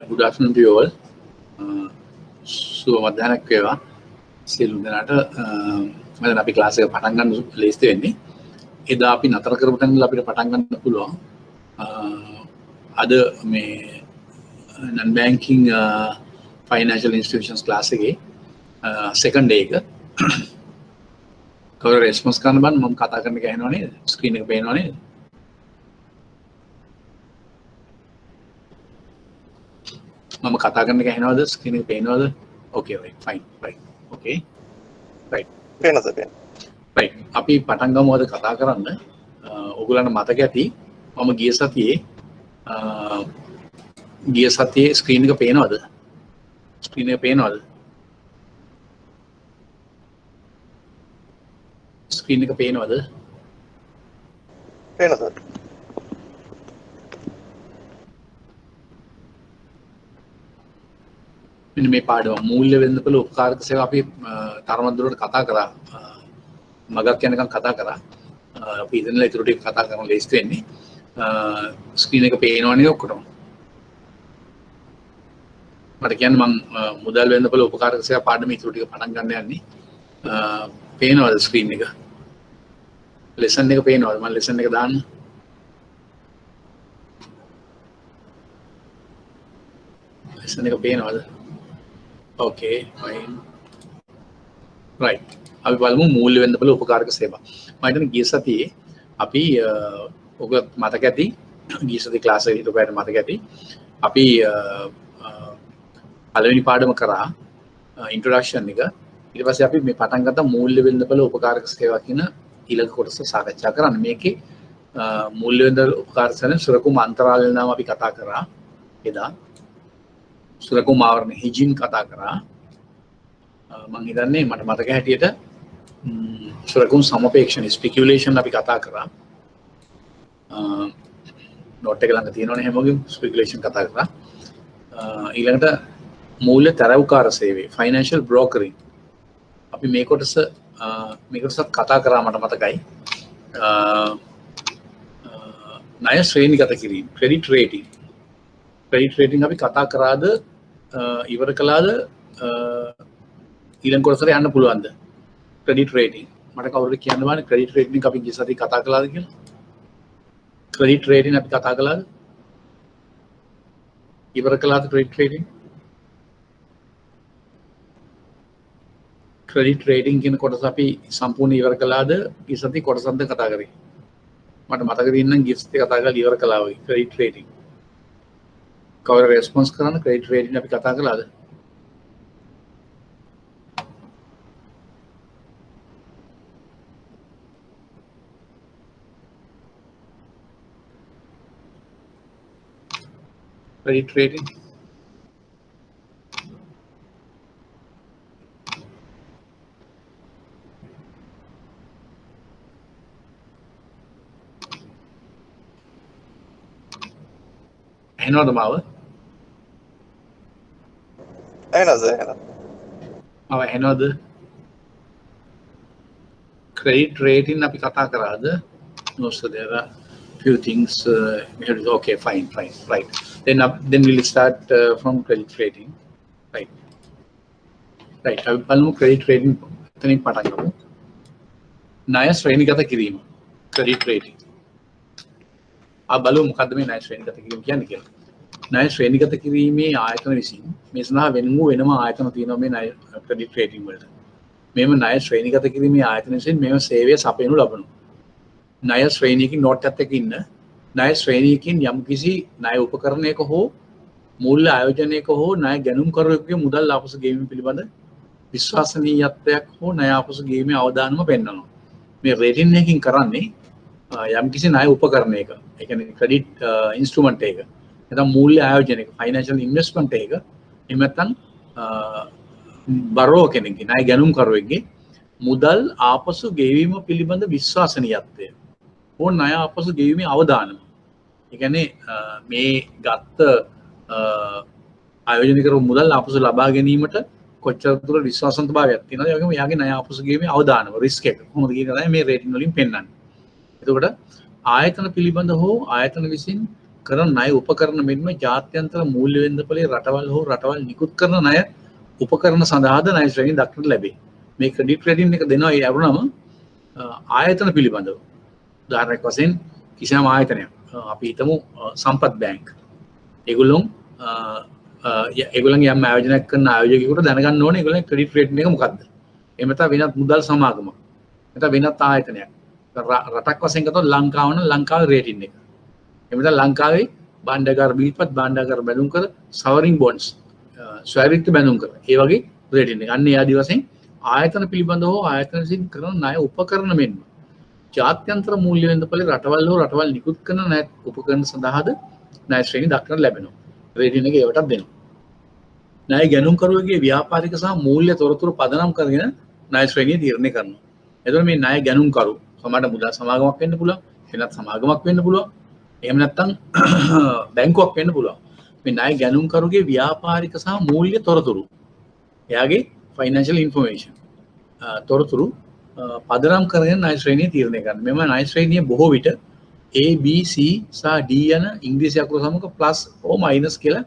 Good afternoon to you all. සුබ මධ්‍යහ්නයක් වේවා. සියලු දෙනාට මම අපි ක්ලාස් එක පටන් ගන්න ලේස්ති වෙන්නේ. එදා අපි නතර කරපු තැන ඉඳලා අපිට පටන් ගන්න පුළුවන්. අද මේ non banking financial institutions class එකේ second day එක කවුරු response කරන්න බෑ මම කතා කරන එක ඇහෙනව නේද? screen එක පේනව නේද? මම කතා කරන එක ඇහෙනවද? ස්ක්‍රීන් එක පේනවද? ඕකේ right fine right okay right පේනද right අපි පටන් ගමු අද කතා කරන්න. ඔයගොල්ලන්ට මතක ඇති මම ගිය සතියේ ස්ක්‍රීන් එක පේනවද? ස්ක්‍රීන් එක පේනවද? ස්ක්‍රීන් එක පේනවද? පේනද මෙන්න මේ පාඩම මූල්‍ය වෙළඳපොළ උපකාරක සේවා අපි තරමක් දුරට කතා කරා. මගක් යනකම් කතා කරා. අපි ඉතින්ලා ඊටු ටික කතා කරමු ලේස්ති වෙන්නේ. ස්ක්‍රීන් එක පේනවනේ ඔක්කොටම. මට කියන්න මම මුදල් වෙළඳපොළ උපකාරක සේවා පාඩම ඊටු ටික පටන් ගන්න යන්නේ. පේනවද ස්ක්‍රීන් එක? ලෙසන් එක පේනවද? මම ලෙසන් එක දාන්න. ලෙසන් එක පේනවද? Okay, fine. Right. අපි බලමු මූල්‍ය වෙළඳපොළ උපකාරක සේවා. මම හිතන්නේ ගිය සතියේ අපි ඔක මතක ඇති ගිය සතියේ ක්ලාස් එකේ හිටපෑට මතක ඇති අපි පළවෙනි පාඩම කරා ඉන්ට්‍රොඩක්ෂන් එක. ඊට පස්සේ අපි මේ පටන් ගත්ත මූල්‍ය වෙළඳපොළ උපකාරක සේවා කියන ඊළඟ කොටස සාකච්ඡා කරන්න. මේකේ මූල්‍ය වෙළඳපොළ උපකාරක සේවාවේ සුරකුම් අන්තරාල නම් අපි කතා කරා එදා. සුරකුම් ආවරණ හිජින් කතා කරා. මම හිතන්නේ මට මතක හැටියට සුරකුම් සමපේක්ෂණ ස්පෙකියුලේෂන් අපි කතා කරා. නෝට් එක ළඟ තියෙනවනේ හැමෝගෙම ස්පෙකියුලේෂන් කතා කරා. ඊළඟට මූල්‍ය තරවුකාර සේවය ෆයිනෑන්ෂල් බ්‍රෝකරින් අපි මේ කොටසත් කතා කරා මට මතකයි. ණය ශ්‍රේණිගත කිරීම ක්‍රෙඩිට් රේටින් අපි කතා කරාද ඉවර කළාද ඊළඟ කොටසට යන්න පුළුවන්ද? ක්‍රෙඩිට් රේටින් මට කවුරුද කියන්න බෑනේ ක්‍රෙඩිට් රේටින් අපි ගිය සතියේ කතා කළාද කියලා? ක්‍රෙඩිට් රේටින් අපි කතා කළාද? ඉවර කළාද ක්‍රෙඩිට් රේටින්? ක්‍රෙඩිට් රේටින් කියන කොටස අපි සම්පූර්ණ ඉවර කළාද? ගිය සතියේ කොටසක්ද කතා කරේ? මට මතක තියෙනවා ගිය සතියේ කතා කරලා ඉවර කළා වගේ ක්‍රෙඩිට් රේටින්. කවුරු රෙස්පොන්ස් කරන ක්‍රෙඩිට් රේටින් අපි කතා කළාද? ක්‍රෙඩිට් රේටින් එනවද මාව? එනවද? credit rating අපි කතා කරාද? No, so there are few things we have to, okay, fine, right. Then we'll start from credit rating, right. අපි බලමු credit rating එතනින් පටන් ගමු. ණය ශ්‍රේණිගත කිරීම credit rating. බලමු මොකද්ද මේ ණය ශ්‍රේණිගත කිරීම කියන්නේ කියලා. ණය ශ්‍රේණිගත කිරීමේ ආයතන විසින් මේ සඳහා වෙනම ආයතන තියෙනවා මේ ණය ක්‍රෙඩිට් රේටින් වලට. මේව ණය ශ්‍රේණිගත කිරීමේ ආයතන විසින් මේව සේවය සපයනු ලබනවා. ණය ශ්‍රේණියකින් නෝට් එකක් එක්ක ඉන්න ණය ශ්‍රේණියකින් යම්කිසි ණය උපකරණයක හෝ මූල්‍ය ආයෝජනයක හෝ ණය ගැනුම් කරුවෙකුගේ මුදල් ආපසු ගෙවීම පිළිබඳ විශ්වසනීයත්වයක් හෝ ණය ආපසු ගෙවීමේ අවදානම පෙන්වනවා. මේ රේටින් එකකින් කරන්නේ යම්කිසි ණය උපකරණයක ඒ කියන්නේ ක්‍රෙඩිට් ඉන්ස්ට්‍රුමන්ට් එක නැත්නම් මූල්‍ය ආයෝජනයක ෆයිනෑන්ෂල් ඉන්වෙස්ට්මන්ට් එක එහෙම නැත්නම් බරෝ කෙනෙක්ගේ ණය ගැනුම් කරුවෙක්ගේ මුදල් ආපසු ගෙවීම පිළිබඳ විශ්වසනීයත්වය හෝ ණය ආපසු ගෙවීමේ අවදානම. ඒ කියන්නේ මේ ගත්ත ආයෝජනය කරපු මුදල් ආපසු ලබා ගැනීමට කොච්චර දුර විශ්වාසන්තභාවයක් තියෙනවද? ඒ වගේම යාගේ ණය ආපසු ගෙවීමේ අවදානම රිස්ක් එක කොහොමද කියන තමයි මේ රේටින් වලින් පෙන්වන්නේ. එතකොට ආයතන පිළිබඳ හෝ ආයතන විසින් කරන ණය උපකරණ මෙන්ම ජාත්‍යන්තර මූල්‍ය වෙළඳපොලේ රටවල් හෝ රටවල් නිකුත් කරන ණය උපකරණ සඳහාද ණය ශ්‍රේණිය දක්නට ලැබේ. මේ ක්‍රෙඩිට් රේටින් එක දෙනවා ඒ අරුණම ආයතන පිළිබඳව. උදාහරණයක් වශයෙන් කිසියම් ආයතනයක් අපි හිතමු සම්පත් බැංක්. ඒගොල්ලන්ගේ යම් ආයෝජනයක් කරන ආයෝජකයෙකුට දැනගන්න ඕනේ ඒගොල්ලන්ගේ ක්‍රෙඩිට් රේටින් එක මොකක්ද. එහෙම නැත්නම් වෙනත් මුදල් සමාගමක්. නැත්නම් වෙනත් ආයතනයක්. රටක් වශයෙන් ගත්තොත් ලංකාව නම් ලංකාවේ රේටින් එක. එහෙම නැත්නම් ලංකාවේ භාණ්ඩාගාර බිල්පත් භාණ්ඩාගාර බැඳුම් කර සවරින් බොන්ඩ්ස් ස්වෛරීත්‍ය බැඳුම් කර ඒ වගේ රේටින් එක. අන්න ඒ ආදි වශයෙන් ආයතන පිළිබඳව හෝ ආයතන විසින් කරන ණය උපකරණ මෙන්ම ජාත්‍යන්තර මූල්‍ය වෙළඳපොලේ රටවල් හෝ රටවල් නිකුත් කරන ණය උපකරණ සඳහාද ණය ශ්‍රේණිය දක්නට ලැබෙනවා. රේටින් එක ඒවටත් දෙනවා. ණය ගැනුම්කරුවගේ ව්‍යාපාරික සහ මූල්‍ය තොරතුරු පදනම් කරගෙන ණය ශ්‍රේණිය තීරණය කරනවා. එතකොට මේ ණය ගැනුම්කරු සමහරට මුදල් සමාගමක් වෙන්න පුළුවන්, වෙනත් සමාගමක් වෙන්න පුළුවන්. එහෙම නැත්නම් බැංකුවක් වෙන්න පුළුවන්. මේ ණය ගැනුම්කරුගේ ව්‍යාපාරික සහ මූල්‍ය තොරතුරු එයාගේ ෆයිනෑන්ෂල් ඉන්ෆර්මේෂන් තොරතුරු පදනම් කරගෙන ණය ශ්‍රේණිය තීරණය කරනවා. මෙම ණය ශ්‍රේණිය බොහෝ විට A B C සහ D යන ඉංග්‍රීසි අකුරු සමග ප්ලස් ඕ මයිනස් කියලා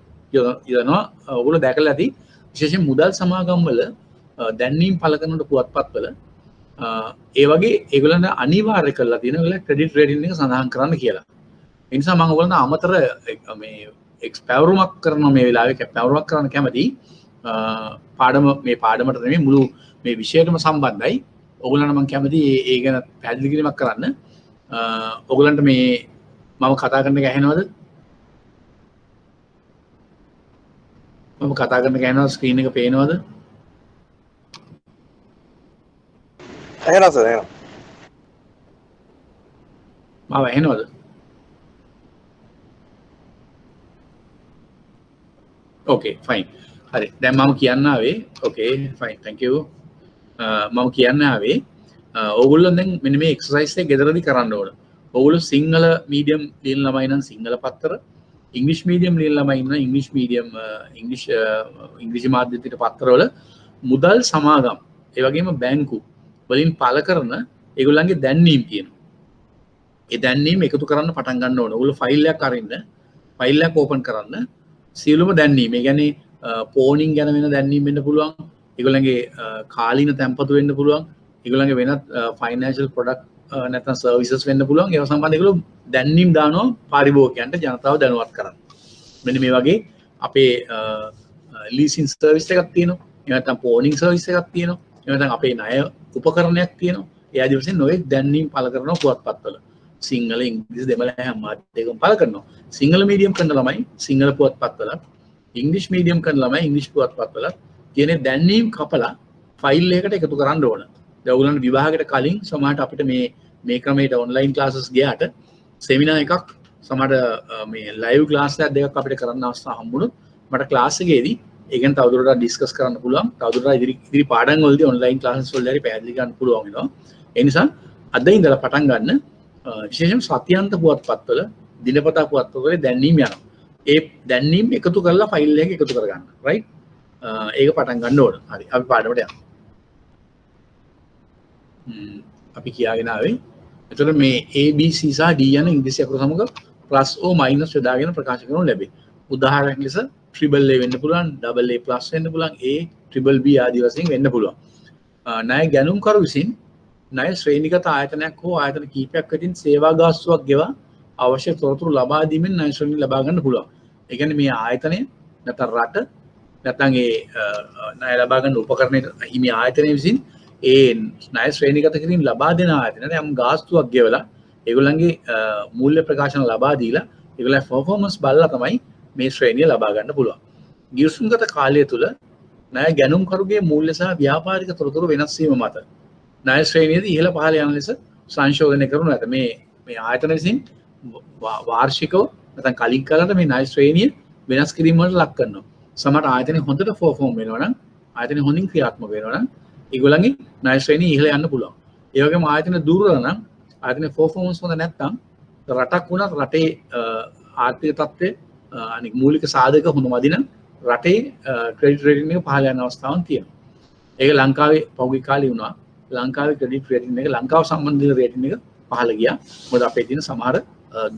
යනවා. ඔයගොල්ලෝ දැකලා ඇති විශේෂයෙන් මුදල් සමාගම් වල දැන්වීම් පළ කරන පුවත්පත්වල ඒ වගේ ඒගොල්ලන්ට අනිවාර්ය කරලා තියෙනවා ඒගොල්ලෝ ක්‍රෙඩිට් රේටින් එක සඳහන් කරන්න කියලා. ඒ නිසා මම ඔයගොල්ලන්ට අමතර මේ එක්ස්පැවරුමක් කරන මේ වෙලාවේ පැවරුමක් කරන්න කැමති මේ පාඩමට නෙමෙයි මුළු මේ විෂයයටම සම්බන්ධයි. ඔයගොල්ලන්ට මම කැමති ඒ ගැන පැහැදිලි කිරීමක් කරන්න. ඔයගොල්ලන්ට මේ මම කතා කරන එක ඇහෙනවද? මම කතා කරන එක ඇහෙනවද? ස්ක්‍රීන් එක පේනවද? ඇහෙනවා සර් ඇහෙනවා. මාව ඇහෙනවද? ඕකේ ෆයින්. හරි. දැන් මම කියන්න ආවේ ඕකේ ෆයින් thank you. මම කියන්න ආවේ ඕගොල්ලෝ දැන් මෙන්න මේ එක්සර්සයිස් එක ගෙදරදී කරන්න ඕන. ඕගොල්ලෝ සිංහල මීඩියම් ලියන ළමයි නම් සිංහල පත්තර, ඉංග්‍රීසි මීඩියම් ලියන ළමයි නම් ඉංග්‍රීසි මීඩියම් ඉංග්‍රීසි මාධ්‍යන්තර පත්තරවල මුදල් සමාගම් ඒ වගේම බැංකු වලින් පළ කරන ඒගොල්ලන්ගේ දැන්වීම් තියෙනවා. ඒ දැන්වීම් එකතු කරන්න පටන් ගන්න ඕන. ඕගොල්ලෝ ෆයිල් එකක් අරින්න, ෆයිල් එකක් ඕපන් කරන්න සියලුම දැන්වීම්. ඒ කියන්නේ පෝනින් ගැන වෙන දැන්වීම් වෙන්න පුළුවන්. ඒගොල්ලන්ගේ කාලීන තැන්පතු වෙන්න පුළුවන්. ඒගොල්ලන්ගේ වෙනත් ෆයිනෑන්ෂල් ප්‍රොඩක්ට් නැත්නම් සර්විසස් වෙන්න පුළුවන්. ඒව සම්බන්ධ ඒගොල්ලෝ දැන්වීම් දානවා පාරිභෝගිකයන්ට ජනතාව දැනුවත් කරන්න. මෙන්න මේ වගේ අපේ ලීසින් සර්විස් එකක් තියෙනවා. එහෙම නැත්නම් පෝනින් සර්විස් එකක් තියෙනවා. එහෙම නැත්නම් අපේ ණය උපකරණයක් තියෙනවා. ඒ ආදී වශයෙන් නොයෙක් දැන්වීම් පළ කරනවා පුවත්පත්වල. සිංහල ඉංග්‍රීසි දෙමළ හැම මාධ්‍යයකම පළ කරනවා. සිංහල මීඩියම් කරන ළමයි සිංහල පුවත්පත්වල, ඉංග්‍රීසි මීඩියම් කරන ළමයි ඉංග්‍රීසි පුවත්පත්වල කියන දැන්වීම් කපලා ෆයිල් එකකට එකතු කරන්න ඕන. දැන් ඔයගොල්ලන්ට විභාගයට කලින් සමහරට අපිට මේ ක්‍රමයට ඔන්ලයින් ක්ලාසස් ගියාට සෙමිනාර් එකක් සමහරට මේ ලයිව් ක්ලාස් එකක් දෙකක් අපිට කරන්න අවස්ථාව හම්බුනොත් මට ක්ලාස් එකේදී ඒ ගැන තවදුරටත් ඩිස්කස් කරන්න පුළුවන්. තවදුරටත් ඉදිරි පාඩම් වලදී ඔන්ලයින් ක්ලාසස් වලදී හරි පැහැදිලි කරන්න පුළුවන් වෙනවා. ඒ නිසා අද ඉඳලා පටන් ගන්න විශේෂයෙන් සත්‍යන්ත පුවත්පත්වල දිනපතා පුවත්පත්වල දැන්වීම් යනවා. ඒ දැන්වීම් එකතු කරලා ෆයිල් එක එකතු කරගන්න. රයිට්? ඒක පටන් ගන්න ඕන. හරි. අපි පාඩමට යමු. අපි කියාගෙන ආවේ. එතකොට මේ A B C සහ D යන ඉංග්‍රීසි අකුරු සමග ප්ලස් ඕ මයිනස් යොදාගෙන ප්‍රකාශ කරනු ලැබේ. උදාහරණයක් ලෙස ට්‍රිබල් A වෙන්න පුළුවන්, ඩබල් A ප්ලස් වෙන්න පුළුවන්, A ට්‍රිබල් B ආදී වශයෙන් වෙන්න පුළුවන්. ණය ගැනුම්කරු විසින් ණය ශ්‍රේණිගත ආයතනයක් හෝ ආයතන කිහිපයක් වෙතින් සේවා ගාස්තුවක් ගෙවා අවශ්‍ය තොරතුරු ලබා දීමෙන් ණය ශ්‍රේණිය ලබා ගන්න පුළුවන්. ඒ කියන්නේ මේ ආයතනය නැත්නම් රට නැත්නම් ඒ ණය ලබා ගන්න උපකරණයට හිමි ආයතනය විසින් ඒ ණය ශ්‍රේණිගත කිරීම ලබා දෙන ආයතනයට යම් ගාස්තුවක් ගෙවලා ඒගොල්ලන්ගේ මූල්‍ය ප්‍රකාශන ලබා දීලා ඒගොල්ලන්ගේ පර්ෆෝමන්ස් බලලා තමයි මේ ශ්‍රේණිය ලබා ගන්න පුළුවන්. ගිවිසුම්ගත කාලය තුල ණය ගැනුම්කරුගේ මූල්‍ය සහ ව්‍යාපාරික තොරතුරු වෙනස් වීම මත ණය ශ්‍රේණියේදී ඉහළ පහළ යන ලෙස සංශෝධනය කරනු ඇත. මේ ආයතන විසින් වාර්ෂිකව නැත්නම් කලින් කාලයට මේ ණය ශ්‍රේණිය වෙනස් කිරීම වලට ලක් කරනවා. සමහර ආයතන හොඳට පර්ෆෝම් වෙනවා නම් ආයතන හොඳින් ක්‍රියාත්මක වෙනවා නම් ඒගොල්ලන්ගේ ණය ශ්‍රේණිය ඉහළ යන්න පුළුවන්. ඒ වගේම ආයතන දුර්වල නම් ආයතන පර්ෆෝමන්ස් හොඳ නැත්නම් රටක් වුණත් රටේ ආර්ථික තත්ත්වය අනික මූලික සාධක හොඳ මදි නම් රටේ ක්‍රෙඩිට් රේටින් එක පහළ යන අවස්ථාවක් තියෙනවා. ඒක ලංකාවේ පෞද්ගලික කාලේ වුණා. ලංකාවේ ක්‍රෙඩිට් රේටින් එක ලංකාව සම්බන්ධ රේටින් එක පහළ ගියා. මොකද අපේ තියෙන සමහර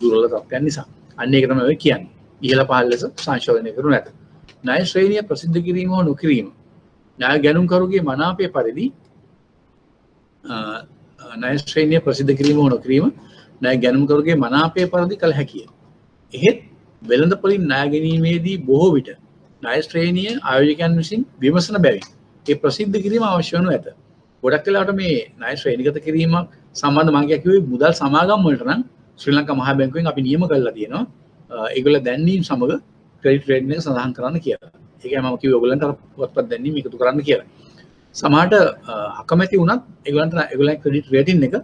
දුර්වල තත්ත්වයන් නිසා. අන්න ඒක තමයි ඔය කියන්නේ. ඉහළ පහළ ලෙස සංශෝධනය කරු නැත. ණය ශ්‍රේණිය ප්‍රසිද්ධ කිරීම හෝ නොකිරීම ණය ගැනුම්කරුගේ මනාපය පරිදි ණය ශ්‍රේණිය ප්‍රසිද්ධ කිරීම හෝ නොකිරීම ණය ගැනුම්කරුගේ මනාපය පරිදි කළ හැකිය. එහෙත් වෙළඳපොලින් ණය ගැනීමේදී බොහෝ විට ණය ශ්‍රේණිය ආයෝජකයන් විසින් විමසන බැවින් ඒ ප්‍රසිද්ධ කිරීම අවශ්‍ය වනු ඇත. ගොඩක් වෙලාවට මේ ණය ශ්‍රේණිගත කිරීම සම්බන්ධ මම කිව්වේ මුදල් සමාගම් වලට නම් ශ්‍රී ලංකා මහා බැංකුවෙන් අපි නියම කරලා තියෙනවා. ඒගොල්ලෝ දැන්වීම සමග ක්‍රෙඩිට් රේටින් එක සඳහන් කරන්න කියලා. ඒකයි මම කිව්වේ ඔයගොල්ලන්ට අර පුවත්පත් දැන්වීම එකතු කරන්න කියලා. සමහරට අකමැති වුණත් ඒගොල්ලන්ගේ ක්‍රෙඩිට් රේටින් එක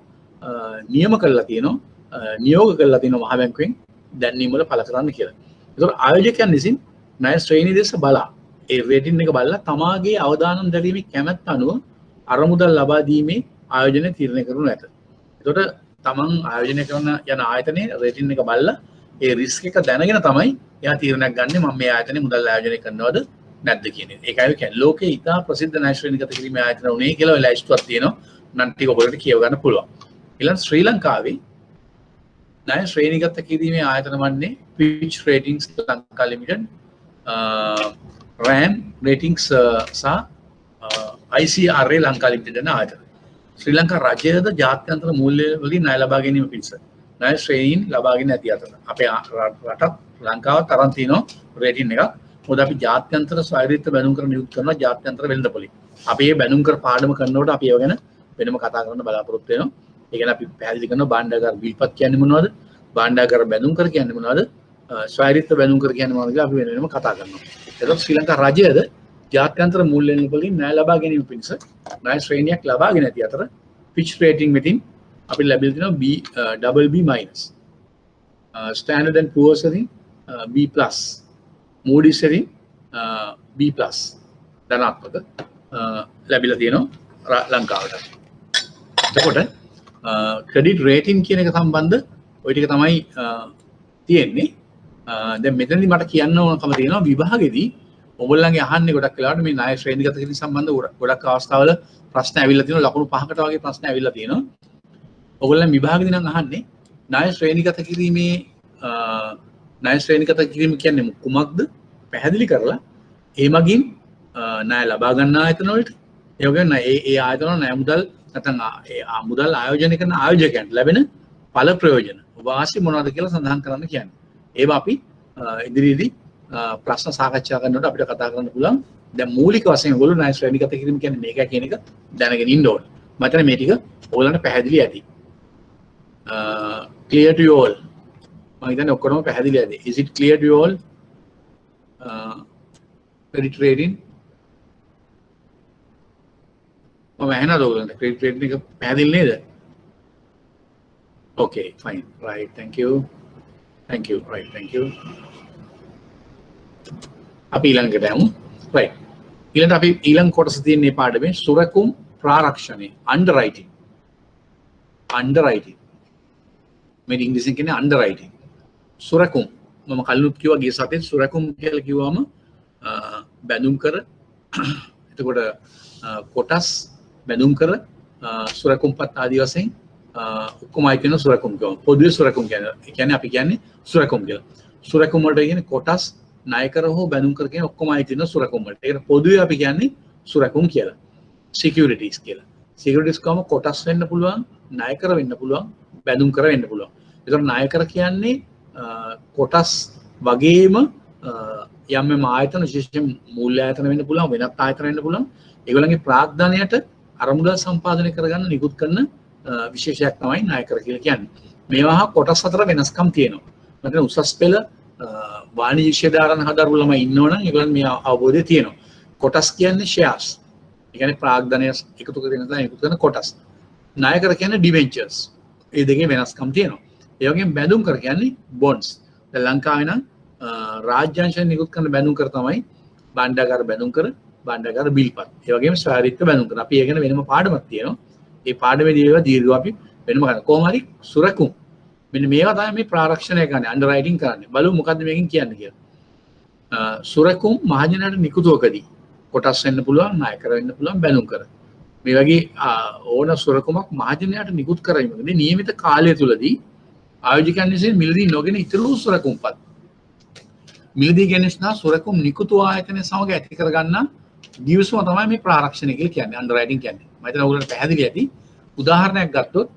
නියම කරලා තියෙනවා. නියෝග කරලා තියෙනවා මහා බැංකුවෙන් දැන්වීම වල පළ කරන්න කියලා. ඒතකොට ආයෝජකයන් විසින් ණය ශ්‍රේණිය දෙස බලා ඒ රේටින් එක බලලා තමාගේ අවදානම් දැරීමේ කැමැත්ත අනුව අරමුදල් ලබා දීමේ ආයෝජනය තීරණය කරනු ඇත. එතකොට තමන් ආයෝජනය කරන යන ආයතනයේ රේටින් එක බලලා ඒ රිස්ක් එක දැනගෙන තමයි එයා තීරණයක් ගන්න මම මේ ආයතනයේ මුදල් ආයෝජනය කරනවද නැද්ද කියන එක. ඒකයි කියන්නේ ලෝකේ ඉතා ප්‍රසිද්ධ ණය ශ්‍රේණිගත කිරීමේ ආයතන උනේ කියලා ඔය ලයිස්ට්ුවක් තියෙනවා. නම් ටික ඔයගොල්ලන්ට කියව ගන්න පුළුවන්. ඊළඟ ශ්‍රී ලංකාවේ ණය ශ්‍රේණිගත කිරීමේ ආයතන වන්නේ Fitch Ratings Lanka limited, RAM Ratings සහ ICRA ලංකා ලිමිටඩ් යන ආයතන. ශ්‍රී ලංකා රජයද ජාත්‍යන්තර මූල්‍ය වලින් ණය ලබා ගැනීම පිණිස ණය ශ්‍රේණීන් ලබාගෙන ඇති අතර අපේ රටත් ලංකාවත් තරම් තියෙනවා රේටින් එකක්. මොකද අපි ජාත්‍යන්තර ස්වෛරීත්ව බැනුම් කර නියුත් කරනවා ජාත්‍යන්තර වෙළඳපොලේ. අපි මේ බැනුම් කර පාඩම කරනකොට අපි ඒව ගැන වෙනම කතා කරන්න බලාපොරොත්තු වෙනවා. ඒ කියන්නේ අපි පැහැදිලි කරනවා භාණ්ඩාගාර විල්පත් කියන්නේ මොනවද? භාණ්ඩාගාර බැනුම් කර කියන්නේ මොනවද? ස්වෛරීත්ව බැනුම් කර කියන්නේ මොනවද කියලා අපි වෙනම කතා කරනවා. එතකොට ශ්‍රී ලංකා රජයද ජාත්‍යන්තර මූල්‍ය වලින් ණය ලබා ගැනීම පිණිස ණය ශ්‍රේණියක් ලබාගෙන ඇති අතර Fitch rating වෙතින් අපිට ලැබිලා තියෙනවා BBB-, Standard and Poor's වලින් B+, Moody's වලින් B+ ධනාත්මක ලැබිලා තියෙනවා ලංකාවට. එතකොට ක්‍රෙඩිට් රේටින් කියන එක සම්බන්ධ ওই ටික තමයි තියෙන්නේ. දැන් මෙතනදී මට කියන්න ඕනකම තියෙනවා විභාගෙදී ඔයගොල්ලන්ගේ අහන්නේ ගොඩක් වෙලාවට මේ ණය ශ්‍රේණිගත කිරීම සම්බන්ධ ගොඩක් අවස්ථාවල ප්‍රශ්න ඇවිල්ලා තියෙනවා. ලකුණු 5කට වගේ ප්‍රශ්න ඇවිල්ලා තියෙනවා. ඔයගොල්ලන් විභාගෙදී නම් අහන්නේ ණය ශ්‍රේණිගත කිරීමේ ණය ශ්‍රේණිගත කිරීම කියන්නේ කුමක්ද පැහැදිලි කරලා ඒ මගින් ණය ලබා ගන්න ආයතන වලට ඒ වගේම ඒ ආයතන වල ණය මුදල් නැත්නම් මුදල් ආයෝජනය කරන ආයෝජකයන්ට ලැබෙන ඵල ප්‍රයෝජන වාසි මොනවද කියලා සඳහන් කරන්න කියන්නේ. ඒවා අපි ඉදිරියේදී ප්‍රශ්න සාකච්ඡා කරනකොට අපිට කතා කරන්න පුළුවන්. දැන් මූලික වශයෙන් ඔයගොල්ලෝ ණය ශ්‍රේණිගත කිරීම කියන්නේ මේකයි කියන එක දැනගෙන ඉන්න ඕනේ. මම හිතන්නේ මේ ටික ඔයගොල්ලන්ට පැහැදිලි ඇති. Clear to you all. මම හිතන්නේ ඔක්කොම පැහැදිලි ඇති. Is it clear to you all? Credit rating. මම ඇහෙනවද ඔයගොල්ලන්ට credit rating එක පැහැදිලි නේද? Okay, fine. Right. Thank you. Thank you. Right. Thank you. අපි ඊළඟට යමු. Right. ඊළඟට අපි ඊළඟ කොටස තියෙන මේ පාඩමේ සුරකුම් ප්‍රාරක්ෂණය underwriting. Underwriting. මේ ඉංග්‍රීසියෙන් කියන්නේ underwriting. සුරකුම් මම කලිනුත් කිව්වා ගිය සතියේ සුරකුම් කියලා කිව්වම බැඳුම් කර එතකොට කොටස් බැඳුම් කර සුරකුම්පත් ආදී වශයෙන් ඔක්කොම අය කියන සුරකුම් කියනවා. පොදුවේ සුරකුම් කියන්නේ අපි කියන්නේ සුරකුම් කියලා. සුරකුම් වලට කියන්නේ කොටස් ණයකර හෝ බැඳුම් කර කියන ඔක්කොම අය කියන සුරකුම් වලට. ඒකට පොදුවේ අපි කියන්නේ සුරකුම් කියලා. securities කියලා. securities කම කොටස් වෙන්න පුළුවන්, ණයකර වෙන්න පුළුවන්, බැඳුම් කර වෙන්න පුළුවන්. ඒතර ණයකර කියන්නේ කොටස් වගේම යම් ආයතන විශේෂයෙන් මූල්‍ය ආයතන වෙන්න පුළුවන්, වෙනත් ආයතන වෙන්න පුළුවන්. ඒගොල්ලන්ගේ ප්‍රාග්ධනයට අරමුදල් සම්පාදනය කරගන්න නිකුත් කරන විශේෂයක් තමයි ණයකර කියලා කියන්නේ. මේවා කොටස් අතර වෙනස්කම් තියෙනවා. නැත්නම් උසස් පෙළ වාණිජ්‍ය ශේදාරණ හදාරු ළමයි ඉන්නවනම් ඒගොල්ලන් මේ අවබෝධය තියෙනවා. කොටස් කියන්නේ shares. ඒ කියන්නේ ප්‍රාග්ධනය එකතු කරගෙන එකතු කරන කොටස්. ණයකර කියන්නේ debentures. මේ දෙකේ වෙනස්කම් තියෙනවා. ඒ වගේම බැඳුම් කර කියන්නේ bonds. දැන් ලංකාවේ නම් රාජ්‍යාංශයෙන් නිකුත් කරන බැඳුම් කර තමයි භාණ්ඩාගාර බැඳුම් කර, භාණ්ඩාගාර බිල්පත්. ඒ වගේම ස්වෛරීත්ව බැඳුම් කර. අපි ඒ ගැන වෙනම පාඩමක් තියෙනවා. ඒ පාඩමේදී ඒවා දීර්ඝව අපි වෙනම කරනවා. කොහොම හරි සුරකුම්. මෙන්න මේවා තමයි මේ ප්‍රාරක්ෂණය කරන්නේ, අන්ඩර්රයිටින් කරන්නේ. බලමු මොකද්ද මේකෙන් කියන්නේ කියලා. සුරකුම් මහජනයාට නිකුතවකදී කොටස් වෙන්න පුළුවන්, ණයකර වෙන්න පුළුවන්, බැඳුම් කර. මේ වගේ ඕන සුරකුමක් මහජනයාට නිකුත් කරගන්නකදී නියමිත කාලය තුලදී ආයෝජකයන් විසින් මිලදී නොගෙන ඉතුරු සුරකුම්පත් මිලදී ගැනීම සඳහා සුරකුම් නිකුතු ආයතනය සමග ඇති කරගන්නා ගිවිසුම තමයි මේ ප්‍රාරක්ෂණය කියලා කියන්නේ අන්ඩර්රයිටින් කියන්නේ. මම හිතනවා ඔයගොල්ලන්ට පැහැදිලි ඇති. උදාහරණයක් ගත්තොත්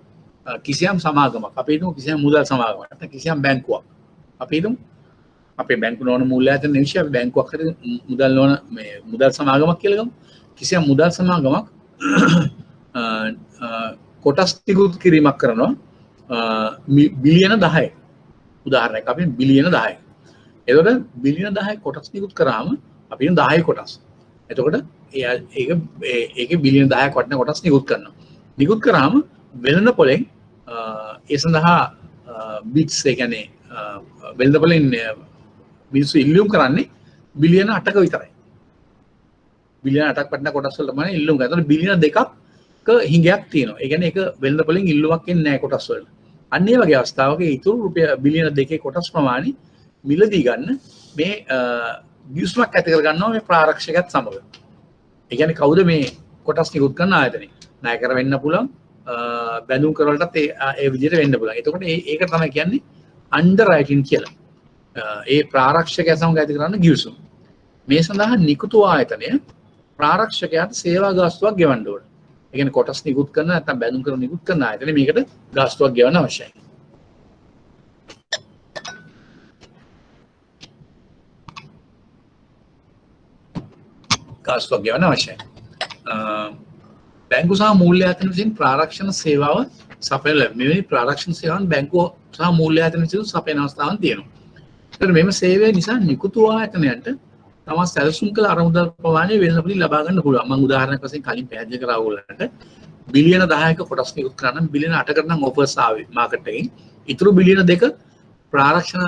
කිසියම් සමාගමක් අපි හිතමු කිසියම් මුදල් සමාගමක් නැත්නම් කිසියම් බැංකුවක් අපි හිතමු අපේ බැංකු නොවන මූල්‍ය ආයතන නෙවෙයි අපි බැංකුවක් හරි මුදල් නොවන මේ මුදල් සමාගමක් කියලා ගමු. කිසියම් මුදල් සමාගමක් කොටස් නිකුත් කිරීමක් කරනවා බිලියන 10ක්. උදාහරණයක් අපි බිලියන 10ක්. එතකොට බිලියන 10ක් කොටස් නිකුත් කරාම අපි 10 කොටස්. එතකොට ඒකේ බිලියන 10ක් වටින කොටස් නිකුත් කරනවා. නිකුත් කරාම වෙළඳ පොලෙන් ඒ සඳහා බිට්ස් ඒ කියන්නේ වෙළඳ පොලෙන් මිනිස්සු ඉල්ලුම් කරන්නේ බිලියන 8ක විතරයි. බිලියන 8ක් වටින කොටස් වල තමයි ඉල්ලුම් කරන්නේ. එතකොට බිලියන 2ක හිඟයක් තියෙනවා. ඒ කියන්නේ ඒක වෙළඳ පොලෙන් ඉල්ලුමක් එන්නේ නැහැ කොටස් වල. අන්න ඒ වගේ අවස්ථාවක ඉතුරු රුපියල් බිලියන 2කේ කොටස් ප්‍රමාණය මිලදී ගන්න මේ ගිවිසුමක් ඇති කර ගන්නවා මේ ප්‍රාරක්ෂකයත් සමග. ඒ කියන්නේ කවුද මේ කොටස් නිකුත් කරන ආයතනේ? ණයකර වෙන්න පුළුවන්, බැඳුම් කර වලටත් ඒ විදිහට වෙන්න පුළුවන්. එතකොට ඒක තමයි කියන්නේ අන්ඩර්රයිටින් කියලා. ඒ ප්‍රාරක්ෂකයා සමග ඇති කරන ගිවිසුම. මේ සඳහා නිකුතු ආයතනය ප්‍රාරක්ෂකයාට සේවා ගාස්තුවක් ගෙවන්න ඕන. ඒ කියන්නේ කොටස් නිකුත් කරන නැත්නම් බැඳුම් කර නිකුත් කරන ආයතනේ මේකට ගාස්තුවක් ගෙවන්න අවශ්‍යයි. ගාස්තුවක් ගෙවන්න අවශ්‍යයි. බැංකු සහ මූල්‍ය ආයතන විසින් ප්‍රාරක්ෂණ සේවාව සපයන මෙවැනි ප්‍රාරක්ෂණ සේවාවන් බැංකුව සහ මූල්‍ය ආයතන විසින් සපයන අවස්ථාවන් තියෙනවා. ඒතර මෙම සේවය නිසා නිකුතු ආයතනයන්ට තම සැලසුම් කළ අරමුදල් ප්‍රමාණය වෙනසකින් ලබා ගන්න පුළුවන්. මම උදාහරණයක් වශයෙන් කලින් පැහැදිලි කරා ඔයගොල්ලන්ට බිලියන 10ක කොටස් නිකුත් කරන්න බිලියන 8කට නම් ඔෆර්ස් ආවේ මාකට් එකෙන්. ඊටු බිලියන 2 ප්‍රාරක්ෂණ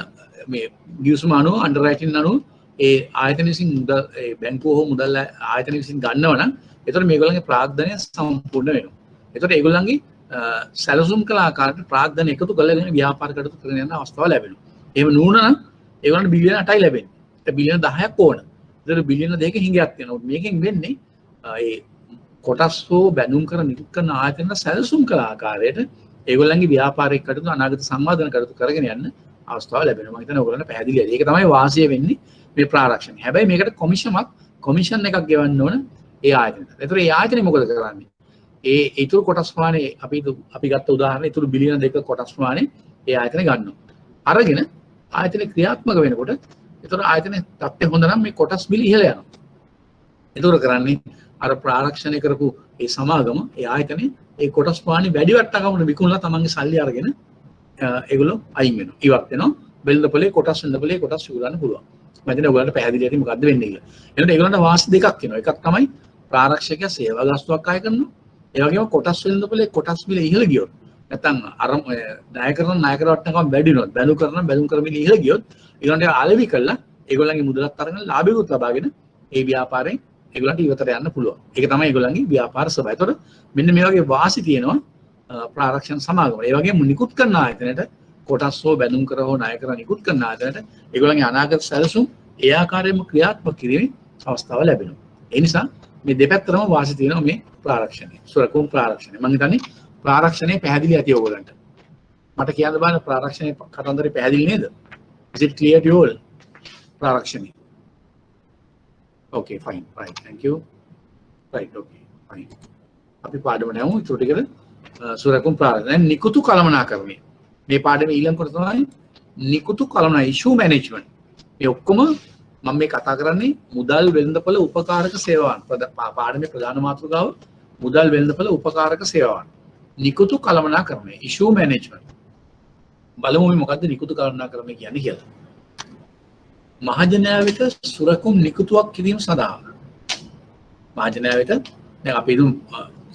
මේ ගිවිසුම අනුව අන්ඩර්රයිටින් අනුව ඒ ආයතන විසින් මුදල් ඒ බැංකුව හෝ මුදල් ආයතන විසින් ගන්නවා නම් එතකොට මේගොල්ලන්ගේ ප්‍රාග්ධනය සම්පූර්ණ වෙනවා. එතකොට ඒගොල්ලන්ගේ සැලසුම් කළ ආකාරයට ප්‍රාග්ධනය එකතු කරගෙන ව්‍යාපාර කටයුතු කරගෙන යන අවස්ථාව ලැබෙනවා. එහෙම නුනනම් ඒගොල්ලන්ට බිලියන 8යි ලැබෙන්නේ. ඒ බිලියන 10ක් ඕන. එතකොට බිලියන 2ක හිඟයක් තියෙනවා. මේකෙන් වෙන්නේ ඒ කොටස් හෝ බැඳුම් කර නිකුත් කරන ආයතන සැලසුම් කළ ආකාරයට ඒගොල්ලන්ගේ ව්‍යාපාරික කටයුතු අනාගත සංවර්ධන කටයුතු කරගෙන යන්න අවස්ථාව ලැබෙනවා. මම හිතන්නේ ඔයගොල්ලන්ට පැහැදිලියි. ඒක තමයි වාසිය වෙන්නේ මේ ප්‍රාරක්ෂණය. හැබැයි මේකට කොමිෂන් එකක් ගෙවන්න ඕන ඒ ආයතනයට. ඒතර ඒ ආයතනේ මොකද කරන්නේ? ඒ ඊතුරු කොටස් ප්‍රමාණය අපි ගත්ත උදාහරණය ඊතුරු බිලියන 2 කොටස් ප්‍රමාණය ඒ ආයතනේ ගන්නවා. අරගෙන ආයතනේ ක්‍රියාත්මක වෙනකොට ඒතර ආයතනේ තත්ත්වය හොඳ නම් මේ කොටස් බිල ඉහළ යනවා. ඒතර කරන්නේ අර ප්‍රාරක්ෂණය කරපු ඒ සමාගම ඒ ආයතනේ ඒ කොටස් ප්‍රමාණය වැඩි වට්ටකමකට විකුණලා තමන්ගේ සල්ලි අරගෙන ඒගොල්ලෝ අයින් වෙනවා. ඉවත් වෙනවා. වෙළඳපොලේ කොටස් විකුණන්න පුළුවන්. මම හිතන්නේ ඔයගලන්ට පැහැදිලි ඇති මොකද්ද වෙන්නේ කියලා. එහෙනම් ඒගොල්ලන්ට වාසි දෙකක් වෙනවා. එකක් තමයි ප්‍රාරක්ෂකයා සේවා ගාස්තුවක් අය කරනවා. ඒ වගේම කොටස් වෙළඳපොලේ කොටස් මිල ඉහළ ගියොත් නැත්නම් අර ණය කරන වටනකම වැඩි වෙනොත් බැලු කර මිල ඉහළ ගියොත් ඒගොල්ලන්ට අලෙවි කළා ඒගොල්ලන්ගේ මුදලත් අරගෙන ලාභයකුත් ලබාගෙන ඒ ව්‍යාපාරයෙන් ඒගොල්ලන්ට ඉවතට යන්න පුළුවන්. ඒක තමයි ඒගොල්ලන්ගේ ව්‍යාපාර ස්වභාවය. ඒතකොට මෙන්න මේ වගේ වාසි තියෙනවා ප්‍රාරක්ෂණ සමාගම. ඒ වගේම නිකුත් කරන ආයතනයට කොටස් හෝ බැඳුම් කර හෝ ණය කර නිකුත් කරන ආයතනයට ඒගොල්ලන්ගේ අනාගත සැලසුම් ඒ ආකාරයෙන්ම ක්‍රියාත්මක කිරීමේ අවස්ථාව ලැබෙනවා. ඒ නිසා මේ දෙපැත්තටම වාසි තියෙනවා මේ ප්‍රාරක්ෂණය. සුරකුම් ප්‍රාරක්ෂණය. මම හිතන්නේ ප්‍රාරක්ෂණය පැහැදිලි ඇති ඔයගොල්ලන්ට. මට කියන්න බෑ ප්‍රාරක්ෂණය කතන්දරේ පැහැදිලි නේද? Is it clear to you all? ප්‍රාරක්ෂණය. Okay, fine. Right. Thank you. Right. Okay. Fine. අපි පාඩම නැවමු. ඊට ටිකද සුරකුම් ප්‍රාරක්ෂණය. දැන් නිකුතු කළමනාකරණය. මේ පාඩමේ ඊළඟ කොටස තමයි නිකුතු කළමනා issue management. මේ ඔක්කොම මම මේ කතා කරන්නේ මුදල් වෙළඳපොළ උපකාරක සේවාවන්. පාඩමේ ප්‍රධාන මාතෘකාව මුදල් වෙළඳපොළ උපකාරක සේවාවන්. නිකුතු කළමනාකරණය issue management. බලමු මේ මොකද්ද නිකුතු කළමනාකරණය කියන්නේ කියලා. මහජනයා වෙත සුරකුම් නිකුතුවක් කිරීම සඳහා මහජනයා වෙත දැන් අපි හිතමු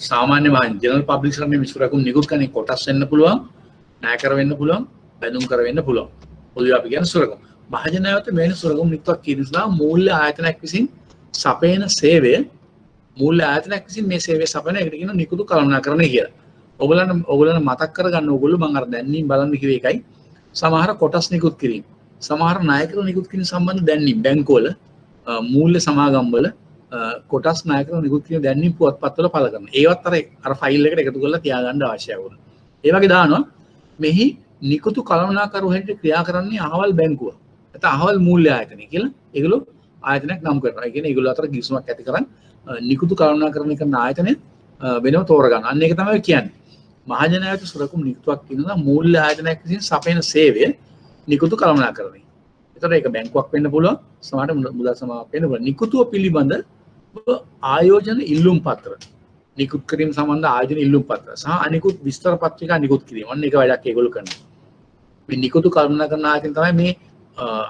සාමාන්‍ය ජනරල් පබ්ලික් කරන්නේ මේ සුරකුම් නිකුත් කරන්නේ කොටස් වෙන්න පුළුවන්, ණය කර වෙන්න පුළුවන්, බැඳුම් කර වෙන්න පුළුවන්. පොදුවේ අපි කියන්නේ සුරකුම්. මහජනයා වෙත මෙවැනි සුරකුම් නිකුතුවක් කිරීම සඳහා මූල්‍ය ආයතනයක් විසින් සපයන සේවය මූල්‍ය ආයතනයක් විසින් මේ සේවය සපයන එකට කියන නිකුතු කළමනාකරණය කියලා. ඔයගොල්ලන් මතක් කරගන්න ඕගොල්ලෝ මම අර දැන්වීම බලන්න කිව්වේ එකයි. සමහර කොටස් නිකුත් කිරීම, සමහර ණයකර නිකුත් කිරීම සම්බන්ධ දැන්වීම බැංකුවල මූල්‍ය සමාගම්වල කොටස් ණයකර නිකුත් කිරීම දැන්වීම පුවත්පත්වල පළ කරනවා. ඒවත් අර ෆයිල් එකට එකතු කරලා තියාගන්න අවශ්‍යයි වුණා. ඒ වගේ දානවා මෙහි නිකුතු කළමනාකරු හැටියට ක්‍රියා කරන්නේ අහවල් බැංකුව. නැත්නම් අහවල් මූල්‍ය ආයතනය කියලා ඒගොල්ලෝ ආයතනයක් නම් කරනවා. ඒ කියන්නේ ඒගොල්ලෝ අතර කිසිමක් ඇති කරන් නිකුතු කළමනාකරණය කරන ආයතනය වෙනම තෝරගන්න. අන්න ඒක තමයි කියන්නේ. මහජනයාට සුරකුම් නිකුතුවක් කියනවා මූල්‍ය ආයතනයක් විසින් සපයන සේවය නිකුතු කළමනාකරණය. ඒතර ඒක බැංකුවක් වෙන්න පුළුවන්, සමහරට මුදල් සමාගමක් වෙන්න පුළුවන්. නිකුතුව පිළිබඳ ආයෝජන ඉල්ලුම් පත්‍ර, නිකුත් කිරීම සම්බන්ධ ආයෝජන ඉල්ලුම් පත්‍ර සහ අනිකුත් විස්තර පත්‍රිකා නිකුත් කිරීම. අන්න ඒක වැඩක් ඒගොල්ලෝ කරනවා. මේ නිකුතු කළමනාකරණ ආයතන තමයි මේ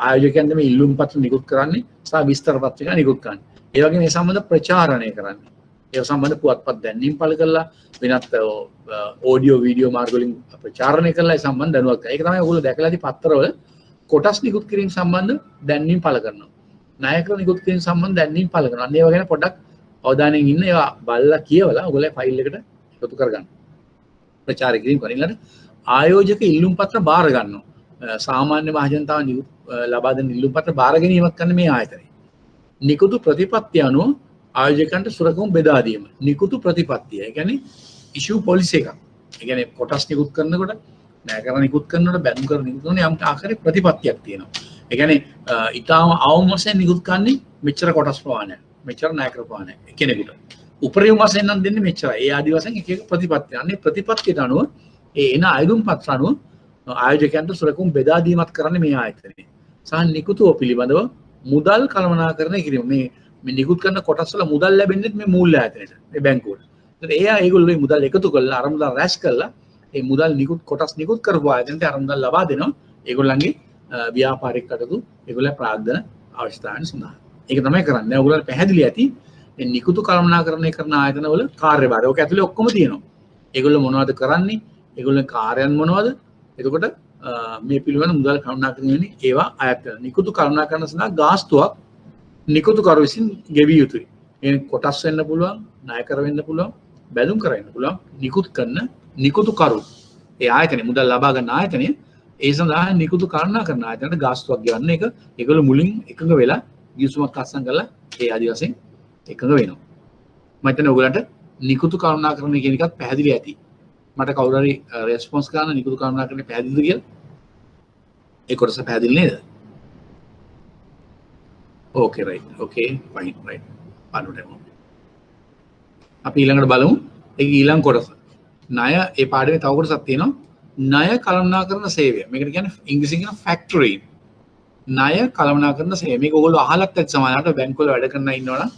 ආයෝජකයන් මේ ඉල්ලුම් පත්‍ර නිකුත් කරන්නේ සහ විස්තර පත්‍රිකා නිකුත් කරන්නේ. ඒ වගේම මේ සම්බන්ධ ප්‍රචාරණය කරන්නේ. ඒ සම්බන්ධ පුවත්පත් දැන්වීම් පළ කරලා වෙනත් ඔඩියෝ වීඩියෝ මාර්ග වලින් ප්‍රචාරණය කරලා ඒ සම්බන්ධ දැනුවත් කරනවා. ඒක තමයි ඔයගොල්ලෝ දැකලා ඇති පත්‍රවල කොටස් නිකුත් කිරීම සම්බන්ධ දැන්වීම් පළ කරනවා. ණයකර නිකුත් කිරීම සම්බන්ධ දැන්වීම් පළ කරනවා. අන්න ඒවා ගැන පොඩ්ඩක් අවධානයෙන් ඉන්න. ඒවා බලලා කියවලා ඔයගොල්ලෝ ෆයිල් එකට එකතු කරගන්න. ප්‍රචාර කිරීම කරන ඊළඟට ආයෝජක ඉල්ලුම් පත්‍ර බාර ගන්නවා. සාමාන්‍ය මහජනතාව ලබා දෙන ඉල්ලුම් පත්‍ර බාර ගැනීමක් කරන මේ ආයතනය. නිකුතු ප්‍රතිපත්තිය අනුව ආයෝජකයන්ට සුරකම් බෙදා දීම. නිකුතු ප්‍රතිපත්තිය. ඒ කියන්නේ ඉෂුව පොලිසි එකක්. ඒ කියන්නේ කොටස් නිකුත් කරනකොට, ණයකර නිකුත් කරනකොට, බැඳුම් කර නිකුත් කරන යම් ආකාරයේ ප්‍රතිපත්තියක් තියෙනවා. ඒ කියන්නේ ඊටාම අවම වශයෙන් නිකුත් කරන්නේ මෙච්චර කොටස් ප්‍රමාණයක්, මෙච්චර ණයකර ප්‍රමාණයක් කෙනෙකුට. උපරිම වශයෙන් නම් දෙන්නේ මෙච්චරයි. ඒ ආදි වශයෙන් එක එක ප්‍රතිපත්තිය. අනේ ප්‍රතිපත්තියට අනුව ඒ එන අයදුම් පත්‍ර අනුව ආයෝජකයන්ට සුරකුම් බෙදා දීමත් කරන්නේ මේ ආයතනය. සහ නිකුතුව පිළිබඳව මුදල් කළමනාකරණය කිරීම. මේ නිකුත් කරන කොටස් වල මුදල් ලැබෙන්නේ මේ මූල්‍ය ආයතනයට, මේ බැංකුවට. ඒගොල්ලෝ මේ මුදල් එකතු කරලා අර මුදල් රැස් කරලා ඒ මුදල් නිකුත් කොටස් නිකුත් කරපු ආයතනයට අර මුදල් ලබා දෙනවා. ඒගොල්ලන්ගේ ව්‍යාපාරික කටයුතු ඒගොල්ලෝ ප්‍රාග්ධන අවශ්‍යතාවයන් සඳහා. ඒක තමයි කරන්නේ. ඔයගොල්ලන්ට පැහැදිලි ඇති මේ නිකුතු කළමනාකරණය කරන ආයතනවල කාර්යභාරය. ඔක ඇතුලේ ඔක්කොම තියෙනවා. ඒගොල්ලෝ මොනවද කරන්නේ? ඒගොල්ලෝ කාර්යයන් මොනවද? එතකොට මේ පිළිවෙල මුදල් කළමනාකරණය වෙන්නේ ඒවා අයත් වෙනවා. නිකුතු කළමනාකරණ සඳහා ගාස්තුවක් නිකුතුකරු විසින් ගෙවිය යුතුයි. ඒ කොටස් වෙන්න පුළුවන්, ණයකර වෙන්න පුළුවන්, බැඳුම් කර වෙන්න පුළුවන්. නිකුත් කරන නිකුතුකරු ඒ ආයතනේ මුදල් ලබා ගන්න ආයතනය ඒ සඳහා නිකුතු කළමනාකරණ ආයතනට ගාස්තුවක් ගෙවන්න එක ඒගොල්ලෝ මුලින් එකඟ වෙලා ගිවිසුමක් අත්සන් කරලා ඒ ආදි වශයෙන් එකඟ වෙනවා. මම හිතන්නේ ඔයගලන්ට නිකුතු කළමනාකරණය කියන එකත් පැහැදිලි ඇති. මට කවුරු හරි රෙස්පොන්ස් කරන්න නිකුතු කළමනාකරණය පැහැදිලිද කියලා? ඒ කොටස පැහැදිලි නේද? Okay, right. Okay, fine, right. අනුරෙමු. අපි ඊළඟට බලමු. ඒක ඊළඟ කොටස. ණය ඒ පාඩමේ තව කොටසක් තියෙනවා. ණය කළමනාකරණ සේවය. මේකට කියන්නේ ඉංග්‍රීසියෙන් කියන factoring. ණය කළමනාකරණ සේවය. මේක ඔයගොල්ලෝ අහලත් ඇති සමහරවිට බැංකුව වල වැඩ කරන ඉන්නවනම්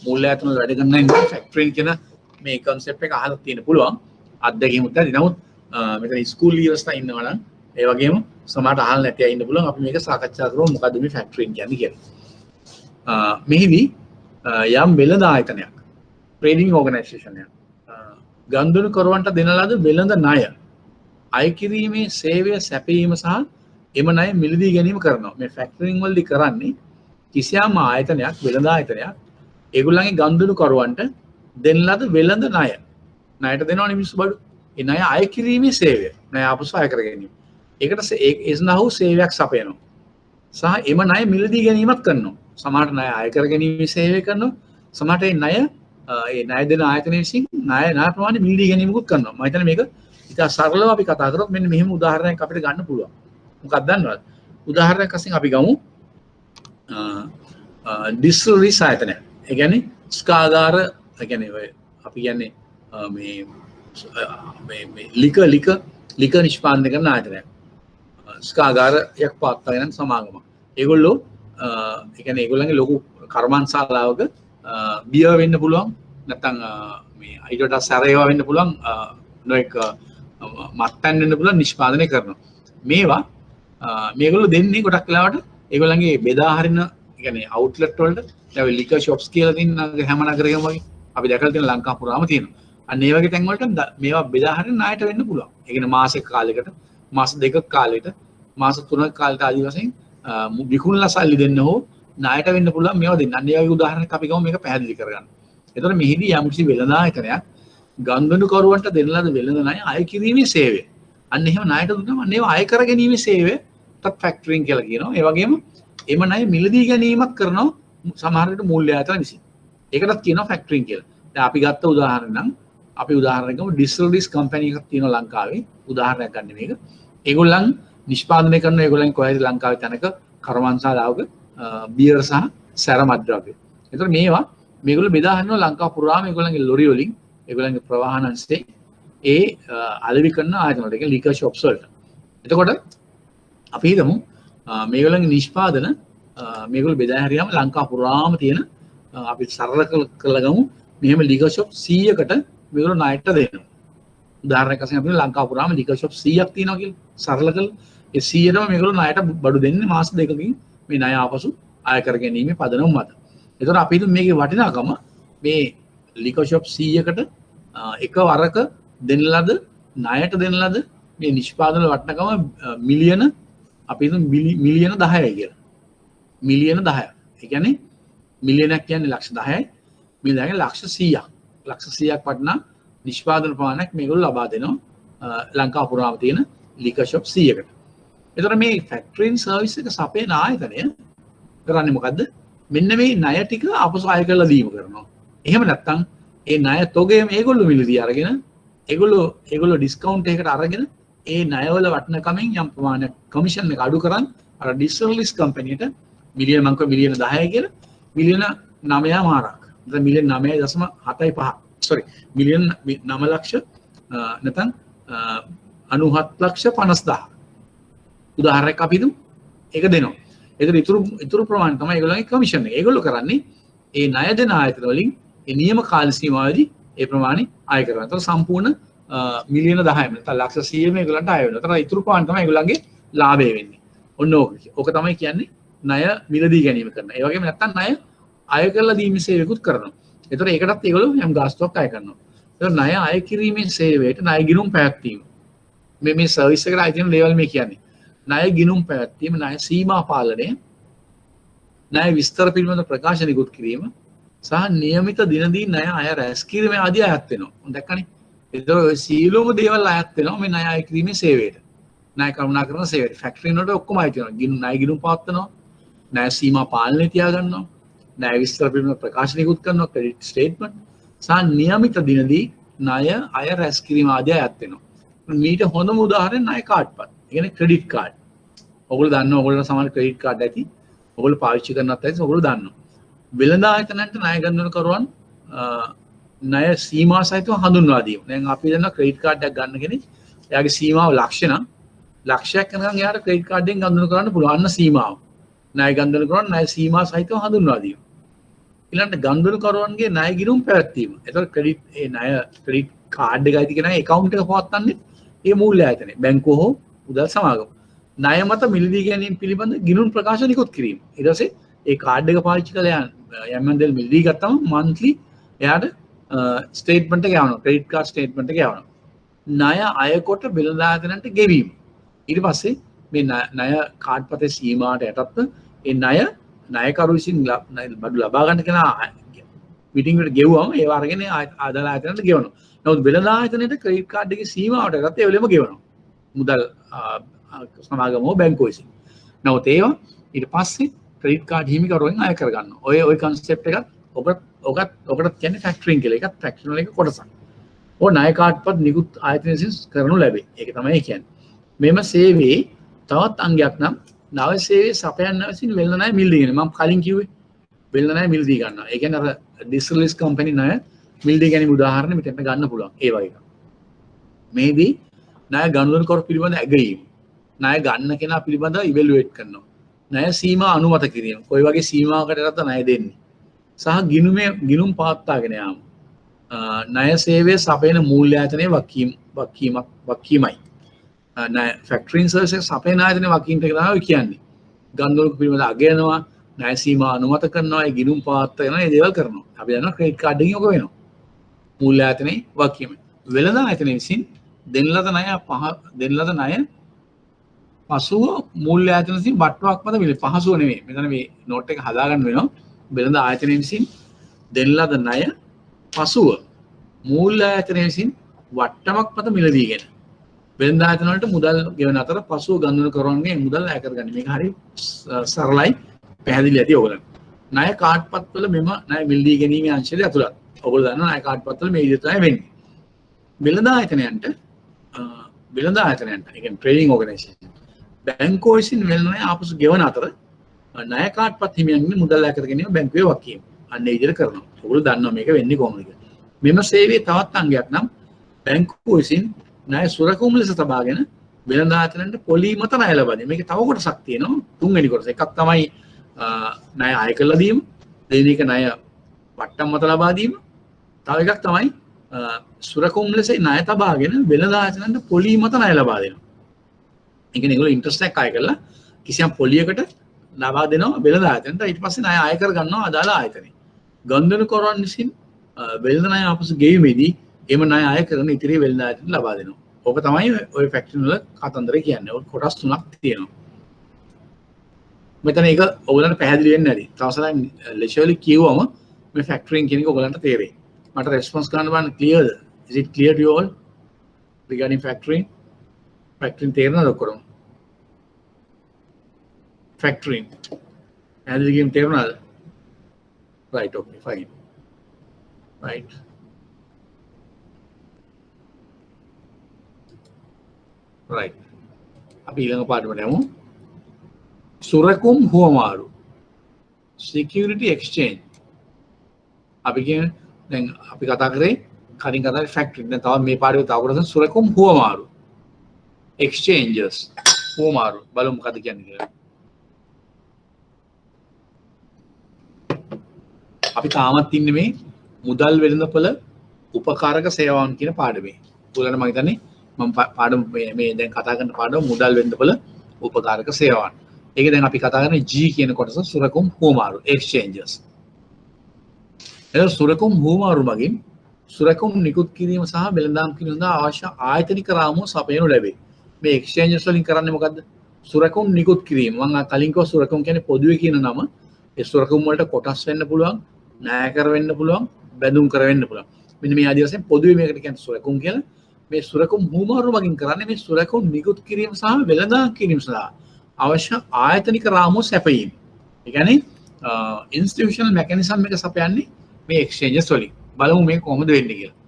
මූල්‍ය ආයතන වල වැඩ කරන ඉන්න factoring කියන මේ concept එක අහලා තියෙන්න පුළුවන්. අත්දැකීමුත් ඇති. නමුත් මෙතන ස්කූල් ඉවස්ථා ඉන්නවනම් ඒ වගේම සමහරට අහලා නැති අය ඉන්න පුළුවන්. අපි මේක සාකච්ඡා කරමු මොකද්ද මේ factoring කියන්නේ කියලා. මෙහිදී යම් වෙළඳ ආයතනයක් ට්‍රේඩින් ඕගනයිසේෂන් එකක් ගනුදෙනු කරවන්ට දෙන ලද වෙළඳ ණය අය කිරීමේ සේවය සැපයීම සහ එම ණය මිලදී ගැනීම කරනවා. මේ ෆැක්ටරින් වලදී කරන්නේ කිසියම් ආයතනයක් වෙළඳ ආයතනයක් ඒගොල්ලන්ගේ ගනුදෙනු කරවන්ට දෙන ලද වෙළඳ ණය ණයට දෙනවනේ මිනිස්සු බඩු. ඒ ණය අය කිරීමේ සේවය ණය ආපසු අය කර ගැනීම. ඒකට ඒ සඳහා සේවයක් සපයනවා. සහ එම ණය මිලදී ගැනීමත් කරනවා. සමහරට ණය අය කර ගැනීමේ සේවය කරනවා. සමහරට ඒ ණය දෙන ආයතනය විසින් ණය ප්‍රමාණය මිලදී ගැනීමකුත් කරනවා. මම හිතන්නේ මේක ඉතින් සරලව අපි කතා කරොත් මෙන්න මෙහෙම උදාහරණයක් අපිට ගන්න පුළුවන්. මොකක්ද දන්නවද? උදාහරණයක් වශයෙන් අපි ගමු ඩිස්ටිලරිස් ආයතනය. ඒ කියන්නේ ස්කාගාර, ඒ කියන්නේ ඔය අපි කියන්නේ මේ ලික නිෂ්පාදනය කරන ආයතනයක්. ස්කාගාරයක් පවත්වාගෙන යන සමාගමක්. ඒගොල්ලෝ ඒ කියන්නේ ඒගොල්ලන්ගේ ලොකු කර්මාන්තශාලාවක බියර් වෙන්න පුළුවන්, නැත්නම් මේ ඊට වඩා සැරේවා වෙන්න පුළුවන්, නොඑක මත්පැන් වෙන්න පුළුවන් නිෂ්පාදනය කරනවා. මේගොල්ලෝ දෙන්නේ ගොඩක් වෙලාවට ඒගොල්ලන්ගේ බෙදා හරින, ඒ කියන්නේ අවුට්ලට් වලට දැන් ලිකර් ෂොප්ස් කියලා තියෙන හැම නගරයකම වගේ අපි දැකලා තියෙන ලංකාව පුරාම තියෙනවා. අන්න ඒ වගේ තැන් වලට මේවා බෙදා හරින ණයට වෙන්න පුළුවන්. ඒ කියන්නේ මාසෙක කාලයකට, මාස දෙකක කාලයකට, මාස 3ක කාලයකට ආදි වශයෙන් විකුණලා සල්ලි දෙන්න හෝ ණයට වෙන්න පුළුවන් මේවා දෙන්න. අන්න ඒ වගේ උදාහරණයක් අපි ගමු මේක පැහැදිලි කරගන්න. එතකොට මෙහිදී යම්කිසි වෙළඳ ආයතනයක් ගනුදෙනු කරුවන්ට දෙන ලද වෙළඳ ණය අය කිරීමේ සේවය. අන්න එහෙම ණයට දුන්නම අන්න ඒවා අය කර ගැනීමේ සේවයටත් ෆැක්ටරින් කියලා කියනවා. ඒ වගේම එම ණය මිලදී ගැනීමක් කරනවා සමහර විට මූල්‍ය ආයතන විසින්. ඒකටත් කියනවා ෆැක්ටරින් කියලා. දැන් අපි ගත්ත උදාහරණ නම් අපි උදාහරණයක් ගමු ඩිස්ටිලරිස් කම්පැනි එකක් තියෙනවා ලංකාවේ. උදාහරණයක් ගන්න මේක. ඒගොල්ලන් නිෂ්පාදනය කරන ඒගොල්ලන් කොහෙද ලංකාවේ තැනක කර්මාන්තශාලාවක බියර් සහ සැර මත්ද්‍රව්‍ය. ඒතර මේවා මේගොල්ලෝ බෙදා හරිනවා ලංකාව පුරාම ඒගොල්ලන්ගේ ලොරි වලින් ඒගොල්ලන්ගේ ප්‍රවාහන අංශයේ ඒ අලෙවි කරන ආයතන වලට කියන්නේ ලිකර් ෂොප්ස් වලට. එතකොට අපි හිතමු මේගොල්ලන්ගේ නිෂ්පාදන මේගොල්ලෝ බෙදා හැරියාම ලංකාව පුරාම තියෙන අපි සරල කරලා ගමු මෙහෙම ලිකර් ෂොප් 100කට මේගොල්ලෝ ණයට දෙනවා. උදාහරණයක් වශයෙන් අපිට ලංකාව පුරාම ලිකර් ෂොප් 100ක් තියෙනවා කියලා සරල කරලා ඒ 100ටම මේගොල්ලෝ ණයට බඩු දෙන්නේ මාස දෙකකින් මේ ණය ආපසු ආය කර ගැනීමේ පදනම මත. එතකොට අපි හිතමු මේකේ වටිනාකම මේ ලිකර් ෂොප් 100කට එකවරක දෙන ලද ණයට දෙන ලද මේ නිෂ්පාදන වටිනාකම මිලියන අපි හිතමු මිලියන 10යි කියලා. මිලියන 10ක්. ඒ කියන්නේ මිලියනක් කියන්නේ ලක්ෂ 10යි. මිලියනක් ලක්ෂ 100ක්. ලක්ෂ 100ක් වටිනා නිෂ්පාදන ප්‍රමාණයක් මේගොල්ලෝ ලබා දෙනවා ලංකාව පුරාම තියෙන ලිකර් ෂොප් 100කට. එතකොට මේ ෆැක්ටරින් සර්විස් එක සපයන ආයතනය කරන්නේ මොකද්ද? මෙන්න මේ ණය ටික අපසු අය කරලා දීම කරනවා. එහෙම නැත්නම් ඒ ණය තොගයම ඒගොල්ලෝ මිලදී අරගෙන ඒගොල්ලෝ ඩිස්කවුන්ට් එකකට අරගෙන ඒ ණයවල වටිනකමින් යම් ප්‍රමාණයක් කමිෂන් එක අඩු කරන් අර ඩිස්ටර්ලිස් කම්පැනිට මිලියන මං කිව්වා මිලියන 10යි කියලා මිලියන 9 මාරක්. නැත්නම් මිලියන 9.75 sorry මිලියන 9 ලක්ෂ නැත්නම් 97 ලක්ෂ 50000 උදාහරණයක් අපි දුමු ඒක දෙනවා. ඒතර ඉතුරු ප්‍රමාණය තමයි ඒගොල්ලන්ගේ කමිෂන් එක. ඒගොල්ලෝ කරන්නේ ඒ ණය දෙන ආයතන වලින් ඒ නියම කාල සීමාවේදී ඒ ප්‍රමාණය ආය කරනවා. ඒතර සම්පූර්ණ මිලියන 10ම නැත්නම් ලක්ෂ 100ම ඒගොල්ලන්ට ආය වෙනවා. ඒතර ඉතුරු ප්‍රමාණය තමයි ඒගොල්ලන්ගේ ලාභය වෙන්නේ. ඔන්න ඕක තමයි කියන්නේ ණය මිලදී ගැනීම කරනවා. ඒ වගේම නැත්නම් ණය අය කරලා දීමේ සේවයකුත් කරනවා. ඒතර ඒකටත් ඒගොල්ලෝ යම් ගාස්තුවක් අය කරනවා. ඒතර ණය අය කිරීමේ සේවයට ණය ගිණුම් පැවැත්වීම. මේ සර්විස් එකට අයිති වෙන ලේවල් මේ කියන්නේ. ණය ගිණුම් පැවැත්වීම, ණය සීමා පාලනය, ණය විස්තර පිළිබඳ ප්‍රකාශන නිකුත් කිරීම සහ નિયમિત දිනදී ණය අය රැස් කිරීම ආදී අයත් වෙනවා. දැක්කනේ. ඒතර ඔය සීලොම දේවල් අයත් වෙනවා මේ ණය අය කිරීමේ සේවයට. ණය කරුණා කරන සේවයට. ෆැක්ටරි වලට ඔක්කොම අයිති වෙනවා. ණය ගිණුම් පවත්වනවා, ණය සීමා පාලනය තියාගන්නවා, ණය විස්තර පිළිබඳ ප්‍රකාශන නිකුත් කරනවා, ක්‍රෙඩිට් ස්ටේට්මන්ට් සහ નિયમિત දිනදී ණය අය රැස් කිරීම ආදී අයත් වෙනවා. මීට හොඳම උදාහරණය ණය කාඩ්පත්. ඒ කියන්නේ ක්‍රෙඩිට් කාඩ්. ඔයගොල්ලෝ දන්නවා ඔයගොල්ලෝ සමහර ක්‍රෙඩිට් කාඩ් ඇති. ඔයගොල්ලෝ පාවිච්චි කරනත් ඇති. ඔයගොල්ලෝ දන්නවා. වෙළඳ ආයතනයන්ට ණය ගන්නකරුවන් ණය සීමා සහිතව හඳුන්වා දීම. දැන් අපි දන්නවා ක්‍රෙඩිට් කාඩ් එකක් ගන්න කෙනෙක් එයාගේ සීමාව ලක්ෂ නම් ලක්ෂයක් යනකම් එයාට ක්‍රෙඩිට් කාඩ් එකෙන් ගන්නු කරන්න පුළුවන් අන්න සීමාව. ණය ගන්නු කරන ණය සීමා සහිතව හඳුන්වා දීම. ඊළඟට ගන්දුණුකරුවන්ගේ ණය ගිණුම් පැවැත්වීම. ඒතකොට ක්‍රෙඩිට් කාඩ් එක ඇති කෙනා account එක පවත්වන්නේ ඒ මූල්‍ය ආයතනයේ බැංකුව හෝ මුදල් සමාගම. ණය මත මිලදී ගැනීම පිළිබඳ ගිණුම් ප්‍රකාශ නිකුත් කිරීම. ඊට පස්සේ ඒ කාඩ් එක පාවිච්චි කරලා යම් දෙල් මිලදී ගත්තම monthly එයාට ස්ටේට්මන්ට් එක යවනවා. ක්‍රෙඩිට් කාඩ් ස්ටේට්මන්ට් එක යවනවා. ණය අය කොට වෙළඳ ආයතනන්ට ගෙවීම. ඊට පස්සේ මේ ණය කාඩ් පතේ සීමාවට යටත්ව ඒ ණයකරු විසින් බඩු ලබා ගන්න කෙනා මීටින් එකට ගෙවුවම ඒව අරගෙන ආදාළ ආයතනයට ගෙවනවා. නමුත් වෙළඳ ආයතනයට ක්‍රෙඩිට් කාඩ් එකේ සීමාවට යටත් ඒ වෙලෙම ගෙවනවා. මුදල් සමාගම හෝ බැංකුව විසින්. නමුත් ඒවා ඊට පස්සේ ක්‍රෙඩිට් කාඩ් හිමිකරුවෙන් අය කරගන්නවා. ඔය කන්සෙප්ට් එකත් ඔකට කියන්නේ ෆැක්ටරින් කියලා. ඒකත් ෆැක්ටරින් එක කොටසක්. ඔය ණය කාඩ්පත් නිකුත් ආයතන විසින් කරනු ලැබේ. ඒක තමයි කියන්නේ. මෙම සේවයේ තවත් අංගයක් නම් නව සේවයේ සපයන්න විසින් වෙළඳ ණය මිලදී ගන්න. මම කලින් කිව්වේ වෙළඳ ණය මිලදී ගන්නවා. ඒ කියන්නේ අර ඩිස්ටර්ලිස් කම්පැනි ණය මිලදී ගැනීම උදාහරණ මෙතන ගන්න පුළුවන්. ඒ වගේ එකක්. මේදී ණය ගනුදෙනුකරු පිළිබඳ ඇගයීම. ණය ගන්න කෙනා පිළිබඳව ඉවැලුවේට් කරනවා. ණය සීමා අනුමත කිරීම. කොයි වගේ සීමාවකටද ණය දෙන්නේ? සහ ගිණුම් පවත්වාගෙන යාම. ණය සේවයේ සපයන මූල්‍ය ආයතනයේ වක්කීමයි. ෆැක්ටරින් සර්විස් එක සපයන ආයතනයේ වක්කීමට තමයි කියන්නේ. ගනුදෙනු පිළිබඳ අගයනවා, ණය සීමා අනුමත කරනවා, ඒ ගිණුම් පවත්වාගෙන ඒ දේවල් කරනවා. අපි දන්නවා ක්‍රෙඩිට් කාඩ් එකකින් ඔක වෙනවා. මූල්‍ය ආයතනයේ වක්කීම. වෙළඳ ආයතනයේ විසින් දෙන ලද ණය පසුව මූල්‍ය ආයතන විසින් බට්ටුවක් මත මිල පහසුව නෙමෙයි. මෙතන මේ නෝට් එක හදාගන්න වෙනවා. වෙළඳ ආයතනයේ විසින් දෙන ලද ණය පසුව මූල්‍ය ආයතනයේ විසින් වට්ටමක් මත මිලදීගෙන වෙළඳ ආයතන වලට මුදල් ගෙවන අතර පසුව ගනුදෙනුකරුවන්ගේ මුදල් ඈ කරගන්න. මේක හරි සරලයි පැහැදිලි ඇති ඔයගොල්ලන්ට. ණය කාඩ්පත් වල මෙම ණය මිලදී ගැනීමේ අංශය ඇතුළත්. ඔයගොල්ලෝ දන්නවා ණය කාඩ්පත් වල මේ විදිහට තමයි වෙන්නේ. වෙළඳ ආයතනයන්ට වෙළඳ ආයතනයන්ට. ඒ කියන්නේ ට්‍රේඩින් ඕගනයිසේෂන්. බැංකුව විසින් වෙළඳ ණය ආපසු ගෙවන අතර ණය කාඩ්පත් හිමියන්ගේ මුදල් ඈතට ගැනීම බැංකුවේ වගකීම. අන්න ඒ විදිහට කරනවා. ඔයගොල්ලෝ දන්නවා මේක වෙන්නේ කොහොමද කියලා. මෙම සේවයේ තවත් අංගයක් නම් බැංකුව විසින් ණය සුරකුම් ලෙස තබාගෙන වෙළඳ ආයතනයන්ට පොලී මත ණය ලබා දෙන. මේකේ තව කොටසක් තියෙනවා. තුන්වෙනි කොටස. එකක් තමයි ණය අය කළා දීම. දෙවෙනි එක ණය වට්ටම් මත ලබා දීම. තව එකක් තමයි සුරකුම් ලෙස ණය තබාගෙන වෙළඳ ආයතනයන්ට පොලී මත ණය ලබා දෙනවා. ඒ කියන්නේ ඒගොල්ලෝ ඉන්ට්‍රස්ට් එකක් අය කරලා කිසියම් පොලියකට ලබා දෙනවා වෙළඳ ආයතනට. ඊට පස්සේ ණය අය කර ගන්නවා අදාළ ආයතනේ. ගනුදෙනුකරුවන් විසින් වෙළඳ ණය ආපසු ගෙවීමේදී එම ණය අය කරන ඉතිරි වෙළඳ ආයතනට ලබා දෙනවා. ඕක තමයි ඔය ෆැක්ටරි වල කතන්දරය කියන්නේ. ඔය කොටස් තුනක් තියෙනවා. මෙතන ඒක ඔයගලන්ට පැහැදිලි වෙන්නේ නැති. තවසරක් ලෙෂර්ලි කියවම මේ ෆැක්ටරින් කියන එක ඔයගලන්ට තේරෙයි. මට රෙස්පොන්ස් ගන්න බලන්න clearද? Is it clear to you all regarding factoring? Factoring තේරෙනවද ඔක්කොම? Factoring. පැහැදිලි කියන්න තේරුණාද? Right, okay, fine. Right. Right. අපි ඊළඟ පාඩමට යමු. සුරකුම් හුවමාරු. Security exchange. අපි කියන්නේ දැන් අපි කතා කරේ කලින් කතා කරේ ෆැක්ටරි. දැන් තව මේ පාඩමේ තව කොටසක් සුරකුම් හුවමාරු. Exchanges. හුවමාරු. බලමු මොකද කියන්නේ කියලා. අපි තාමත් ඉන්නේ මේ මුදල් වෙළඳපොළ උපකාරක සේවාවන් කියන පාඩමේ. ඔයාලට මම හිතන්නේ මම පාඩම මේ දැන් කතා කරන පාඩම මුදල් වෙළඳපොළ උපකාරක සේවාවන්. ඒක දැන් අපි කතා කරන්නේ G කියන කොටස සුරකුම් හුවමාරු exchanges. එතකොට සුරකුම් හුවමාරු මගින් සුරකුම් නිකුත් කිරීම සහ වෙළඳාම් කිරීම සඳහා අවශ්‍ය ආයතනික රාමුව සපයනු ලැබේ. මේ exchanges වලින් කරන්නේ මොකද්ද? සුරකුම් නිකුත් කිරීම. මම කලින් කිව්වා සුරකුම් කියන්නේ පොදුවේ කියන නම. ඒ සුරකුම් වලට කොටස් වෙන්න පුළුවන්, ණය කර වෙන්න පුළුවන්, බැඳුම් කර වෙන්න පුළුවන්. මෙන්න මේ ආදී වශයෙන් පොදුවේ මේකට කියන්නේ සුරකුම් කියලා. මේ සුරකුම් හුවමාරු මගින් කරන්නේ මේ සුරකුම් නිකුත් කිරීම සහ වෙළඳාම් කිරීම සඳහා අවශ්‍ය ආයතනික රාමුව සැපයීම. ඒ කියන්නේ ඉන්ස්ටිටියුෂනල් මෙකැනිසම් එක සපයන්නේ මේ එක්ස්චේන්ජස් වලින්. බලමු මේ කොහොමද වෙන්නේ කියලා.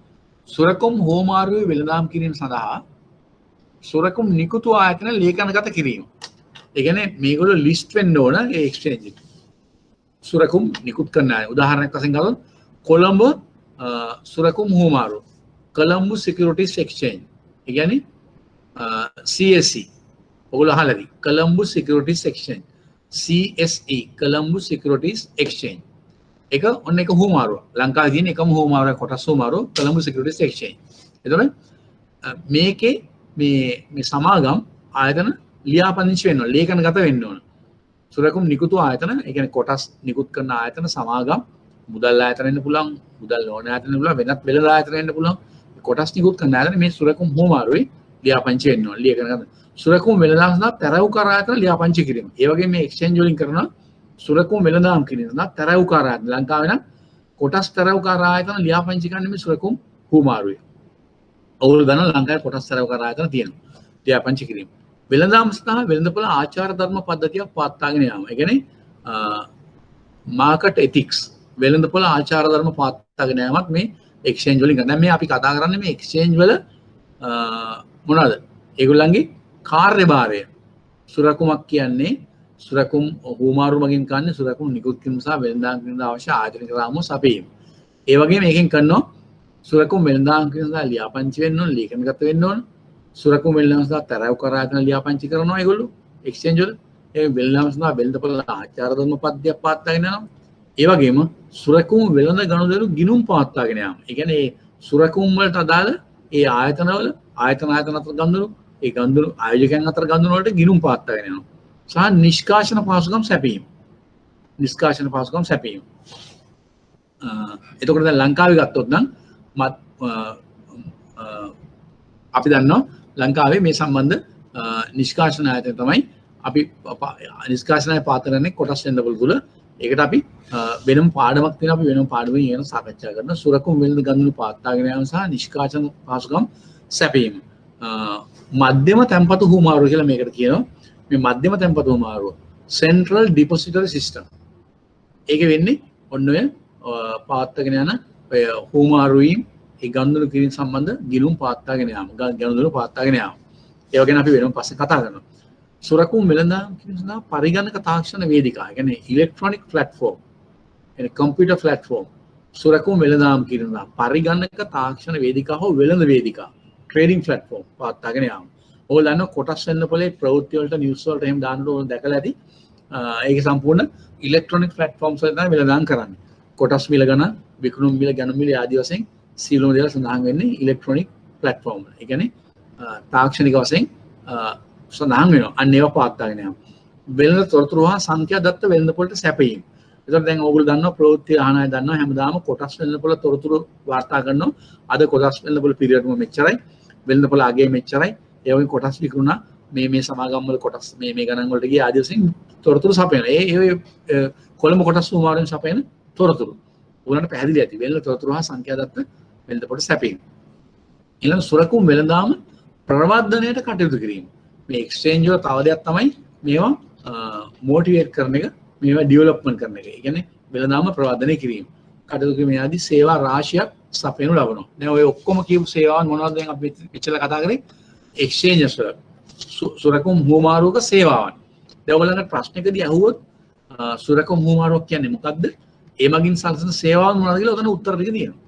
සුරකුම් හුවමාරුවේ වෙළඳාම් කිරීම සඳහා සුරකුම් නිකුතු ආයතන ලේඛනගත කිරීම. ඒ කියන්නේ මේගොල්ලෝ ලිස්ට් වෙන්න ඕන ඒ එක්ස්චේන්ජ් එක. සුරකුම් නිකුත් කරන අය. උදාහරණයක් වශයෙන් ගත්තොත් කොළඹ සුරකුම් හුවමාරු. Colombo securities exchange. ඒ කියන්නේ CSE. ඔයගොල්ලෝ අහලාදී Colombo securities exchange. CSE Colombo securities exchange. එක ඔන්න එක හුවමාරුව. ලංකාවේ තියෙන එකම හුවමාරුව කොටස් හුවමාරුව කොළඹ සිකියුරිටිස් එක්ස්චේන්ජ්. එතකොට මේකේ මේ සමාගම් ආයතන ලියාපදිංචි වෙන්න ඕන. ලේඛනගත වෙන්න ඕන. සුරකුම් නිකුතු ආයතන, ඒ කියන්නේ කොටස් නිකුත් කරන ආයතන සමාගම් මුදල් ආයතන වෙන්න පුළුවන්, මුදල් ලෝන ආයතන වෙන්න පුළුවන්, වෙනත් වෙළඳ ආයතන වෙන්න පුළුවන්. කොටස් නිකුත් කරන ආයතන මේ සුරකුම් හුවමාරුවේ ලියාපදිංචි වෙන්න ඕන. ලේඛනගත. සුරකුම් වෙළඳාම් සඳහා තැරැව්කාර ආයතන ලියාපදිංචි කිරීම. ඒ වගේම මේ එක්ස්චේන්ජ් වලින් කරනවා සුරකුම් වෙළඳාම් කිරීම සඳහා තැරැව්කාර ආයතන. ලංකාවේ නම් කොටස් තැරැව්කාර ආයතන ලියාපදිංචි කරන්නේ මේ සුරකුම් හුවමාරුවේ. ඔයගොල්ලෝ දන්නවා ලංකාවේ කොටස් තැරැව්කාර ආයතන තියෙනවා. ලියාපදිංචි කිරීම. වෙළඳාම් සඳහා වෙළඳපොළ ආචාර ධර්ම පද්ධතියක් පවත්වාගෙන යාම. ඒ කියන්නේ මාකට් එතික්ස් වෙළඳපොළ ආචාර ධර්ම පවත්වාගෙන යාමත් මේ එක්ස්චේන්ජ් වලින් කරනවා. දැන් මේ අපි කතා කරන්නේ මේ එක්ස්චේන්ජ් වල මොනවාද? ඒගොල්ලන්ගේ කාර්යභාරය. සුරකුමක් කියන්නේ සුරකුම් හුවමාරු මගින් කරන්නේ සුරකුම් නිකුත් කිරීම සහ වෙළඳාම් කිරීම අවශ්‍ය ආයතනික රාමුව සපයීම. ඒ වගේම මේකෙන් කරනවා සුරකුම් වෙළඳාම් කිරීම සඳහා ලියාපදිංචි වෙන්න ඕන, ලේඛනගත වෙන්න ඕන. සුරකුම් වෙළඳාම් සඳහා තැරැව්කාර ආයතන ලියාපදිංචි කරනවා ඒගොල්ලෝ එක්ස්චේන්ජ් වල. ඒ වෙළඳාම් සඳහා වෙළඳපොළ ආචාර ධර්ම පද්ධතියක් පවත්වාගෙන යනවා. ඒ වගේම සුරකුම් වෙළඳ ගනුදෙනු ගිණුම් පවත්වාගෙන යාම. ඒ කියන්නේ සුරකුම් වලට අදාළ ඒ ආයතනවල ආයතන අතර ගනුදෙනු, ඒ ගනුදෙනු ආයෝජකයන් අතර ගනුදෙනු වලට ගිණුම් පවත්වාගෙන යනවා. සහ නිෂ්කාශන පහසුකම් සැපීම. නිෂ්කාශන පහසුකම් සැපීම. එතකොට දැන් ලංකාවේ ගත්තොත් නම් අපි දන්නවා ලංකාවේ මේ සම්බන්ධ නිෂ්කාශන ආයතන තමයි අපි නිෂ්කාශන ආයතන පාතරන්නේ කොටස් වෙනදපොළ තුල. ඒකට අපි වෙනම පාඩමක් තියෙනවා. අපි වෙනම පාඩමකින් යන සාකච්ඡා කරන සුරකුම් වෙළඳ ගනුදෙනු පවත්වාගෙන යාම සහ නිෂ්කාශන පහසුකම් සැපීම. මධ්‍යම තැන්පතු හුවමාරුව කියලා මේකට කියනවා. මේ මධ්‍යම තැන්පතු හුවමාරුව සෙන්ට්‍රල් ඩිපොසිටරි සිස්ටම්. ඒක වෙන්නේ ඔන්න ඔය පවත්වාගෙන යන හුවමාරු වීම, ඒ ගනුදෙනු කිරීම සම්බන්ධ ගිණුම් පවත්වාගෙන යාම, ගනුදෙනු පවත්වාගෙන යාම. ඒව ගැන අපි වෙනම පස්සේ කතා කරනවා. සුරකුම් වෙළඳාම් කියන පරිගණක තාක්ෂණ වේදිකා. ඒ කියන්නේ ඉලෙක්ට්‍රොනික ප්ලැට්ෆෝම්. එන කම්පියුටර් ප්ලැට්ෆෝම්. සුරකුම් වෙළඳාම් කියනවා පරිගණක තාක්ෂණ වේදිකා හෝ වෙළඳ වේදිකා. ට්‍රේඩින් ප්ලැට්ෆෝම් පවත්වාගෙන යාම. ඕගොල්ලෝ දන්නවා කොටස් වෙන්න පොලේ ප්‍රවෘත්ති වලට නිවුස් වලට එහෙම දාන්නට ඕන දැකලා ඇති. ඒක සම්පූර්ණ ඉලෙක්ට්‍රොනික ප්ලැට්ෆෝම්ස් වල තමයි වෙළඳාම් කරන්නේ. කොටස් මිල ගණන්, විකුණුම් මිල, ගැනුම් මිල ආදී වශයෙන් සියලුම දේවල් සඳහන් වෙන්නේ ඉලෙක්ට්‍රොනික ප්ලැට්ෆෝම් වල. ඒ කියන්නේ තාක්ෂණික වශයෙන් සඳහන් වෙනවා. අන්න ඒවා පවත්වාගෙන යනවා. වෙළඳ තොරතුරු හා සංඛ්‍යා දත්ත වෙළඳ පොලට සැපයීම. ඒතකොට දැන් ඕගොල්ලෝ දන්නවා ප්‍රවෘත්ති අහන අය දන්නවා හැමදාම කොටස් වෙළඳ පොල තොරතුරු වාර්තා කරනවා. අද කොටස් වෙළඳ පොල පිරියඩම මෙච්චරයි. වෙළඳ පොල අගේ මෙච්චරයි. ඒ වගේ කොටස් විකුණුණා. මේ සමාගම් වල කොටස් මේ ගණන් වලට ගිය ආදී වශයෙන් තොරතුරු සපයන. ඒ කොළඹ කොටස් සුමාරුවෙන් සපයන තොරතුරු. උගලන්ට පැහැදිලි ඇති. වෙළඳ තොරතුරු හා සංඛ්‍යා දත්ත වෙළඳ පොලට සැපයීම. ඊළඟ සුරකුම් වෙළඳාම ප්‍රවර්ධනයට කටයුතු කිරීම. මේ එක්ස්චේන්ජ් වල තව දෙයක් තමයි මේවා මොටිවේට් කරන එක, මේවා ඩෙවලොප්මන්ට් කරන එක. ඒ කියන්නේ වෙළඳාම ප්‍රවර්ධනය කිරීම. කටයුතු කිරීම ආදී සේවා රාශියක් සපයනු ලබනවා. දැන් ඔය ඔක්කොම කියපු සේවාවන් මොනවද දැන් අපි මෙච්චර කතා කරේ? එක්ස්චේන්ජස් වල සුරකුම් හුවමාරුවක සේවාවන්. දැන් ඔයගොල්ලන්ට ප්‍රශ්නකදී අහුවොත් සුරකුම් හුවමාරුවක් කියන්නේ මොකක්ද? ඒ මගින් සල්සන සේවාවන් මොනවද කියලා උතන උත්තර ටික තියෙනවා.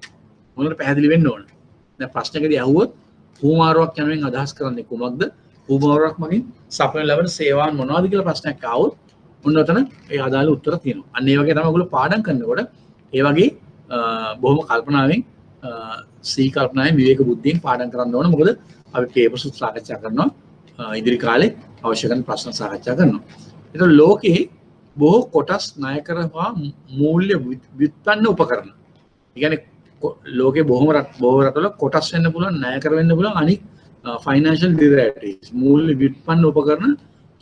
මොනවද පැහැදිලි වෙන්න ඕන. දැන් ප්‍රශ්නකදී අහුවොත් හුවමාරුවක් යනුවෙන් අදහස් කරන්නේ කුමක්ද? හුවමාරුවක් මගින් සපයන ලබන සේවාවන් මොනවද කියලා ප්‍රශ්නයක් ආවොත් ඔන්න ඔතන ඒ අදාළ උත්තර තියෙනවා. අන්න ඒ වගේ තමයි ඔයගොල්ලෝ පාඩම් කරනකොට ඒ වගේ බොහොම කල්පනාවෙන් සී කල්පනාවෙන් විවේක බුද්ධියෙන් පාඩම් කරන්න ඕන. මොකද අපි පේපර්ස් සාකච්ඡා කරනවා. ඉදිරි කාලේ අවශ්‍ය කරන ප්‍රශ්න සාකච්ඡා කරනවා. ඒතකොට ලෝකයේ බොහෝ කොටස් ණය කරවා මූල්‍ය ව්‍යුත්පන්න උපකරණ. ඒ කියන්නේ ලෝකේ බොහෝ රටවල කොටස් වෙන්න පුළුවන්, ණය කර වෙන්න පුළුවන් අනික් ෆයිනෑන්ෂල් ඩෙරිවේටිව්ස් මූල්‍ය ව්‍යුත්පන්න උපකරණ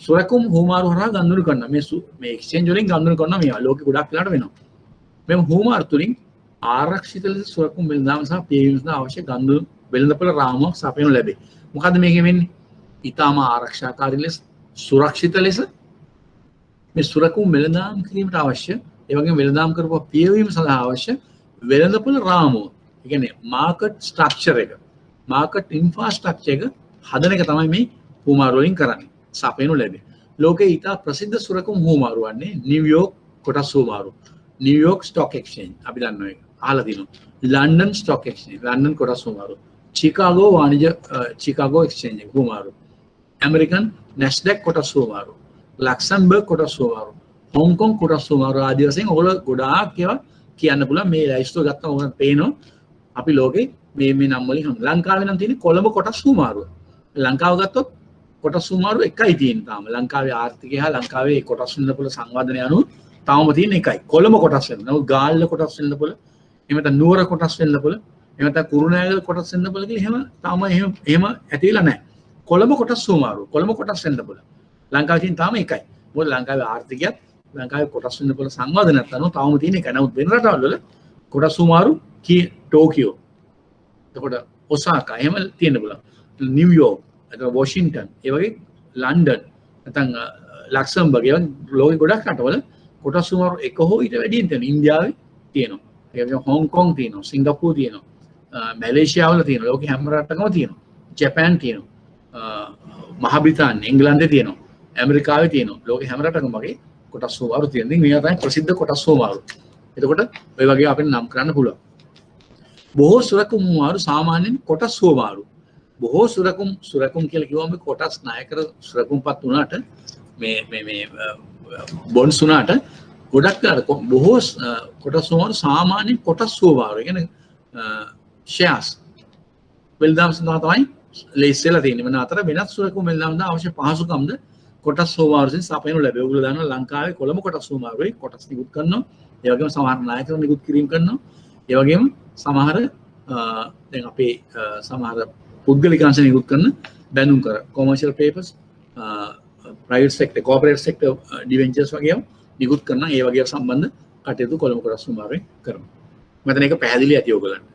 සුරකුම් හුවමාරු හරහා ගනුදෙනු කරනවා. මේ එක්ස්චේන්ජ් වලින් ගනුදෙනු කරනවා. මේවා ලෝකේ ගොඩක් වෙලාට වෙනවා. මේ හුවමාරු තුලින් ආරක්ෂිත ලෙස සුරකුම් වෙළඳාම සහ පියවීම සඳහා අවශ්‍ය ගනුදෙනු වෙළඳපොළ රාමුවක් සපයනු ලැබේ. මොකද්ද මේකෙ වෙන්නේ? ඊටාම ආරක්ෂාකාරී ලෙස, සුරක්ෂිත ලෙස මේ සුරකුම් වෙළඳාම් කිරීමට අවශ්‍ය, ඒ වගේම වෙළඳාම් කරපුවා පියවීම සඳහා අවශ්‍ය වෙළඳපොළ රාමුව. ඒ කියන්නේ මාකට් ස්ට්‍රක්චර් එක, මාකට් ඉන්ෆ්‍රාස්ට්‍රක්චර් එක හදන එක තමයි මේ හුවමාරු වලින් කරන්නේ. සපයනු ලැබේ. ලෝකේ ඉතා ප්‍රසිද්ධ සුරකුම් හුවමාරු වන්නේ නිව්යෝර්ක් කොටස් හුවමාරු. නිව්යෝර්ක් ස්ටොක් එක්ස්චේන්ජ් අපි දන්නවා ඒක. අහලා තියෙනවා. ලන්ඩන් ස්ටොක් එක්ස්චේන්ජ්, ලන්ඩන් කොටස් හුවමාරු. චිකාගෝ වාණිජ චිකාගෝ එක්ස්චේන්ජ් හුවමාරු. ඇමරිකන් නැස්ඩැක් කොටස් හුවමාරු. ලක්සම්බර්ග් කොටස් හුවමාරු. හොංකොං කොටස් හුවමාරු ආදී වශයෙන් ඔයගොල්ලෝ ගොඩාක් ඒවා කියන්න පුළුවන්. මේ ලයිස්ට් එක ගත්තම ඔයගොල්ලන්ට පේනවා. අපි ලෝකේ මේ නම් වලින් ලංකාවේ නම් තියෙන්නේ කොළඹ කොටස් හුවමාරුව. ලංකාව ගත්තොත් කොටස් හුවමාරු එකයි තියෙන්නේ තාම. ලංකාවේ ආර්ථිකය හා ලංකාවේ කොටස් වෙළඳපොළ සංවර්ධනය අනුව තාම තියෙන එකයි. කොළඹ කොටස් වෙළඳ. නමුත් ගාල්ල කොටස් වෙළඳපොළ, එහෙම නැත්නම් නුවර කොටස් වෙළඳපොළ, එහෙම නැත්නම් කුරුණෑගල කොටස් වෙළඳපොළ කියලා එහෙම තාම එහෙම ඇතිලා නැහැ. කොළඹ කොටස් හුවමාරු, කොළඹ කොටස් වෙළඳපොළ. ලංකාවේ තියෙන තාම එකයි. මොකද ලංකාවේ ආර්ථිකයත් ලංකාවේ කොටස් වෙළඳපොළ සංවර්ධනයත් අනුව තාම තියෙන එකයි. නමුත් වෙන රටවල් වල කොටස් හුවමාරු ටෝකියෝ, එතකොට ඔසාකා එහෙම තියෙන්න පුළුවන්. නිව්යෝර්ක්, එතකොට වොෂින්ටන්, ඒ වගේ ලන්ඩන්, නැත්නම් ලක්සම්බර්ග්, ඒ වගේ ලෝකෙ ගොඩක් රටවල කොටස් හුවමාරු එක හෝ ඊට වැඩියෙන් තියෙනවා. ඉන්දියාවේ තියෙනවා. ඒ වගේම හොංකොං තියෙනවා, සිංගප්පූර් තියෙනවා, මැලේසියාවල තියෙනවා, ලෝකෙ හැම රටකම තියෙනවා. ජපාන් තියෙනවා, මහා බ්‍රිතාන්‍ය, එංගලන්තේ තියෙනවා, ඇමරිකාවේ තියෙනවා. ලෝකෙ හැම රටකම වගේ කොටස් හුවමාරු තියෙනවා. මේවා තමයි ප්‍රසිද්ධ කොටස් හුවමාරු. එතකොට ඔය වගේ අපිට නම් කරන්න පුළුවන්. බොහෝ සුරකුම් හුවමාරු සාමාන්‍යයෙන් කොටස් හුවමාරු. බොහෝ සුරකුම් කියලා කිව්වම කොටස් ණය කර සුරකුම්පත් වුණාට මේ බොන්ඩ්ස් වුණාට ගොඩක් වෙලාට බොහෝ කොටස් හුවමාරු සාමාන්‍යයෙන් කොටස් හුවමාරු. ඒ කියන්නේ ෂෙයාර්ස් වෙළඳාම් සඳහා තමයි ලේසිලා තියෙන්නේ. වෙන අතර වෙනත් සුරකුම් වෙළඳාම් සඳහා අවශ්‍ය පහසුකම්ද කොටස් හුවමාරුෙන් සපයනු ලැබේ. ඔයගොල්ලෝ දන්නවා ලංකාවේ කොළඹ කොටස් හුවමාරුවේ කොටස් නිකුත් කරනවා. ඒ වගේම සමහර නායකයන් නිකුත් කිරීම කරනවා. ඒ වගේම සමහර දැන් අපේ සමහර පුද්ගලික අංශ නිකුත් කරන බැඳුම් කර commercial papers, private sector, corporate sector debentures වගේ නිකුත් කරන ඒ වගේ සම්බන්ධ කටයුතු කොළඹ කොටස් හුවමාරුවෙන් කරනවා. මම ඒක පැහැදිලි ඇති ඔයගොල්ලන්ට.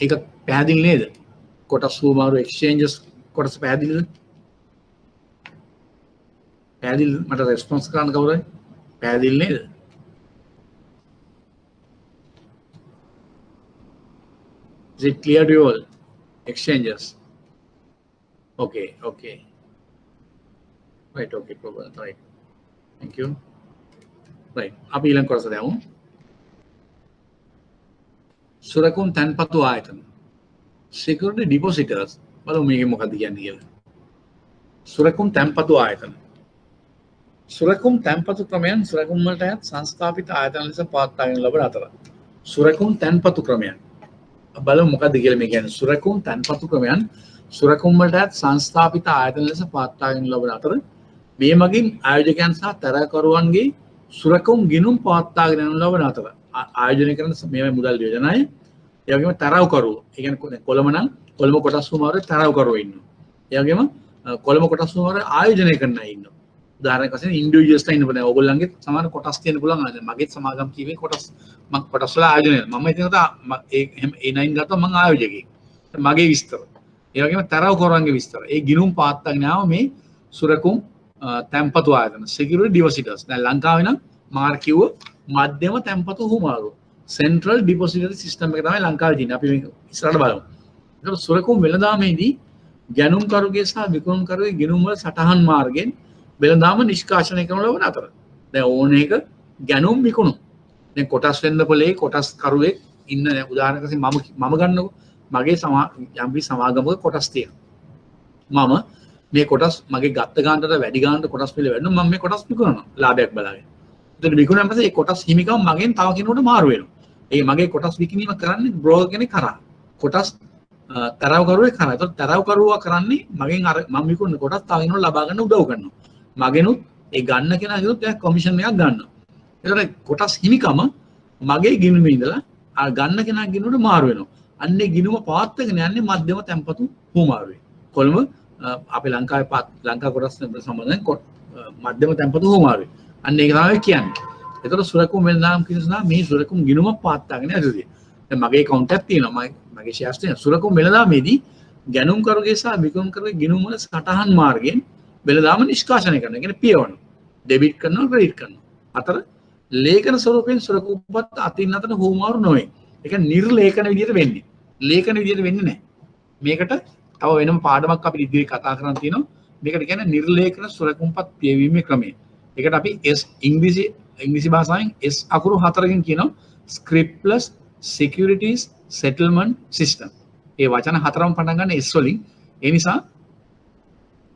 ඒක පැහැදිලි නේද? කොටස් හුවමාරු එක්ස්චේන්ජස් කොටස් පැහැදිලිද? පැහැදිලි මට රෙස්පොන්ස් කරන්න කවුරුයි? පැහැදිලි නේද? Is it clear to you all? Exchanges. Okay. Right, okay, problem. Right. Thank you. Right. අපි ඊළඟ කොටස දැමු. සුරකුම් තැන්පතු ආයතන. Security depositors. බලමු මේක මොකක්ද කියන්නේ කියලා. සුරකුම් තැන්පතු ආයතන. සුරකුම් තැන්පතු ක්‍රමයන් සුරකුම් වලට අයත් සංස්ථාපිත ආයතන ලෙස පවත්වාගෙන ලබන අතර. සුරකුම් තැන්පතු ක්‍රමයන්. බලමු මොකක්ද කියලා මේ කියන්නේ. සුරකුම් තැන්පතු ක්‍රමයන් සුරකුම් වලට අයත් සංස්ථාපිත ආයතන ලෙස පවත්වාගෙන ලබන අතර මේ මගින් ආයෝජකයන් සහ තරකරුවන්ගේ සුරකුම් ගිණුම් පවත්වාගෙන යන ලබන අතර ආයෝජනය කරන මේ මුදල් යෝජනාවේ ඒ වගේම තරවකරුවෝ ඒ කියන්නේ කොළඹ නම් කොළඹ කොටස් සුමාරේ තරවකරුවෝ ඉන්නවා. ඒ වගේම කොළඹ කොටස් සුමාරේ ආයෝජනය කරන අය ඉන්නවා. උදාහරණයක් වශයෙන් ඉන්ඩිවිජුවල්ස්ලා ඉන්න බෑ. ඕගොල්ලන්ගේ සමාන කොටස් තියෙන පුළුවන්. මගේ සමාගම් කීවේ කොටස් මම කොටස් වල ආයෝජනය. මම ඉතින් ඒ 9 ගත්තා මම ආයෝජකයෙක්. මගේ විස්තර. ඒ වගේම තරවකරුවන්ගේ විස්තර. ඒ ගිණුම් පවත්වාගෙන ආව මේ සුරකුම් තැන්පතු ආයතන security depositors. දැන් ලංකාවේ නම් මාර් කිව්ව මධ්‍යම තැන්පතු හුමාරු central depository system එක තමයි ලංකාවේ තියෙන්නේ. අපි මේක ඉස්සරහට බලමු. ඒකට සුරකුම් වෙළඳාමේදී ගැනුම්කරුගේ සහ විකුණුම්කරුගේ ගිණුම් වල සටහන් මාර්ගයෙන් වෙළඳාම නිෂ්කාශනය කරන ලබන අතර. දැන් ඕන එක ගැනුම් විකුණුම්. දැන් කොටස් වෙන්න පොලේ කොටස් කරුවෙක් ඉන්න උදාහරණයක් වශයෙන් මම ගන්නකො මගේ යම්පි සමාගමක කොටස් තියෙනවා. මම මේ කොටස් මගේ ගත්ත ගානට වැඩි ගානට කොටස් පිළ වෙන්න මම මේ කොටස් විකුණනවා ලාභයක් බලාගෙන. එතකොට විකුණන පස්සේ ඒ කොටස් හිමිකම් මගෙන් තව කෙනෙකුට මාරු වෙනවා. ඒ මගේ කොටස් විකිණීම කරන්නේ බ්‍රෝකර් කෙනෙක් කරා. කොටස් තරවකරුවෙක් කරා. එතකොට තරවකරුවා කරන්නේ මගෙන් අර මම විකුණන කොටස් තව කෙනෙකුට ලබා ගන්න උදව් කරනවා. මගෙනුත් ඒ ගන්න කෙනාගෙනුත් එයා කොමිෂන් එකක් ගන්නවා. එතකොට කොටස් හිමිකම මගේ ගිණුමේ ඉඳලා අර ගන්න කෙනාගේ ගිණුමට මාරු වෙනවා. අන්නේ ගිණුම පවත්වාගෙන යන්නේ මධ්‍යම තැන්පතු හුමාරුවේ. කොළඹ අපේ ලංකාවේ ලංකා කොටස් සම්බන්ධයෙන් මධ්‍යම තැන්පතු හුමාරුවේ. අන්න ඒක තමයි කියන්නේ. ඒතර සුරකුම් වෙළඳාම් කිසිනා මේ සුරකුම් ගිණුම පවත්වාගෙන යද්දී. දැන් මගේ account එකක් තියෙනවා. මගේ shares තියෙනවා. සුරකුම් වෙළඳාමේදී ගැනුම්කරුගේ සහ විකුණුම්කරුගේ ගිණුම් වල සටහන් මාර්ගයෙන් වෙළඳාම නිෂ්කාශනය කරනවා. ඒ කියන්නේ පියවනවා. ඩෙබිට් කරනවා ක්‍රෙඩිට් කරනවා. අතර ලේඛන ස්වරූපයෙන් සුරකුම්පත් අතින් අතට හුමාරු නොවේ. ඒ කියන්නේ නිර්ලේඛන විදියට වෙන්නේ. ලේඛන විදියට වෙන්නේ නැහැ. මේකට තව වෙනම පාඩමක් අපි ඉදිරියේ කතා කරන්න තියෙනවා. මේකට කියන්නේ නිර්ලේඛන සුරකුම්පත් පියවීමේ ක්‍රමය. ඒකට අපි S ඉංග්‍රීසි භාෂාවෙන් S අකුරු 4කින් කියනවා scriptless securities settlement system. ඒ වචන හතරම පටන් ගන්න S වලින්. ඒ නිසා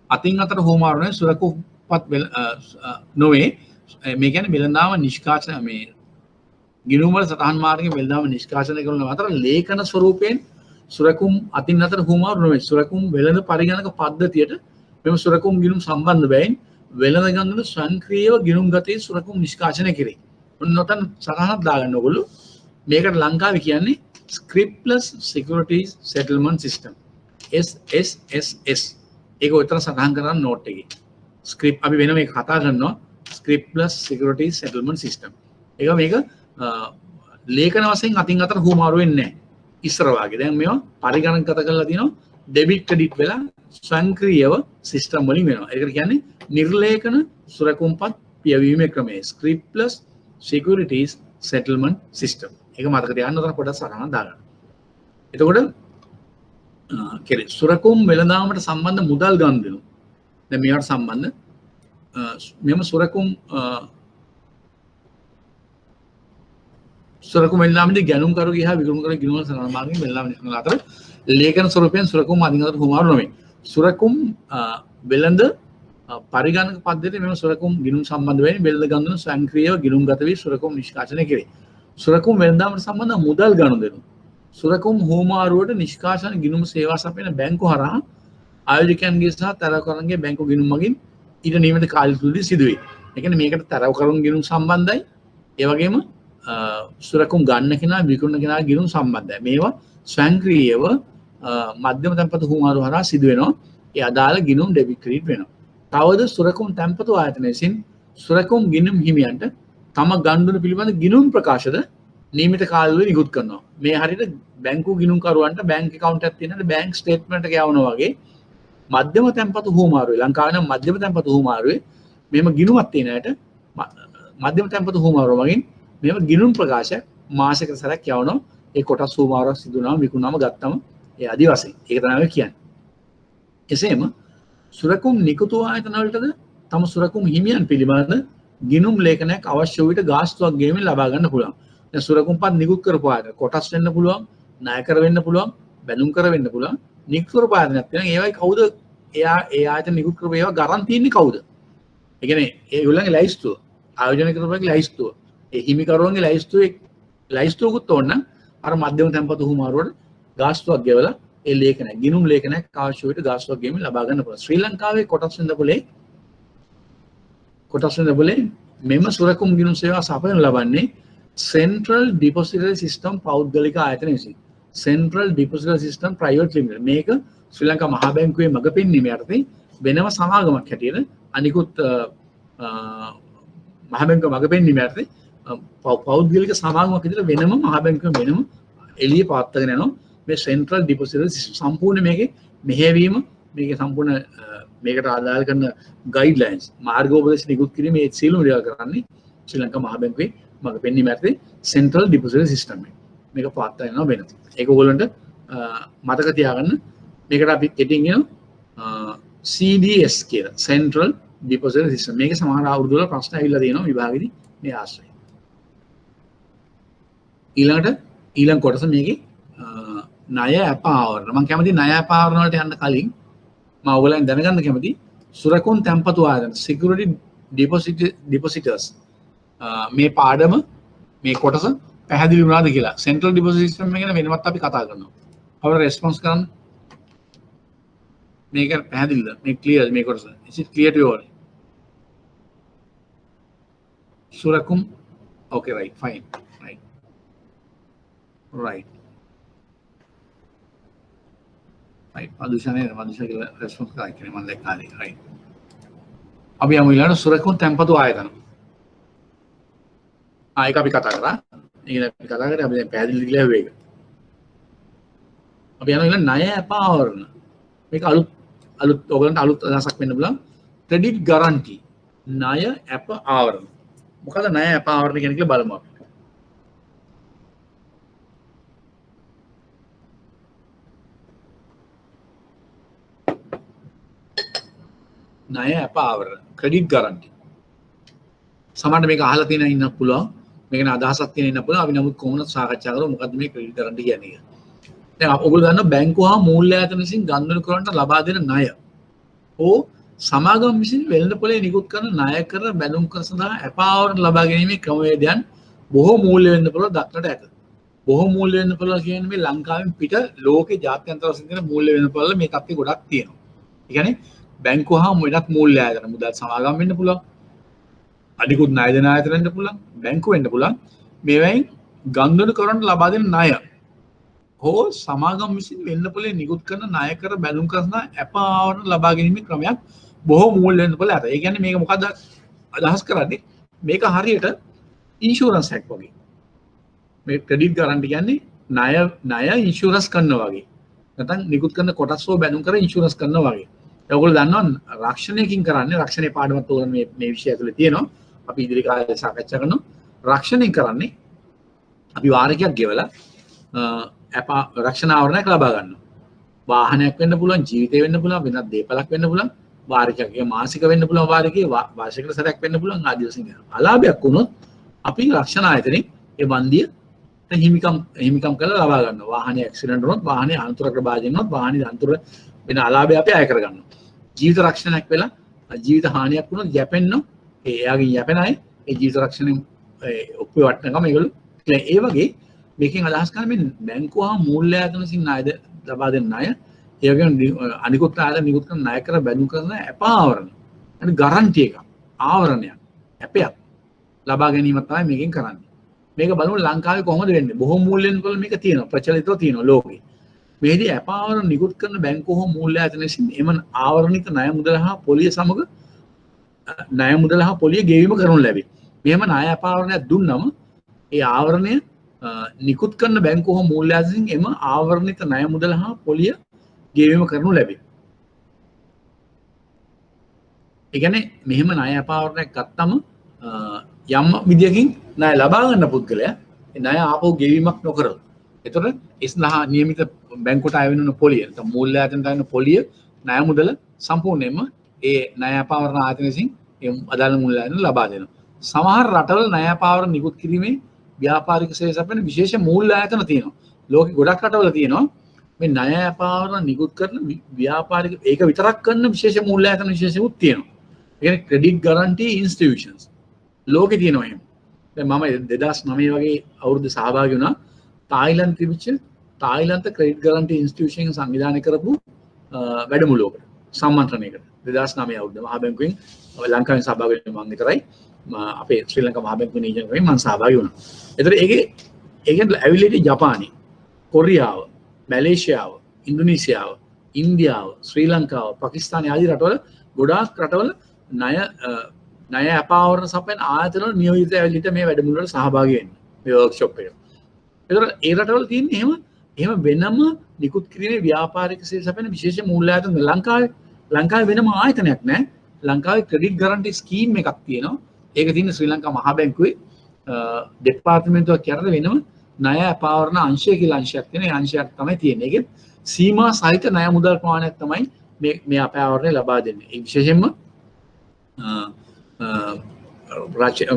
අතින් අතට හුමාරුනේ සුරකුම්පත් නොවේ. මේ කියන්නේ වෙළඳාම නිෂ්කාශන මේ ගිණුම් වල සටහන් මාර්ගයෙන් වෙළඳාම නිෂ්කාශනය කරන අතර ලේඛන ස්වරූපයෙන් සුරකුම් අතින් අතට හුමාරු නොවේ. සුරකුම් වෙළඳ පරිගණක පද්ධතියට මෙම සුරකුම් ගිණුම් සම්බන්ධ බැවින් වෙළඳ ගන්වන ස්වයංක්‍රීයව ගිණුම් ගතේ සුරකුම් නිෂ්කාශනය කෙරේ. ඔන්න ඔතන සටහනක් දාගන්න ඕගොල්ලෝ. මේකට ලංකාවේ කියන්නේ scriptless securities settlement system. SSSS. ඒක උතර සටහන් කරන නෝට් එකේ. script අපි වෙන මේක කතා කරනවා scriptless securities settlement system. ඒක මේක ලේඛන වශයෙන් අතින් අතට හුමාරු වෙන්නේ නැහැ. ඉස්සර වගේ. දැන් මේවා පරිගණකගත කරලා තියෙනවා ඩෙබිට් ක්‍රෙඩිට් වෙලා ස්වයංක්‍රීයව සිස්ටම් වලින් වෙනවා. ඒකට කියන්නේ නිර්ලේඛන සුරකුම්පත් පියවීමේ ක්‍රමය scriptless securities settlement system. ඒක මතක තියාගන්න උතන පොඩ්ඩක් සටහනක් දාගන්න. එතකොට කෙරේ සුරකුම් වෙළඳාමට සම්බන්ධ මුදල් ගනුදෙනු. දැන් මේවට සම්බන්ධ මෙම සුරකුම් වෙළඳාමේදී ගැනුම්කරුගේ හා විකුණුකරුගේ ගිණුම් වල සටහන් මාර්ගයෙන් වෙළඳාම නිෂ්කරන අතර ලේඛන ස්වරූපයෙන් සුරකුම් අධින් අතට හුමාරු නොවේ. සුරකුම් වෙළඳ පරිගණක පද්ධතියේ මෙම සුරකුම් ගිණුම් සම්බන්ධ වෙන්නේ වෙළඳ ගන්වන ස්වයංක්‍රීයව ගිණුම් ගත වී සුරකුම් නිෂ්කාශනය කෙරේ. සුරකුම් වෙළඳාමට සම්බන්ධ මුදල් ගනුදෙනු. සුරකුම් හුමාරුවට නිෂ්කාශන ගිණුම් සේවා සපයන බැංකු හරහා ආයෝජකයන්ගේ සහ තරවකරුන්ගේ බැංකු ගිණුම් මගින් ඊට නියමිත කාලය තුලදී සිදුවේ. ඒ කියන්නේ මේකට තරවකරුන් ගිණුම් සම්බන්ධයි. ඒ වගේම සුරකුම් ගන්න කෙනා විකුණන කෙනා ගිණුම් සම්බන්ධයි. මේවා ස්වයංක්‍රීයව මධ්‍යම තැන්පතු හුමාරු හරහා සිදු වෙනවා. ඒ අදාළ ගිණුම් ඩෙබිට් ක්‍රෙඩිට් වෙනවා. තවද සුරකුම් තැන්පතු ආයතනය විසින් සුරකුම් ගිණුම් හිමියන්ට තම ගනුදෙනු පිළිබඳ ගිණුම් ප්‍රකාශද නියමිත කාලවල නිකුත් කරනවා. මේ හරියට බැංකු ගිණුම්කරුවන්ට බැංක් account එකක් තියෙනට බැංක් ස්ටේට්මන්ට් එක යවනවා වගේ මධ්‍යම තැන්පතු හුමාරුවේ ලංකාවේ නම් මධ්‍යම තැන්පතු හුමාරුවේ මෙහෙම ගිණුමක් තියෙන අයට මධ්‍යම තැන්පතු හුමාරුව වගේ මෙහෙම ගිණුම් ප්‍රකාශ මාසික සැරයක් යවනවා ඒ කොටස් සුමාරක් සිදු වුණාම විකුණාම ගත්තම ඒ ආදි වශයෙන් ඒක තමයි කියන්නේ. එසේම සුරකුම් නිකුතු ආයතන වලටද තම සුරකුම් හිමියන් පිළිබඳ ගිණුම් ලේඛනයක් අවශ්‍ය වූ විට ගාස්තුවක් ගෙවමින් ලබා ගන්න පුළුවන්. දැන් සුරකුම්පත් නිකුත් කරපු ආයතන කොටස් වෙන්න පුළුවන්, ණය කර වෙන්න පුළුවන්, බැඳුම් කර වෙන්න පුළුවන්. නිකුත් කරපු ආයතනයක් තියෙනවා. ඒවයි කවුද ඒ ආයතන නිකුත් කරපු ඒවා ගරන් තියන්නේ කවුද? ඒ කියන්නේ ඒගොල්ලන්ගේ ලයිස්තුව, ආයෝජනය කරපුවාගේ ලයිස්තුව, ඒ හිමිකරුවන්ගේ ලයිස්තුවකුත් ඕන නම් අර මධ්‍යම තැන්පතු හුමාරුවට ගාස්තුවක් ගෙවලා ඒ ලේඛනය ගිණුම් ලේඛනයක් අවශ්‍ය විට ගාස්තුවක් ගෙවමින් ලබා ගන්න පුළුවන්. ශ්‍රී ලංකාවේ කොටස් වෙනද පොලේ මෙම සුරකුම් ගිණුම් සේවා සපයනු ලබන්නේ Central Depository System පෞද්ගලික ආයතන විසින්. Central Depository System Private Limited. මේක ශ්‍රී ලංකා මහා බැංකුවේ මඟ පෙන්වීම යටතේ වෙනම සමාගමක් හැටියට අනිකුත් මහා බැංකුව මඟ පෙන්වීම යටතේ පෞද්ගලික සමාගමක් විදිහට වෙනම මහා බැංකුව වෙනම එළිය පවත්වාගෙන යනවා. මේ Central Depository System සම්පූර්ණ මේකේ මෙහෙයවීම මේකේ සම්පූර්ණ මේකට ආදාළ කරන ගයිඩ්ලයින්ස් මාර්ගෝපදේශ නිකුත් කිරීම මේ සියලුම දේවල් කරන්නේ ශ්‍රී ලංකා මහා බැංකුවේ මඟ පෙන්වීම යටතේ Central Depository System එක. මේක පවත්වාගෙන යනවා වෙනත්. ඒක ඔයගොල්ලන්ට මතක තියාගන්න. මේකට අපි කෙටින් කියනවා CDS කියලා Central Depository System. මේක සමහර අවුරුදු වල ප්‍රශ්න ඇවිල්ලා තියෙනවා විභාගෙදී මේ ආශ්‍රය. ඊළඟ කොටස මේකේ ණය අප ආවරණ. මම කැමති ණය අප ආවරණ වලට යන්න කලින් මම ඔයගලෙන් දැනගන්න කැමති සුරකුම් තැන්පතු ආයතන Security Depositors මේ පාඩම මේ කොටස පැහැදිලි වුණාද කියලා. Central Depository System එක ගැන වෙනවත් අපි කතා කරනවා. අපිට රෙස්පොන්ස් කරන්න මේක පැහැදිලිද? මේ ක්ලියර් මේ කොටස. Is it clear to you all? සුරකුම් okay right fine right මදුෂා කියලා රෙස්පොන්ස් කරා කියන්නේ මම දැක්කානේ right. අපි යමු ඊළඟට සුරකුම් තැන්පතු ආයතන. ඒක අපි කතා කරා. ඒක අපි කතා කරේ අපි දැන් පැහැදිලි කියලා හුවේ ඒක. අපි යනවා ඊළඟ ණය අප ආවරණ. මේක අලුත් ඔයගලන්ට අලුත් අදහසක් වෙන්න පුළුවන්. ක්‍රෙඩිට් ගාරන්ටි ණය අප ආවරණ. මොකද ණය අප ආවරණ කියන්නේ කියලා බලමු අපි. ණය අප ආවරණ ක්‍රෙඩිට් ගාරන්ටි. සමහරවිට මේක අහලා තියෙන ඉන්න පුළුවන්. මේක න අදහසක් තියෙන ඉන්න පුළුවන්. අපි නමුත් කොහොමද සාකච්ඡා කරමු මොකද්ද මේ ක්‍රෙඩිට් ගාරන්ටි කියන්නේ කියලා. දැන් ඔයගොල්ලෝ දන්නවා බැංකුව හා මූල්‍ය ආයතන විසින් ගනුදෙනු කරන්නට ලබා දෙන ණය. ඕ සමාගම් විසින් වෙළඳ පොලේ නිකුත් කරන ණය කර බැඳුම් කර සඳහා අප ආවරණ ලබා ගැනීමේ ක්‍රමවේදයන් බොහෝ මූල්‍ය වෙළඳ පොළ දක්නට ඇත. බොහෝ මූල්‍ය වෙළඳ පොළ කියන්නේ මේ ලංකාවෙන් පිට ලෝකේ ජාත්‍යන්තර වශයෙන් තියෙන මූල්‍ය වෙළඳ පොළ මේ තත්ත්වෙ ගොඩක් තියෙනවා. ඒ කියන්නේ බැංකුව හා වෙනත් මූල්‍ය ආයතන මුදල් සමාගම් වෙන්න පුළුවන්. අනිකුත් ණය දෙන ආයතන වෙන්න පුළුවන්. බැංකුව වෙන්න පුළුවන්. මේවෙන් ගනුදෙනු කරන්න ලබා දෙන ණය හෝ සමාගම් විසින් වෙළඳ පොලේ නිකුත් කරන ණය කර බැඳුම් කර සඳහා අප ආවරණ ලබා ගැනීමේ ක්‍රමයක් බොහෝ මූල්‍ය වෙළඳ පොළ ඇත. ඒ කියන්නේ මේක මොකද්ද අදහස් කරන්නේ? මේක හරියට ඉන්ෂුරන්ස් එකක් වගේ. මේ ක්‍රෙඩිට් ගාරන්ටි කියන්නේ ණය ඉන්ෂුරන්ස් කරනවා වගේ. නැත්නම් නිකුත් කරන කොටස් හෝ බැඳුම් කර ඉන්ෂුරන්ස් කරනවා වගේ. ඔයගොල්ලෝ දන්නවා රක්ෂණයකින් කරන්නේ රක්ෂණේ පාඩමත් උගල මේ විෂය ඇතුලේ තියෙනවා. අපි ඉදිරි කාලේ සාකච්ඡා කරනවා. රක්ෂණය කරන්නේ අපි වාරකයක් ගෙවලා රක්ෂණ ආවරණයක් ලබා ගන්නවා. වාහනයක් වෙන්න පුළුවන්, ජීවිතය වෙන්න පුළුවන්, වෙනත් දේපලක් වෙන්න පුළුවන්, වාරිකයක් මාසික වෙන්න පුළුවන්, වාරිකයේ වාර්ෂික සැරයක් වෙන්න පුළුවන් ආදී වශයෙන්. අලාභයක් වුණොත් අපි රක්ෂණ ආයතනයේ ඒ වන්දිය හිමිකම් කරලා ලබා ගන්නවා. වාහනේ ඇක්සිඩන්ට් වුණොත්, වාහනේ අනතුරකට භාජනය වුණොත්, වාහනේ අනතුර වෙන අලාභය අපි අය කර ගන්නවා. ජීවිත රක්ෂණයක් වෙලා ජීවිත හානියක් වුණොත් යැපෙන්න එයාගේ යැපෙන අය ඒ ජීවිත රක්ෂණය ඔප්පුවේ වටනකම ඒගොල්ලෝ ඒ වගේ මේකෙන් අදහස් කරන්නේ මේ බැංකුව හා මූල්‍ය ආයතන විසින් ණය ලබා දෙන ණය ඒ වගේම අනිකුත් ආයතන නිකුත් කරන ණය කර බැඳුම් කරන අප ආවරණ අනිත් ගාරන්ටි එක ආවරණයක් අපයක් ලබා ගැනීම තමයි මේකෙන් කරන්නේ. මේක බලමු ලංකාවේ කොහොමද වෙන්නේ? බොහෝ මූල්‍යෙන් වල මේක තියෙනවා ප්‍රචලිතව තියෙනවා ලෝකේ. මේදී අප ආවරණ නිකුත් කරන බැංකුව හෝ මූල්‍ය ආයතන විසින් එම ආවරණිත ණය මුදල හා පොලිය සමග ණය මුදල හා පොලිය ගෙවීම කරනු ලැබේ. මෙහෙම ණය අප ආවරණයක් දුන්නම ඒ ආවරණය නිකුත් කරන බැංකුව හෝ මූල්‍ය ආයතන විසින් එම ආවරණිත ණය මුදල හා පොලිය ගෙවීම කරනු ලැබේ. ඒ කියන්නේ මෙහෙම ණය අප ආවරණයක් ගත්තම යම් විදියකින් ණය ලබා ගන්න පුද්ගලයා ඒ ණය ආපහු ගෙවීමක් නොකරොත් එතකොට ඉස්නහ නියමිත බැංකුවට අය වෙන පොලිය නැත්නම් මූල්‍ය ආයතනට අය වෙන පොලිය ණය මුදල සම්පූර්ණයෙන්ම ඒ ණය පාවරන ආයතන විසින් ඒ අදාළ මූල්‍ය ආයතන ලබා දෙනවා. සමහර රටවල ණය පාවර නිකුත් කිරීමේ ව්‍යාපාරික සේවය සපයන විශේෂ මූල්‍ය ආයතන තියෙනවා. ලෝකෙ ගොඩක් රටවල තියෙනවා මේ ණය පාවර නිකුත් කරන ව්‍යාපාරික ඒක විතරක් කරන විශේෂ මූල්‍ය ආයතන විශේෂකුත් තියෙනවා. ඒ කියන්නේ ක්‍රෙඩිට් ගාරන්ටි ඉන්ස්ටිටියුෂන්ස් ලෝකෙ තියෙනවා එහෙම. දැන් මම 2009 වගේ අවුරුද්ද සහභාගී වුණා තායිලන්ත තිබිච්ච තායිලන්ත ක්‍රෙඩිට් ගාරන්ටි ඉන්ස්ටිටියුෂන් සංවිධානය කරපු වැඩමුළුවකට සම්මන්ත්‍රණයකට 2009 අවුරුද්ද මහා බැංකුවෙන් ලංකාවෙන් සහභාගී වෙන්න මම විතරයි අපේ ශ්‍රී ලංකා මහා බැංකුවේ නීතියෙන් කරේ මම සහභාගී වුණා. ඒතර ඒකෙන් ඇවිල්ලා ජපානය, කොරියාව, මැලේසියාව, ඉන්දුනීසියාව, ඉන්දියාව, ශ්‍රී ලංකාව, පාකිස්තාන ආදී රටවල ගොඩාක් රටවල ණය අපාවරණ සපයන ආයතන වල නියෝජිත ඇවිල්ලා මේ වැඩමුළුවල සහභාගී වෙන්න. මේ වර්ක්ෂොප් එකට. ඒතර ඒ රටවල තියෙන්නේ එහෙම වෙනම නිකුත් කිරීමේ ව්‍යාපාරික සේවය සපයන විශේෂ මූල්‍ය ආයතන ලංකාවේ වෙනම ආයතනයක් නැහැ. ලංකාවේ ක්‍රෙඩිට් ගාරන්ටි ස්කීම් එකක් තියෙනවා. ඒක තියෙන ශ්‍රී ලංකා මහා බැංකුවේ දෙපාර්තමේන්තුවක් යටතේ වෙනම ණය අපාවරණ අංශය කියලා අංශයක් තියෙනවා. ඒ අංශයක් තමයි තියෙන්නේ. ඒකෙත් සීමා සහිත ණය මුදල් ප්‍රමාණයක් තමයි මේ අපාවරණය ලබා දෙන්නේ. ඒ විශේෂයෙන්ම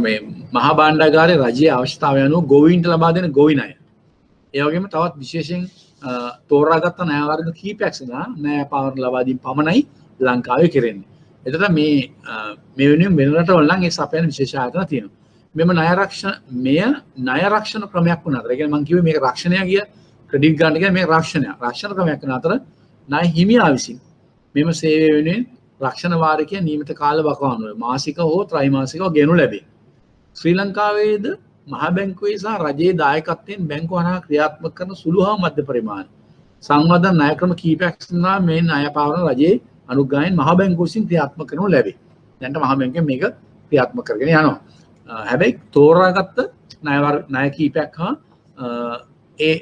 මේ මහා භාණ්ඩාගාරයේ රජයේ අවශ්‍යතාවය අනුව ගොවීන්ට ලබා දෙන ගොවි ණය. ඒ වගේම තවත් විශේෂයෙන් තෝරාගත්ත ණය වර්ග කීපයක් සඳහා ණය අපාවරණ ලබා දීම පමණයි ලංකාවේ කෙරෙන්නේ. එතකොට මේ වෙනුවෙන් වෙන රටවල නම් ඒ සපයන විශේෂ ආයතන තියෙනවා. මෙම ණය රක්ෂණ ක්‍රමයක් වුණ අතර. ඒ කියන්නේ මම කිව්වේ මේක රක්ෂණය කිය ක්‍රෙඩිට් ගාරන්ටි කියන්නේ මේක රක්ෂණ ක්‍රමයක් වුණ අතර ණය හිමියා විසින් මෙම සේවය වෙනුවෙන් රක්ෂණ වාරිකය නියමිත කාල වකවානුව මාසික හෝ ත්‍රයිමාසිකව ගෙනු ලැබේ. ශ්‍රී ලංකාවේද මහා බැංකුවේ සහ රජයේ දායකත්වයෙන් බැංකුව හරහා ක්‍රියාත්මක කරන සුළු හා මධ්‍ය පරිමාණ සංවර්ධන ණය ක්‍රම කීපයක් සඳහා මේ ණය පාවරන රජයේ අනුග්‍රහයෙන් මහා බැංකුව විසින් ක්‍රියාත්මක කරනු ලැබේ. දැන්ට මහා බැංකුවෙන් මේක ක්‍රියාත්මක කරගෙන යනවා. හැබැයි තෝරාගත්ත ණය කීපයක් හා ඒ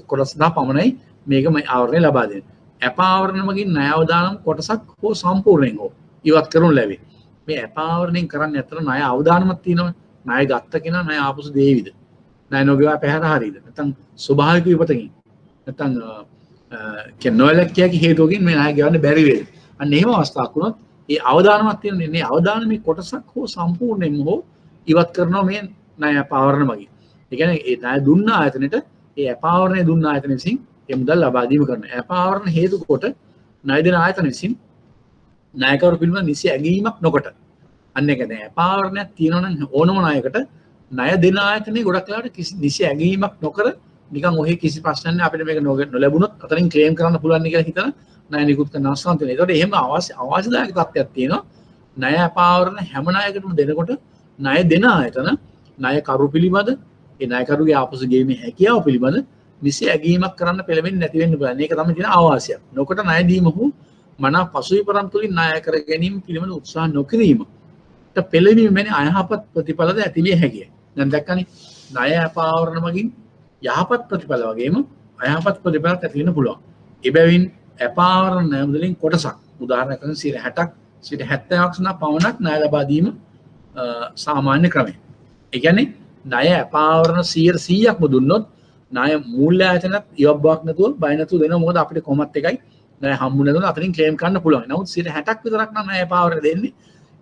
කොටස් සඳහා පමණයි මේක ආවරණය ලබා දෙන්නේ. ඇපාවරණ මගින් ණය අවදානම් කොටසක් හෝ සම්පූර්ණයෙන් හෝ ඉවත් කරනු ලැබේ. මේ ඇපාවරණයෙන් කරන්නේ අතර ණය අවදානමක් තියෙනවා. ණය ගත්ත කෙනා ණය ආපසු දෙවිද? ණය නොගෙවා පැහැර හරියද? නැත්නම් ස්වභාවික විපතකින් නැත්නම් නොලැක්කියකි හේතුවකින් මේ ණය ගෙවන්න බැරි වේද? අන්න එහෙම අවස්ථාවක් වුණොත් ඒ අවදානමක් තියෙන මේ අවදානමේ කොටසක් හෝ සම්පූර්ණයෙන්ම හෝ ඉවත් කරනවා මේ ණය ඇපාවරණ මගින්. ඒ කියන්නේ ඒ ණය දුන්න ආයතනෙට ඒ ඇපාවරණය දුන්න ආයතන විසින් ඒ මුදල් ලබා දීම කරන ඇපාවරණ හේතු කොට ණය දෙන ආයතන විසින් ණයකරු පිළිබඳ නිසි ඇගීමක් නොකොට අන්න ඒක දැන් ඇපාවරණයක් තියෙනවා නම් ඕනම ණයකට ණය දෙන ආයතනයේ ගොඩක් වෙලාවට කිසි නිසි ඇගීමක් නොකර නිකන් ඔහේ කිසි ප්‍රශ්නයක් නැහැ අපිට මේක නොලැබුණොත් අතරින් ක්ලේම් කරන්න පුළුවන් කියලා හිතන ණය නිකුත් කරන අවස්ථාවක් තියෙනවා. ඒකට එහෙම අවශ්‍යදායක තත්ත්වයක් තියෙනවා. ණය ඇපාවරණ හැම ණයකටම දෙනකොට ණය දෙන ආයතන ණයකරු පිළිබඳ ඒ ණයකරුගේ ආපසු ගෙවීමේ හැකියාව පිළිබඳ නිසි ඇගීමක් කරන්න පෙළඹෙන්නේ නැති වෙන්න පුළුවන්. මේක තමයි තියෙන අවශ්‍යය. නොකොට ණය දීම හෝ මනා පසුවිපරම් තුලින් ණය කර ගැනීම පිළිබඳ උත්සාහ නොකිරීම. පෙළඹීම මෙන්න අයහපත් ප්‍රතිඵලද ඇතිවිය හැකියි. දැන් දැක්කනේ ණය අපාවරණ මගින් යහපත් ප්‍රතිඵල වගේම අයහපත් ප්‍රතිඵලත් ඇති වෙන්න පුළුවන්. එබැවින් අපාවරණ ණය මුදලින් කොටසක් උදාහරණයක් වශයෙන් 60ක් 70ක් සඳහා පමණක් ණය ලබා දීම සාමාන්‍ය ක්‍රමය. ඒ කියන්නේ ණය අපාවරණ 100%ක්ම දුන්නොත් ණය මූල්‍ය ආයතනත් ඉවබ්බාවක් නැතුව බය නැතුව දෙනවා. මොකද අපිට කොහොමත් එකයි ණය හම්බුනේ නැතුව අතරින් ක්ලේම් කරන්න පුළුවන්. නමුත් 60ක් විතරක් නම් ණය අපාවරණ දෙන්නේ.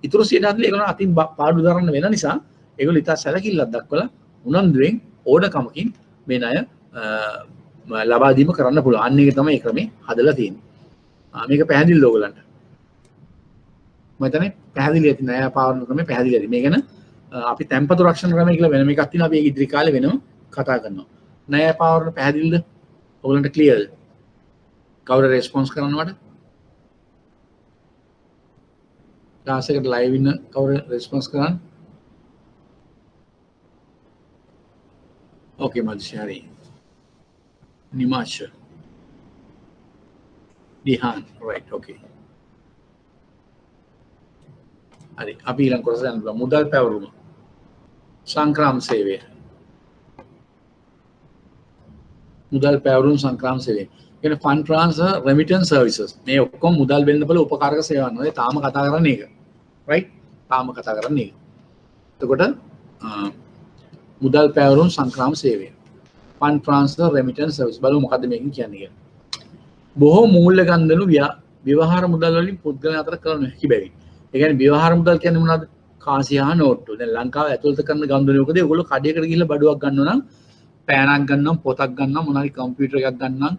ඉතුරු 40 ඒගොල්ලෝ අතින් පාඩු දරන්න වෙන නිසා ඒගොල්ලෝ ඉතා සැලකිල්ලක් දක්වලා උනන්දුවෙන් ඕඩකමකින් මේ ණය ලබා දීම කරන්න පුළුවන්. අන්න ඒක තමයි ක්‍රමේ හදලා තියෙන්නේ. මේක පැහැදිලිද ඔයගලන්ට? මම හිතන්නේ පැහැදිලි ඇති ණය අපාවරණ ක්‍රමේ පැහැදිලි ඇති. මේ ගැන අපි තැන්පතු රක්ෂණ ක්‍රමය කියලා වෙනම එකක් තියෙනවා. අපි ඒක ඉදිරි කාලේ වෙනම කතා කරනවා. ණය අපාවරණ පැහැදිලිද? ඔයගලන්ට ක්ලියර්ද? කවුරු රෙස්පොන්ස් කරනවද? ක්ලාස් එකට ලයිව් ඉන්න කවුරු රෙස්පොන්ස් කරන්නේ? Okay, Madhuri. Nimash. Dihan, right, okay. Hari, අපි ඊළඟ කොටස යන්න බලමු. මුදල් පැවරුම. සංක්‍රාම සේවය. මුදල් පැවරුම් සංක්‍රාම සේවය. කියන්නේ fund transfer remittance services. මේ ඔක්කොම මුදල් වෙළඳපොළ උපකාරක සේවාවන්. ඔය තාම කතා කරන්නේ ඒක. right? තාම කතා කරන්නේ ඒක. එතකොට මුදල් පැවරුම් සංක්‍රාම සේවය. fund transfer remittance service බලමු මොකද්ද මේකෙන් කියන්නේ කියලා. බොහෝ මූල්‍ය ගන්දනු ව්‍යවහාර මුදල් වලින් පුද්ගලයන් අතර කරන හැකි බැවින්. ඒ කියන්නේ ව්‍යවහාර මුදල් කියන්නේ මොනවද? කාසිය හා නෝට්ටු. දැන් ලංකාව ඇතුළත කරන ගන්දනුවකදී ඔයගොල්ලෝ කඩේකට ගිහිල්ලා බඩුවක් ගන්නවා නම් පෑනක් ගන්නවා, පොතක් ගන්නවා, මොනවාරි කම්පියුටර් එකක් ගන්නවා,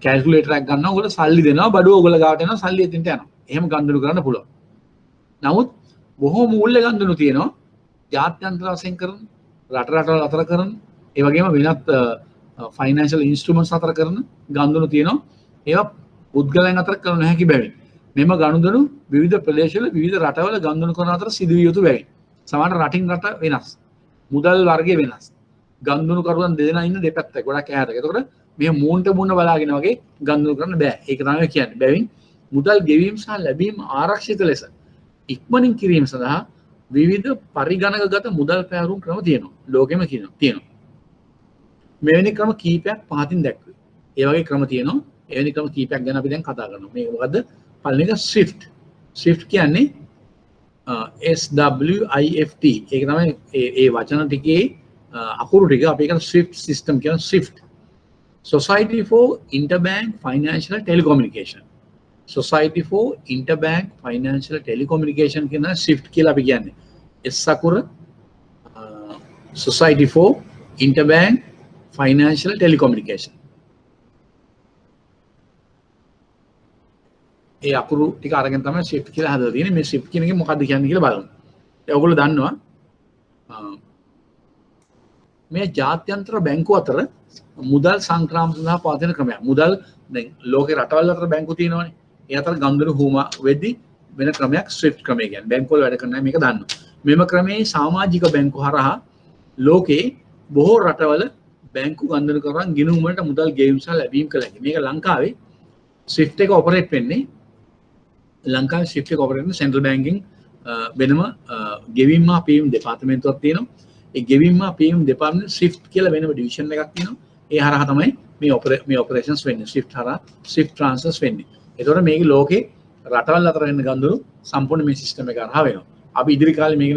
කැල්කියුලේටර් එකක් ගන්නවා. ඔයගොල්ලෝ සල්ලි දෙනවා, බඩුව ඔයගොල්ලෝ ගාවට එනවා, සල්ලි එතෙන්ට යනවා. එහෙම ගන්දනු කරන්න පුළුවන්. නමුත් බොහෝ මූල්‍ය ගන්දනු තියෙනවා ජාත්‍යන්තර වශයෙන් කරන, රට රටවල් අතර කරන, ඒ වගේම වෙනත් ෆයිනෑන්ෂල් ඉන්ස්ට්‍රුමන්ට්ස් අතර කරන ගන්දනු තියෙනවා. ඒවා පුද්ගලයන් අතර කරන හැකි බැවින් මෙම ගනුදෙනු විවිධ ප්‍රදේශවල විවිධ රටවල ගනුදෙනු කරන අතර සිදුවිය යුතු බැවින් සමහර රටින් රට වෙනස්, මුදල් වර්ගය වෙනස්, ගනුදෙනු කරුවන් දෙදෙනා ඉන්න දෙපැත්තක ගොඩක් ඈතක. එතකොට මේ මූණට මූණ බලාගෙන වගේ ගනුදෙනු කරන්න බෑ. ඒක තමයි කියන්නේ. බැවින් මුදල් ගෙවීම සහ ලැබීම ආරක්ෂිත ලෙස ඉක්මනින් කිරීම සඳහා විවිධ පරිගණකගත මුදල් පැවරුම් ක්‍රම තියෙනවා. ලෝකෙම තියෙනවා. මෙවැනි ක්‍රම කීපයක් පහතින් දැක්වේ. ඒ වගේ ක්‍රම තියෙනවා. එවැනි ක්‍රම කීපයක් ගැන අපි දැන් කතා කරනවා. මේක මොකද්ද? පළවෙනි එක SWIFT. SWIFT කියන්නේ SWIFT. ඒක තමයි ඒ වචන ටිකේ අකුරු ටික අපි කියන SWIFT system කියන SWIFT. Society for Interbank Financial Telecommunication. Society for Interbank Financial Telecommunication කියන SWIFT කියලා අපි කියන්නේ. S අකුර Society for Interbank Financial Telecommunication. ඒ අකුරු ටික අරගෙන තමයි SWIFT කියලා හදලා තියෙන්නේ. මේ SWIFT කියන එක මොකක්ද කියන්නේ කියලා බලමු. දැන් ඔයගොල්ලෝ දන්නවා මේ ජාත්‍යන්තර බැංකු අතර මුදල් සංක්‍රාම සඳහා පවතින ක්‍රමයක්. මුදල් දැන් ලෝකේ රටවල් අතර බැංකු තියෙනවානේ. ඒ අතර ගනුදෙනු හුවම වෙද්දී වෙන ක්‍රමයක් SWIFT ක්‍රමය කියන්නේ. බැංකු වල වැඩ කරන අය මේක දන්නවා. මෙම ක්‍රමයේ සමාජික බැංකු හරහා ලෝකේ බොහෝ රටවල බැංකු ගනුදෙනු කරන ගිණුම් වලට මුදල් ගෙවීම සහ ලැබීම කළ හැකියි. මේක ලංකාවේ SWIFT එක ඔපරේට් වෙන්නේ ලංකාවේ SWIFT එක ඔපරේට් වෙන සෙන්ට්‍රල් බැංකින් වෙනම ගෙවීම් හා පීම් දෙපාර්තමේන්තුවක් තියෙනවා. ඒ ගෙවීම් හා පීම් දෙපාර්තමේන්තුව SWIFT කියලා වෙනම ඩිවිෂන් එකක් තියෙනවා. ඒ හරහා තමයි මේ ඔපරේෂන්ස් වෙන්නේ. SWIFT හරහා SWIFT ට්‍රාන්ස්ෆර්ස් වෙන්නේ. ඒතකොට මේක ලෝකේ රටවල් අතර වෙන ගනුදෙනු සම්පූර්ණ මේ සිස්ටම් එක හරහා වෙනවා. අපි ඉදිරි කාලේ මේක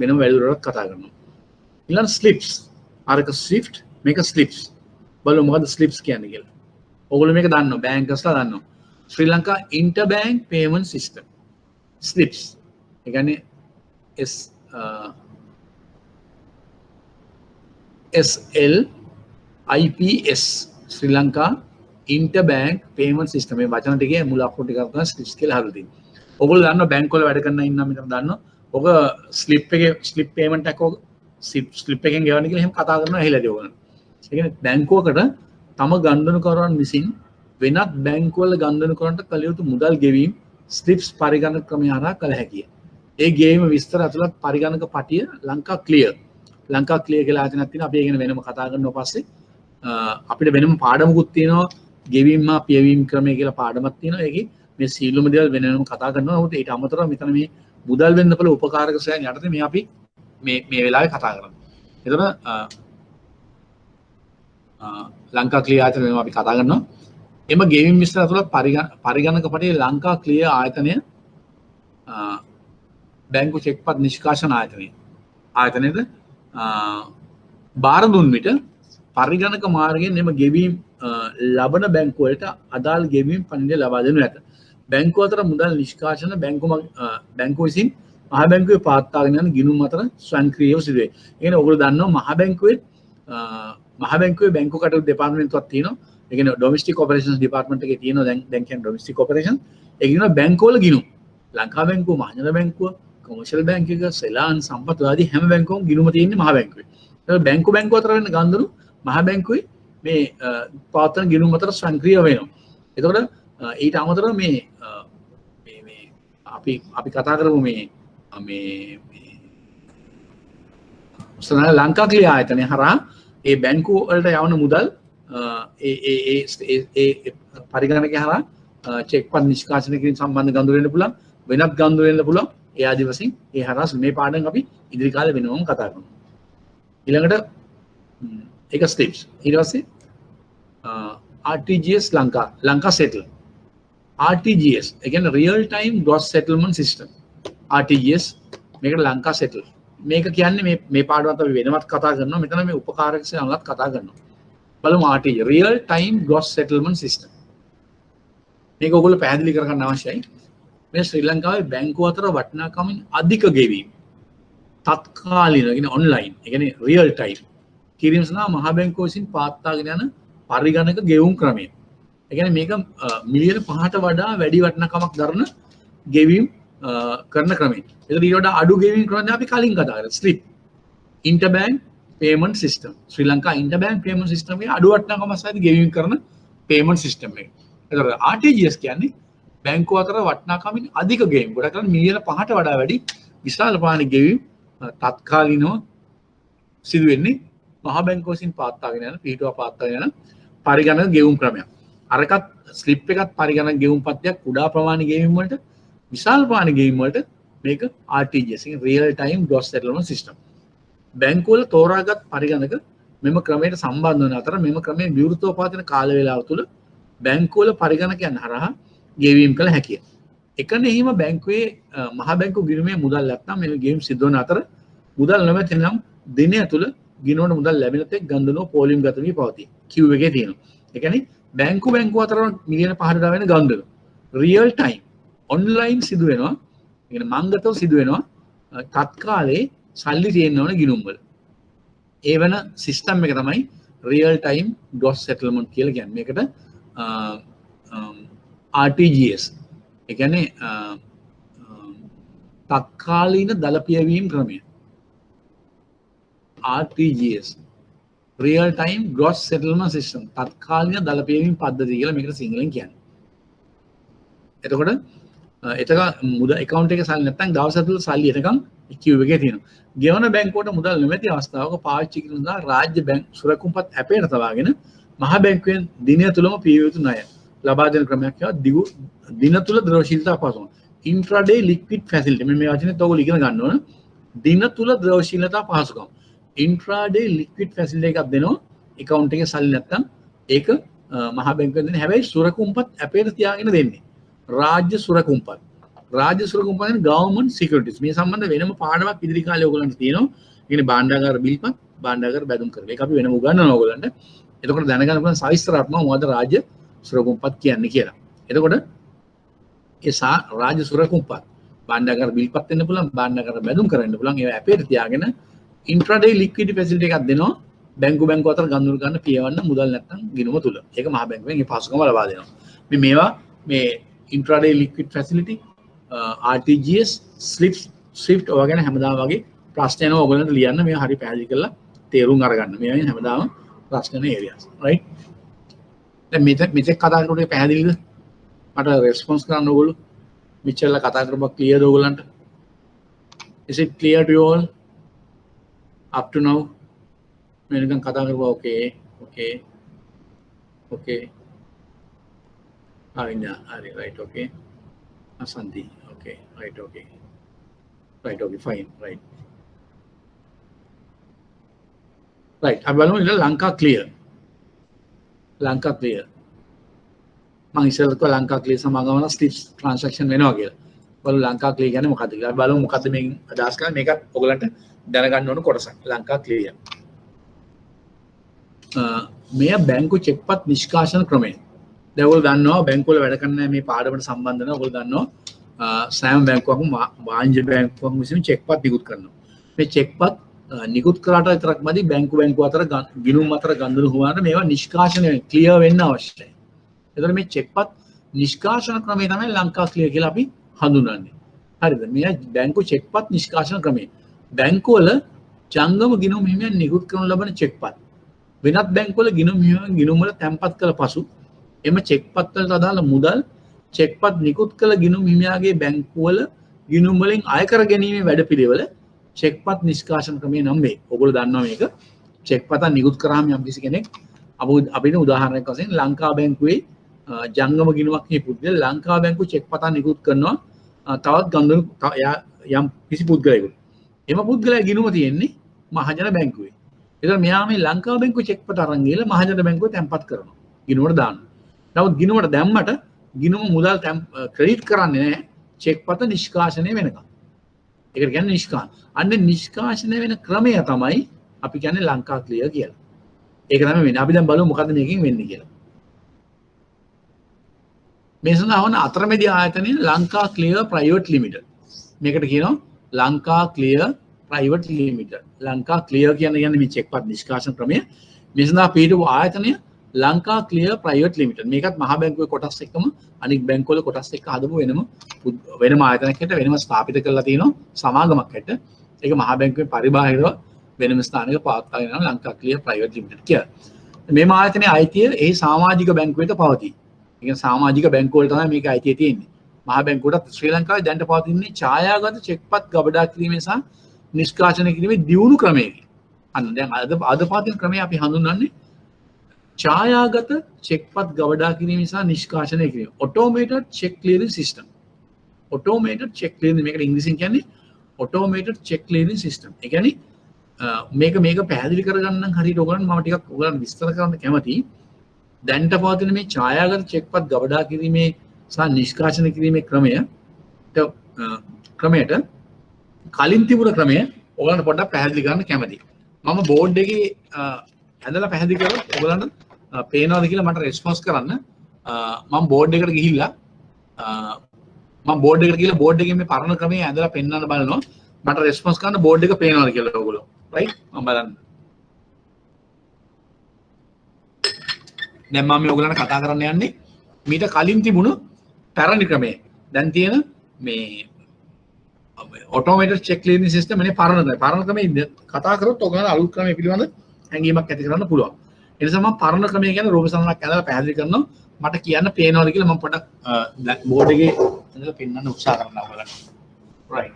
වෙනම වැඩිදුරටත් කතා කරනවා. ඊළඟ ස්ලිප්ස්. අරක SWIFT මේක ස්ලිප්ස්. බලමු මොකද්ද ස්ලිප්ස් කියන්නේ කියලා. ඔයගොල්ලෝ මේක දන්නවා, බැංකර්ස්ලා දන්නවා. ශ්‍රී ලංකා ඉන්ටර්බැංක් පේමන්ට් සිස්ටම්. ස්ලිප්ස්. ඒ කියන්නේ SLIPS ශ්‍රී ලංකා ඉන්ටර්බැංක් පේමන්ට් සිස්ටම්. මේ වචන ටිකේ මුල අකුරු ටිකක් තමයි ස්ලිප්ස් කියලා හදලා තියෙන්නේ. ඔයගොල්ලෝ දන්නවා බැංක් වල වැඩ කරන ඉන්නා මෙතන දන්නවා. ඔක ස්ලිප් පේමන්ට් එකක් ඔක ස්ලිප් එකෙන් ගෙවන්න කියලා එහෙම කතා කරනවා ඇහිලාද ඔයගොල්ලෝ. ඒ කියන්නේ බැංකුවකට තම ගනුදෙනුකරුවන් විසින් වෙනත් බැංකුවල ගනුදෙනු කරන්නට කළ යුතු මුදල් ගෙවීම ස්ලිප්ස් පරිගණක ක්‍රමය හරහා කළ හැකිය. ඒ ගෙවීම විස්තර ඇතුළත් පරිගණක පටිය ලංකා ක්ලියර්. ලංකා ක්ලියර් කියලා ආයතනයක් තියෙනවා. අපි ඒ ගැන වෙනම කතා කරනවා පස්සේ. අපිට වෙනම පාඩමකුත් තියෙනවා. ගෙවීම හා පියවීම ක්‍රමය කියලා පාඩමක් තියෙනවා. ඒකේ මේ සීලුම දේවල් වෙනම කතා කරනවා. නමුත් ඊට අමතරව මෙතන මේ මුදල් වෙන්නපල උපකාරක සයන් යටතේ මේ අපි මේ වෙලාවේ කතා කරනවා. එතකොට ලංකා ක්ලියර් ආයතන වෙනම අපි කතා කරනවා. එම ගෙවීම් විස්තර ඇතුළත් පරිගණක පටියේ ලංකා ක්ලියර් ආයතනය බැංකු චෙක්පත් නිෂ්කාශන ආයතනයේද බාර දුන් විට පරිගණක මාර්ගයෙන් එම ගෙවීම් ලබන බැංකු වලට අදාළ ගෙවීම් පණිවිඩය ලබා දෙනු ඇත. බැංකුව අතර මුදල් නිෂ්කාශන බැංකුව විසින් මහ බැංකුවේ පවත්වාගෙන යන ගිණුම් අතර ස්වයංක්‍රීයව සිදුවේ. ඒ කියන්නේ ඔයගොල්ලෝ දන්නවා මහ බැංකුවේ බැංකු කටයුතු දෙපාර්තමේන්තුවක් තියෙනවා. ඒ කියන්නේ ඩොමෙස්ටික් ඔපරේෂන්ස් ඩිපාර්ට්මන්ට් එකේ තියෙනවා දැන් කියන්නේ ඩොමෙස්ටික් ඔපරේෂන්. ඒ කියනවා බැංකුවල ගිණුම්. ලංකා බැංකුව, මහජන බැංකුව, කොමර්ෂල් බැංක් එක, සෙලාන් සම්පත් ආදී හැම බැංකුවකම ගිණුම තියෙන්නේ මහ බැංකුවේ. ඒක බැංකුව අතර වෙන ගනුදෙනු මහ බැංකුවේ මේ පවත්වන ගිණුම් අතර ස්වයංක්‍රීය වෙනවා. එතකොට ඊට අමතරව මේ අපි කතා කරමු මේ ලංකා ක්ලියර් ආයතනය හරහා ඒ බැංකු වලට යවන මුදල් ඒ පරිගණකය හරහා චෙක්පත් නිෂ්කාශනය කිරීම සම්බන්ධ ගනුදෙනු වෙන්න පුළුවන්, වෙනත් ගනුදෙනු වෙන්න පුළුවන්. ඒ ආදි වශයෙන් ඒ හරහා මේ පාඩම් අපි ඉදිරි කාලේ වෙනවම කතා කරනවා. ඊළඟට ඒක ස්ලිප්ස්. ඊට පස්සේ RTGS ලංකා සෙටල්. RTGS ඒ කියන්නේ real time gross settlement system. RTGS මේකට ලංකා සෙටල්. මේක කියන්නේ මේ පාඩමත් අපි වෙනමත් කතා කරනවා. මෙතන මේ උපකාරක සේවලත් කතා කරනවා. බලමු RTG real time gross settlement system. මේක ඔයගොල්ලෝ පැහැදිලි කරගන්න අවශ්‍යයි. මේ ශ්‍රී ලංකාවේ බැංකු අතර වටිනාකමින් අධික ගෙවීම තත්කාලීන කියන්නේ ඔන්ලයින් ඒ කියන්නේ රියල් ටයිම් කිරීම සඳහා මහා බැංකුව විසින් පාත්තාගෙන යන පරිගණක ගෙවුම් ක්‍රමය. ඒ කියන්නේ මේක මිලියන 5ට වඩා වැඩි වටිනාකමක් දරන ගෙවීම් කරන ක්‍රමය. ඒක ඊට වඩා අඩු ගෙවීම් ක්‍රමයක් අපි කලින් කතා කරා. Slip interbank payment system. ශ්‍රී ලංකා interbank payment system එකේ අඩු වටිනාකම සහිත ගෙවීම් කරන payment system එක. ඒතර RTGS කියන්නේ බැංකුව අතර වටිනාකමින් අධික ගෙවීම්. ගොඩක් කරන්නේ මිලියන 5ට වඩා වැඩි විශාල ප්‍රමාණික ගෙවීම් තත්කාලීනව සිදු වෙන්නේ මහා බැංකුව විසින් පාත්තාගෙන යන පිටුවා පාත්තාගෙන යන පරිගණක ගෙවුම් ක්‍රමයක්. අරකට ස්ලිප් එකත් පරිගණක ගෙවුම් පත්තියක් කුඩා ප්‍රමාණික ගෙවීම් වලට විශාල ප්‍රමාණික ගෙවීම් වලට මේක RTGS real time gross settlement system. බැංකුවල තෝරාගත් පරිගණක මෙම ක්‍රමයට සම්බන්ධ වන අතර මෙම ක්‍රමයේ විවෘතව පවතින කාල වේලාව තුළ බැංකුවල පරිගණකයන් හරහා ගෙවීම් කළ හැකිය. එකනේ හිම බැංකුවේ මහා බැංකුව ගිණුමේ මුදල් නැත්නම් මේ ගෙවීම් සිදු වන අතර මුදල් නොමැති නම් දිනය තුළ ගිණුමට මුදල් ලැබෙන තෙක් ගනුදෙනුව පෝලිම් ගත වී පවතී. Q එකේ තියෙනවා. ඒ කියන්නේ බැංකුව අතර මිලියන 5ට වෙන ගනුදෙනු රියල් ටයිම් ඔන්ලයින් සිදු වෙනවා. ඒ කියන්නේ මංගතව සිදු වෙනවා. තත්කාලේ සල්ලි තියෙන්න ඕන ගිණුම් වල. ඒ වෙන සිස්ටම් එක තමයි රියල් ටයිම් gross settlement කියලා කියන්නේ. මේකට RTGS ඒ කියන්නේ තත්කාලීන දල පියවීම් ක්‍රමය. RTGS real time gross settlement system තත්කාලීන දල පියවීම් පද්ධතිය කියලා මේකට සිංහලෙන් කියන්නේ. එතකොට මුදල් account එකේ සල්ලි නැත්නම් දවස් ඇතුළත සල්ලි එතකන් queue එකේ තියෙනවා. ගෙවන බැංකුවට මුදල් නොමැති අවස්ථාවක පාවිච්චි කිරීම සඳහා රාජ්‍ය බැංක් සුරකුම්පත් ඇපයට තබාගෙන මහා බැංකුවෙන් දිනය තුලම පිය යුතු ණය ලබා දෙන ක්‍රමයක් කියනවා දින තුල ද්‍රවශීලතා පහසුකම්. intraday liquid facility මේ වචනේ තෝගොල්ලෝ ඉගෙන ගන්න ඕන. දින තුල ද්‍රවශීලතා පහසුකම්. intraday liquid facility එකක් දෙනවා account එකේ සල්ලි නැත්නම් ඒක මහා බැංකුවෙන් දෙන්නේ. හැබැයි සුරකුම්පත් ඇපයට තියාගෙන දෙන්නේ. රාජ්‍ය සුරකුම්පත්. රාජ්‍ය සුරකුම්පත් කියන්නේ government securities. මේ සම්බන්ධ වෙනම පාඩමක් ඉදිරි කාලේ ඔයගොල්ලන්ට තියෙනවා. ඒ කියන්නේ භාණ්ඩාගාර බිල්පත්, භාණ්ඩාගාර බැඳුම් කරන. ඒක අපි වෙනම උගන්වනවා ඔයගොල්ලන්ට. එතකොට දැනගන්න පුළුවන් සවිස්තරාත්මකව මොකද රාජ්‍ය සුරකුම්පත් කියන්නේ කියලා. එතකොට ඒ රාජ්‍ය සුරකුම්පත් භාණ්ඩාගාර බිල්පත් වෙන්න පුළුවන්, භාණ්ඩාගාර බැඳුම් කරන්න පුළුවන්. ඒවා ඇපේට තියාගෙන intraday liquidity facility එකක් දෙනවා. බැංකු අතර ගනුදෙනු කරන්න පියවන්න මුදල් නැත්නම් ගිණුම තුල. ඒක මහා බැංකුවෙන් මේ පහසුකම ලබා දෙනවා. මේවා මේ intraday liquid facility RTGS SWIFT ඔය ගැන හැමදාම වගේ ප්‍රශ්න එනවා ඔයගොල්ලන්ට ලියන්න. මේවා හරි පැහැදිලි කරලා තේරුම් අරගන්න. මේවා හැමදාම ප්‍රශ්න එන areas right. දැන් මෙතෙක් කතා කරනකොට පැහැදිලිද? මට රෙස්පොන්ස් කරන්න ඕගොල්ලෝ මෙච්චරලා කතා කරපුවා ක්ලියර්ද ඕගොල්ලන්ට? Is it clear to you all up to now? मैं निकल कथा करवा ओके आरिन्या अरे राइट ओके असंति okay right okay fine right अब वालों इधर लंका क्लियर मांग इसे तो लंका क्लियर समांगा वाला स्टिच ट्रांसैक्शन में ना आ गया वालों लंका क्लियर क्या ने मुकादमे अब वालों मुकादमे में अदास का मेका ओगलंटे දැනගන්න ඕන කොටසක් ලංකා ක්ලියර්. මේ බැංකු චෙක්පත් නිෂ්කාශන ක්‍රමය. දැන් ඔයගොල්ලෝ දන්නවා බැංකු වල වැඩ කරන මේ පාඩමට සම්බන්ධ වෙන ඔයගොල්ලෝ දන්නවා සෑම බැංකුවක්ම වාණිජ්‍ය බැංකුවක් විසින් චෙක්පත් නිකුත් කරනවා. මේ චෙක්පත් නිකුත් කරාට විතරක් මදි බැංකු අතර ගිණුම් අතර ගනුදෙනු හොවන්න මේවා නිෂ්කාශන ක්ලියර් වෙන්න අවශ්‍යයි. එතකොට මේ චෙක්පත් නිෂ්කාශන ක්‍රමය තමයි ලංකා ක්ලියර් කියලා අපි හඳුන්වන්නේ. හරිද? මේ බැංකු චෙක්පත් නිෂ්කාශන ක්‍රමය. බැංකුවල ජංගම ගිණුම් හිමියන් නිකුත් කරනු ලබන චෙක්පත් වෙනත් බැංකුවල ගිණුම් හිමියන් ගිණුම් වල තැන්පත් කළ පසු එම චෙක්පත් වලට අදාළ මුදල් චෙක්පත් නිකුත් කළ ගිණුම් හිමියාගේ බැංකුවල ගිණුම් වලින් අය කර ගැනීමේ වැඩපිළිවෙල චෙක්පත් නිෂ්කාශන ක්‍රමය නම් වේ. ඔයගොල්ලෝ දන්නවා මේක. චෙක්පත නිකුත් කරාම යම්කිසි කෙනෙක් අපිට උදාහරණයක් වශයෙන් ලංකා බැංකුවේ ජංගම ගිණුමක් මේ පුද්ගලයා ලංකා බැංකුව චෙක්පත නිකුත් කරනවා තවත් ගනුදෙනු යම් කිසි පුද්ගලයෙකුට. එම පුද්ගලයා ගිණුම තියෙන්නේ මහජන බැංකුවේ. ඒතර මෙයා මේ ලංකා බැංකුවේ චෙක්පත අරන් ගිහලා මහජන බැංකුවේ තැන්පත් කරනවා. ගිණුමට දානවා. නමුත් ගිණුමට දැම්මට ගිණුම මුදල් ක්‍රෙඩිට් කරන්නේ නැහැ චෙක්පත නිෂ්කාශනය වෙනකම්. ඒකට කියන්නේ නිෂ්කාශන. අන්නේ නිෂ්කාශනය වෙන ක්‍රමය තමයි අපි කියන්නේ ලංකා ක්ලියර් කියලා. ඒක තමයි වෙන්නේ. අපි දැන් බලමු මොකද්ද මේකෙන් වෙන්නේ කියලා. මේ සඳහා වන අතරමැදි ආයතනය ලංකා ක්ලියර් ප්‍රයිවට් ලිමිටඩ්. මේකට කියනවා Lanka clear private limited. Lanka clear කියන්නේ මේ චෙක්පත් නිෂ්කාශන ක්‍රමය. මේ සඳහා පිටු ආයතනය ලංකා ක්ලියර් ප්‍රයිවට් ලිමිටඩ්. මේකත් මහා බැංකුවේ කොටස් එක්කම අනික් බැංකුවල කොටස් එක්ක හදපු වෙනම ආයතනයක් හැට වෙනම ස්ථාපිත කරලා තියෙනවා සමාගමක් හැට. ඒක මහා බැංකුවේ පරිබාහිරව වෙනම ස්ථානයක පවත්වාගෙන යන ලංකා ක්ලියර් ප්‍රයිවට් ලිමිටඩ් කියලා. මේ ආයතනයේ අයිතිය එහි සමාජික බැංකුවට පවතී. ඒ කියන්නේ සමාජික බැංකුවල තමයි මේක අයිතිය තියෙන්නේ. මහා බැංකුවටත් ශ්‍රී ලංකාවේ දැනට පවතින්නේ ඡායාගත චෙක්පත් ගබඩා කිරීමේ සහ නිෂ්කාශනය කිරීමේ දියුණු ක්‍රමයකි. අන්න දැන් අද පවතින ක්‍රමය අපි හඳුන්වන්නේ ඡායාගත චෙක්පත් ගබඩා කිරීම නිසා නිෂ්කාශනය කිරීම. automated check clearing system. automated check clearing මේකට ඉංග්‍රීසියෙන් කියන්නේ automated check clearing system. ඒ කියන්නේ මේක පැහැදිලි කරගන්න නම් හරියට ඔයගොල්ලන් මම ටිකක් ඔයගොල්ලන් විස්තර කරන්න කැමතියි. දැන්ට පවතින මේ ඡායාගත චෙක්පත් ගබඩා කිරීමේ සහ නිෂ්කාශනය කිරීමේ ක්‍රමයට කලින් තිබුණ ක්‍රමය ඔයගොල්ලන්ට පොඩ්ඩක් පැහැදිලි කරන්න කැමතියි. මම බෝඩ් එකේ ඇඳලා පැහැදිලි කරොත් ඔයගොල්ලන්ට පේනවාද කියලා මට රෙස්පොන්ස් කරන්න. මම බෝඩ් එකට ගිහිල්ලා බෝඩ් එකේ මේ පරණ ක්‍රමයේ ඇඳලා පෙන්වන්න බලනවා. මට රෙස්පොන්ස් කරන්න බෝඩ් එක පේනවාද කියලා ඔයගොල්ලෝ. රයිට් මම බලන්න. දැන් මම මේ ඔයගොල්ලන්ට කතා කරන්න යන්නේ මීට කලින් තිබුණු පැරණි ක්‍රමය. දැන් තියෙන මේ automated check clearing system නේ පරණ ක්‍රමයේ කතා කරොත් ඔයගොල්ලන්ට අලුත් ක්‍රමයේ පිළිබඳ හැඟීමක් ඇති කරන්න පුළුවන්. ඒ නිසා මම පරණ ක්‍රමය ගැන රූප සලකුණක් ඇඳලා පැහැදිලි කරනවා. මට කියන්න පේනවද කියලා මම පොඩ්ඩක් බෝඩ් එකේ ඇඳලා පෙන්වන්න උත්සාහ කරනවා ඔයගොල්ලන්ට. right.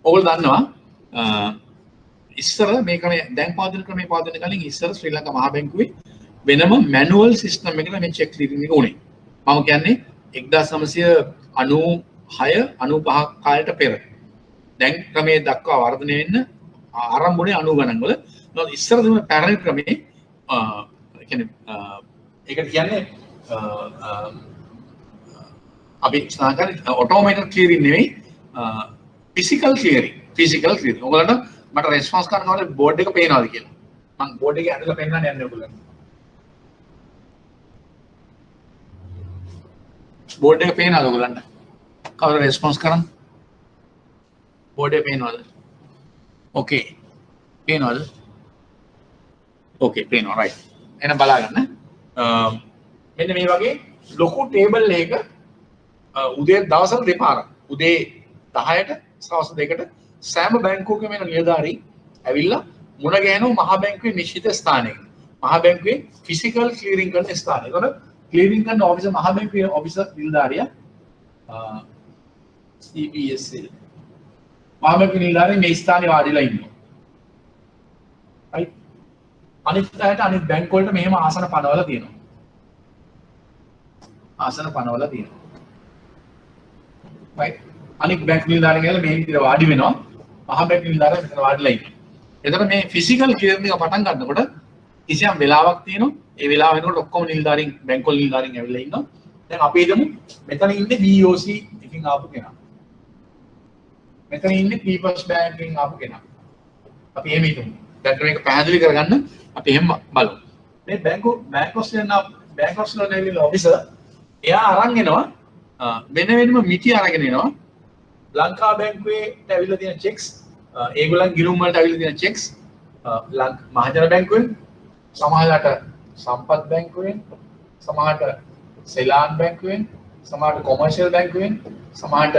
ඔයගොල්ලෝ දන්නවා ඉස්සර මේ ක්‍රමය දැන් පවතින ක්‍රමයේ පවතින කලින් ඉස්සර ශ්‍රී ලංකා මහා බැංකුවේ වෙනම මැනුවල් සිස්ටම් එකකට මේ චෙක් ක්ලියරින් එක උනේ. මම කියන්නේ 1996 95 කාලයට පෙර. දැන් ක්‍රමයේ දක්වා වර්ධනය වෙන්න ආරම්භුනේ 90 ගණන් වල. නමුත් ඉස්සර තිබුණ පැරණි ක්‍රමේ කියන්නේ ඒකට කියන්නේ අපි සාකච්ඡා ඔටෝමේටඩ් ක්ලියරින් නෙවෙයි ෆිසිකල් ක්ලියරින්. ඔයගොල්ලන්ට මට රෙස්පොන්ස් කරනකොට බෝඩ් එක පේනවාද කියලා. මම බෝඩ් එකේ ඇඳලා පෙන්නන්න යන්නේ ඔයගොල්ලන්ට. බෝඩ් එක පේනවාද ඔයගොල්ලන්ට? කවුරු රෙස්පොන්ස් කරන්නේ? බෝඩ් එක පේනවාද? ඕකේ. පේනවාද? ඕකේ පේනවා රයිට්. එහෙනම් බලා ගන්න. මෙන්න මේ වගේ ලොකු ටේබල් එකක උදේ දවසට දෙපාරක්. උදේ 10ට සවස් 2ට සෑම බැංකුවකම එන නිලධාරී ඇවිල්ලා මුණ ගැහෙනවා මහා බැංකුවේ නිශ්චිත ස්ථානයක. මහා බැංකුවේ ෆිසිකල් ක්ලියරින් කරන ස්ථානය. ඒකට ක්ලියරින් කරන ඔෆිසර් මහා බැංකුවේ ඔෆිසර් නිලධාරියා CBSL මහා බැංකුවේ නිලධාරී මේ ස්ථානේ වාඩිලා ඉන්නවා. right. අනිත් අයට අනිත් බැංකුව වලට මෙහෙම ආසන පනවලා තියෙනවා. right. අනිත් බැංකුව නිලධාරියා ගිහලා මේ විදිහට වාඩි වෙනවා. මහා බැංකුව නිලධාරියා මෙතන වාඩිලා ඉන්නවා. එතකොට මේ ෆිසිකල් ක්ලියරින් එක පටන් ගන්නකොට කිසියම් වෙලාවක් තියෙනවා. ඒ වෙලාව වෙනකොට ඔක්කොම නිලධාරීන් බැංකුවල නිලධාරීන් ඇවිල්ලා ඉන්නවා. දැන් අපි හිතමු මෙතන ඉන්නේ BOC එකකින් ආපු කෙනා. මෙතන ඉන්නේ People's Bank එකකින් ආපු කෙනා. අපි එහෙම හිතමු. දැන් මේක පැහැදිලි කරගන්න අපි එහෙම බලමු. මේ බැංක් ඔෆ් ස්ටේට්මන්ට් ඔෆිසර් එයා අරන් එනවා වෙන වෙනම මිටි අරගෙන එනවා. ලංකා බැංකුවේට ඇවිල්ලා තියෙන චෙක්ස් ඒගොල්ලන් ගිණුම් වලට ඇවිල්ලා තියෙන චෙක්ස් මහජන බැංකුවෙන් සමහරකට සම්පත් බැංකුවෙන් සමහරට සෙලාන් බැංකුවෙන් සමහරට කොමර්ෂියල් බැංකුවෙන් සමහරට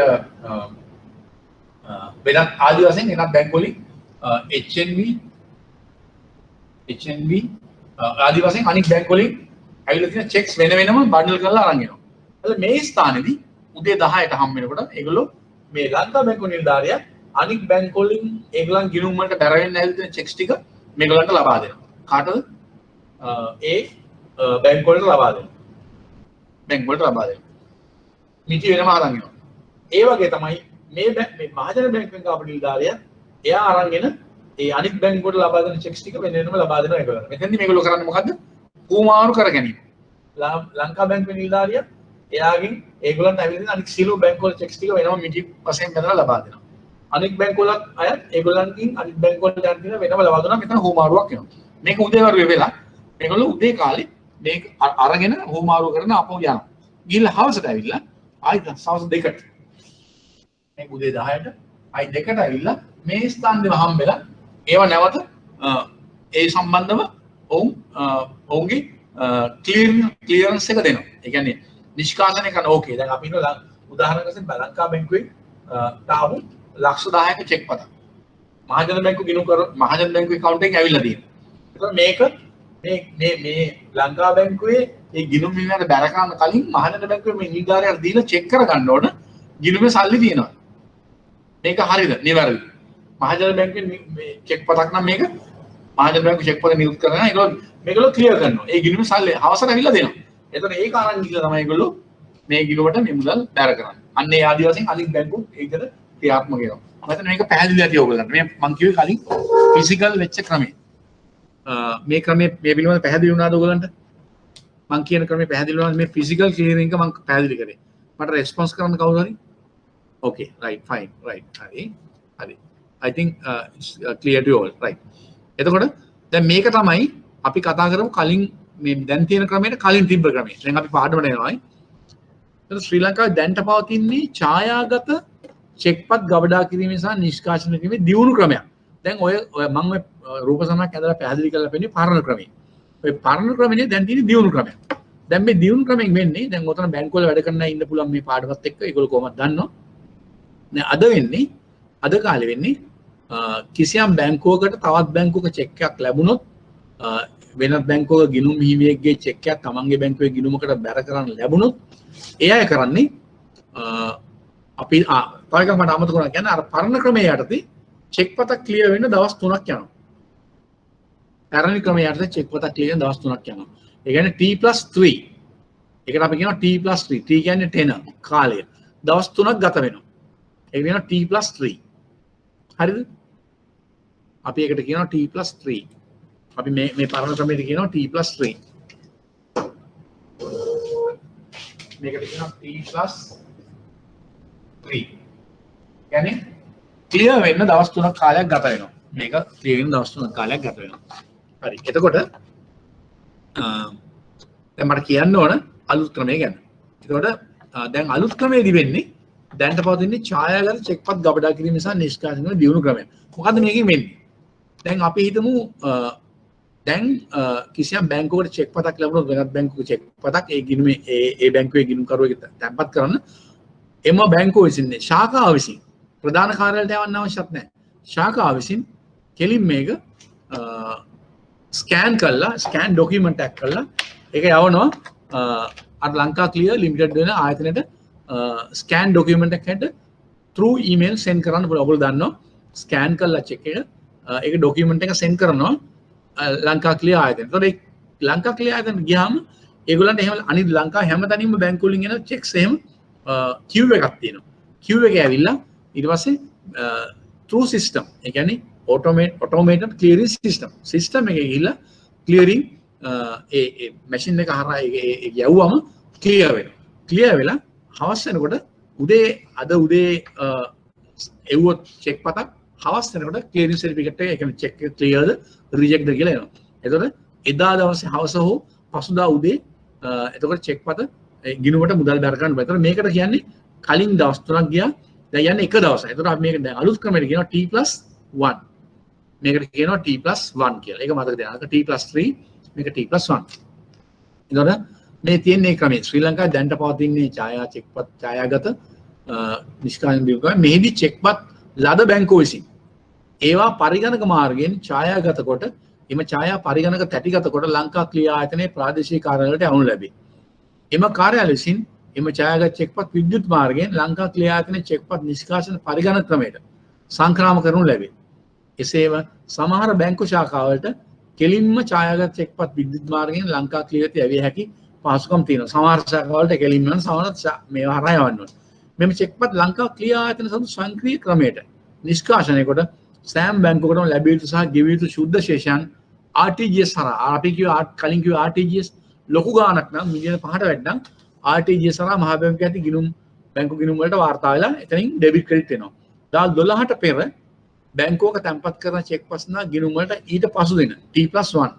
වෙනත් ආදි වශයෙන් වෙනත් බැංකු වලින් HNB ආදි වශයෙන් අනිත් බැංකු වලින් ඇවිල්ලා තියෙන චෙක්ස් වෙන වෙනම බන්ඩල් කරලා අරන් එනවා. එතකොට මේ ස්ථානයේදී උදේ 10ට හම් වෙනකොට ඒගොල්ලෝ මේ ලංකා බැංකුව නිලධාරියා අනිත් බැංකු වලින් ඒගොල්ලන් ගිණුම් වලට බැර වෙන්න ඇවිල්ලා තියෙන චෙක්ස් ටික මේගොල්ලන්ට ලබා දෙනවා. කාටද? ඒ බැංකු වලට ලබා දෙනවා. මිටි වෙනම අරන් එනවා. ඒ වගේ තමයි මේ මහජන බැංකුවෙන් ආපු නිලධාරියා එයා අරන් එන ඒ අනිත් බැංකු වලට ලබා දෙන චෙක්ස් ටික වෙන වෙනම ලබා දෙනවා ඒගොල්ලන්ට. මෙතෙන්දී මේගොල්ලෝ කරන්නේ මොකද්ද? කුමාරු කර ගැනීම. ලංකා බැංකුවේ නිලධාරියා එයාගෙන් ඒගොල්ලන්ට ඇවිල්ලා අනිත් සියලු බැංකු වල චෙක්ස් ටික වෙනම මිටි වශයෙන් බෙදලා ලබා දෙනවා. අනිත් බැංකුවල අයත් ඒගොල්ලන්කින් අනිත් බැංකුවලට යන තියෙන වෙනම ලබා දුන්නා මෙතන හෝමාරුවක් එනවා. මේක උදේවරුේ වෙලා මේගොල්ලෝ උදේ කාලේ මේක අරගෙන හෝමාරුව කරන අපෝ යනවා. ගිහලා හවසට ඇවිල්ලා ආයෙත් සවස් 2ට මේක උදේ 10ට ආයෙ 2ට ඇවිල්ලා මේ ස්ථානෙම හම්බෙලා ඒව නැවත ඒ සම්බන්ධව ඔවුන්ගේ ක්ලියරන්ස් එක දෙනවා. ඒ කියන්නේ නිෂ්කාශනය කරන ඕකේ. දැන් අපි හිතමු උදාහරණයක් වශයෙන් ලංකා බැංකුවේ තාම ලක්ෂ 10ක චෙක් පතක් මහජන බැංකුව ගිණුම් කර මහජන බැංකුවේ account එකෙන් ඇවිල්ලා තියෙනවා. ඒතකොට මේක මේ ලංකා බැංකුවේ ඒ ගිණුම් විමයට බැර කරන්න කලින් මහජන බැංකුවේ මේ නිලධාරියට දීලා චෙක් කර ගන්න ඕන ගිණුමේ සල්ලි තියෙනවා. මේක හරියද? නිවැරදිද? මහජන බැංකුවේ මේ චෙක් පතක් නම් මේක මහජන බැංකුව චෙක් පත නිකුත් කරනවා. මේගොල්ලෝ ක්ලියර් කරනවා. ඒ ගිණුමේ සල්ලි හවසට ඇවිල්ලා දෙනවා. එතකොට ඒක අරන් ගිහලා තමයි ඒගොල්ලෝ මේ ගිණුමට මේ මුදල් බැර කරන්නේ. අන්න ඒ ආදි වශයෙන් අනිත් බැංකුව ඒකට ක්‍රියාත්මක වෙනවා. මම හිතන්නේ මේක පැහැදිලි ඇති ඔයගොල්ලන්ට. මේ මම කිව්වේ කලින් ෆිසිකල් වෙච්ච ක්‍රමය. මේ ක්‍රමයේ මේ පිළිබඳව පැහැදිලි වුණාද ඔයගොල්ලන්ට? මම කියන ක්‍රමයේ පැහැදිලි වුණාද? මේ ෆිසිකල් ක්ලියරින් එක මම පැහැදිලි කරේ. මට රෙස්පොන්ස් කරන්න කවුරු හරි? Okay, right, fine, right. හරි. I think it's clear to all, right. එතකොට දැන් මේක තමයි අපි කතා කරමු කලින් මේ දැන් තියෙන ක්‍රමයට කලින් තිබ්බ ක්‍රමය. දැන් අපි පාඩමට එනවායි. එතකොට ශ්‍රී ලංකාවේ දැන්ට පවතින්නේ ඡායාගත චෙක්පත් ගබඩා කිරීම සහ නිෂ්කාශනය කිරීමේ දියුණු ක්‍රමයක්. දැන් ඔය මම ඔය රූප සමයක් ඇඳලා පැහැදිලි කරලා පෙන්නේ පරණ ක්‍රමය. ඔය පරණ ක්‍රමනේ දැන් තියෙන දියුණු ක්‍රමයක්. දැන් මේ දියුණු ක්‍රමයෙන් වෙන්නේ දැන් ඔතන බැංකුවල වැඩ කරන්න ඉන්න පුළුවන් මේ පාඩමත් එක්ක ඒගොල්ලෝ කොහොමද දන්නව? දැන් අද වෙන්නේ අද කාලේ වෙන්නේ කිසියම් බැංකුවකට තවත් බැංකුවක චෙක් එකක් ලැබුණොත් වෙනත් බැංකුවක ගිණුම් හිමියෙක්ගේ චෙක් එකක් තමන්ගේ බැංකුවේ ගිණුමකට බැර කරන්න ලැබුණොත් ඒ අය කරන්නේ අපි තව එකක් මට අමතක වුණා කියන්නේ අර පරණ ක්‍රමයේ යටතේ චෙක් පතක් ක්ලියර් වෙන්න දවස් 3ක් යනවා. පැරණි ක්‍රමයේ යටතේ චෙක් පතක් ක්ලියර් වෙන්න දවස් 3ක් යනවා. ඒ කියන්නේ T+3. ඒකට අපි කියනවා T+3. T කියන්නේ tenor කාලය. දවස් 3ක් ගත වෙනවා. ඒක කියනවා T+3. හරිද? අපි ඒකට කියනවා T+3. අපි මේ පරණ ක්‍රමයට කියනවා T+3. මේකට කියනවා T+3. කියන්නේ ක්ලියර් වෙන්න දවස් 3ක් කාලයක් ගත වෙනවා. මේක ක්ලියර් වෙන්න දවස් 3ක් කාලයක් ගත වෙනවා. හරි. එතකොට දැන් මට කියන්න ඕන අලුත් ක්‍රමය ගැන. එතකොට දැන් අලුත් ක්‍රමයේදී වෙන්නේ දැන්ට පවතින්නේ ඡායාගත චෙක්පත් ගබඩා කිරීම නිසා නිෂ්කාශනය කරන දියුණු ක්‍රමය. මොකද්ද මේකෙන් වෙන්නේ? දැන් අපි හිතමු දැන් කිසියම් බැංකුවකට චෙක් පතක් ලැබුණොත් වෙනත් බැංකුවක චෙක් පතක් ඒ ගිණුමේ ඒ බැංකුවේ ගිණුම් කරුවෙක් තැන්පත් කරන්න එම බැංකුව විසින් ශාඛාව විසින් ප්‍රධාන කාර්යාලයට යවන්න අවශ්‍යත් නැහැ. ශාඛාව විසින් කෙලින් මේක ස්කෑන් කරලා ස්කෑන් ඩොකියුමන්ට් එකක් කරලා ඒක යවනවා අර ලංකා ක්ලියර් ලිමිටඩ් වෙන ආයතනයට ස්කෑන් ඩොකියුමන්ට් එකක් හැට through email send කරන්න පුළුවන්. ඔයගොල්ලෝ දන්නවා ස්කෑන් කරලා චෙක් එක ඒක ඩොකියුමන්ට් එක send කරනවා ලංකා ක්ලියර් ආයතන. ඒතකොට ඒ ලංකා ක්ලියර් ආයතන ගියාම ඒගොල්ලන්ට එහෙම අනිත් ලංකා හැමතැනින්ම බැංකු වලින් එන චෙක්ස් එහෙම queue එකක් තියෙනවා. queue එකේ ඇවිල්ලා ඊට පස්සේ through system ඒ කියන්නේ automated clearing system එකේ ගිහිල්ලා clearing ඒ machine එක හරහා ඒක යවුවම clear වෙනවා. clear වෙලා හවස් වෙනකොට අද උදේ එව්වොත් චෙක් පතක් හවස් වෙනකොට ක්ලියරින් සර්ටිෆිකේට් එක ඒ කියන්නේ චෙක් එක ක්ලියර්ද රිජෙක්ට්ද කියලා එනවා. එතකොට එදා දවසේ හවස හෝ පසුදා උදේ එතකොට චෙක් පත ගිණුමට මුදල් බැර ගන්න බෑ. එතකොට මේකට කියන්නේ කලින් දවස් 3ක් ගියා. දැන් යන්නේ එක දවසයි. එතකොට අපි මේක දැන් අලුත් ක්‍රමයට කියනවා T+1. මේකට කියනවා T+1 කියලා. ඒක මතක තියාගන්න. T+3 මේක T+1. එතකොට මේ තියෙන ක්‍රමය ශ්‍රී ලංකාවේ දැන්ට පවතින්නේ ඡායාගත නිෂ්කාශන දියුණුව. මෙහිදී චෙක්පත් ලද බැංකුව විසින් ඒවා පරිගණක මාර්ගයෙන් ඡායාගත කොට එම ඡායා පරිගණක තැටිගත කොට ලංකා ක්ලියර් ආයතනයේ ප්‍රාදේශීය කාර්යාලයට යවනු ලැබේ. එම කාර්යාලය විසින් එම ඡායාගත චෙක්පත් විද්‍යුත් මාර්ගයෙන් ලංකා ක්ලියර් ආයතනයේ චෙක්පත් නිෂ්කාශන පරිගණක ක්‍රමයට සංක්‍රාමක කරනු ලැබේ. එසේම සමහර බැංකු ශාඛාවලට කෙලින්ම ඡායාගත චෙක්පත් විද්‍යුත් මාර්ගයෙන් ලංකා ක්ලියර්ට යවිය හැකි පහසුකම් තියෙනවා. සමහර ශාඛාවලට කෙලින්ම යන සමහර මේවා හරහා යවන්න ඕනේ. මෙම චෙක්පත් ලංකා ක්ලියර් ආයතන සතු සංක්‍රීය ක්‍රමයට නිෂ්කාශනය කොට සෑම බැංකුවකටම ලැබිය යුතු සහ ගෙවිය යුතු ශුද්ධ ශේෂයන් RTGS හරහා අපි කලින් කිව්ව RTGS ලොකු ගාණක් නම් මිලියන 5ට වැඩි නම් RTGS හරහා මහ බැංකුවේ ඇති ගිණුම් බැංකු ගිණුම් වලට වාර්තා වෙලා එතනින් ඩෙබිට් ක්‍රෙඩිට් වෙනවා. දවල් 12ට පෙර බැංකුවක තැන්පත් කරන චෙක් පසඳා ගිණුම් වලට ඊට පසු දින T+1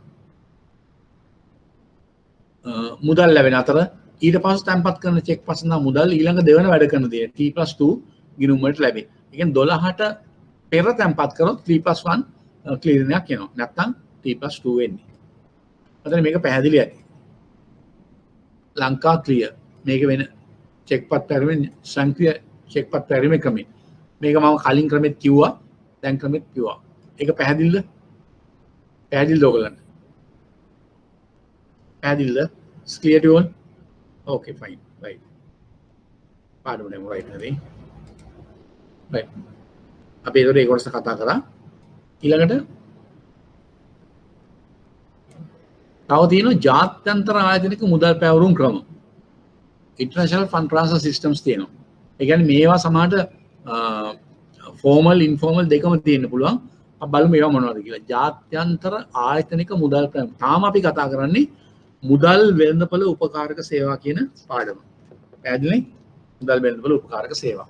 මුදල් ලැබෙන අතර ඊට පසු තැන්පත් කරන චෙක් පසඳා මුදල් ඊළඟ දෙවන වැඩ කරන දේ T+2 ගිණුම් වලට ලැබේ. ඒ කියන්නේ 12ට පෙර තැන්පත් කරොත් 3+1 ක්ලියරින් එකක් එනවා. නැත්නම් T+2 වෙන්නේ. අතන මේක පැහැදිලි ඇති. ලංකා ක්ලියර් මේක වෙන චෙක්පත් පැරීමේ සංක්‍රිය චෙක්පත් පැරීමේ ක්‍රමය. මේක මම කලින් ක්‍රමෙත් කිව්වා, දැන් ක්‍රමෙත් කිව්වා. ඒක පැහැදිලිද? පැහැදිලිද ඔයගලන්ට? පැහැදිලිද? clear to all? Okay, fine. Right. පාඩම නේම right නේද? right. අපි ඒකට ඒ කොටස කතා කරා. ඊළඟට තව තියෙනවා ජාත්‍යන්තර ආයතනික මුදල් පැවරුම් ක්‍රම. international fund transfer systems තියෙනවා. ඒ කියන්නේ මේවා සමහරට formal informal දෙකම තියෙන්න පුළුවන්. අපි බලමු මේවා මොනවද කියලා. ජාත්‍යන්තර ආයතනික මුදල් පැවරුම්. තාම අපි කතා කරන්නේ මුදල් වෙළඳපොළ උපකාරක සේවා කියන පාඩම. පැහැදිලිනේ? මුදල් වෙළඳපොළ උපකාරක සේවා.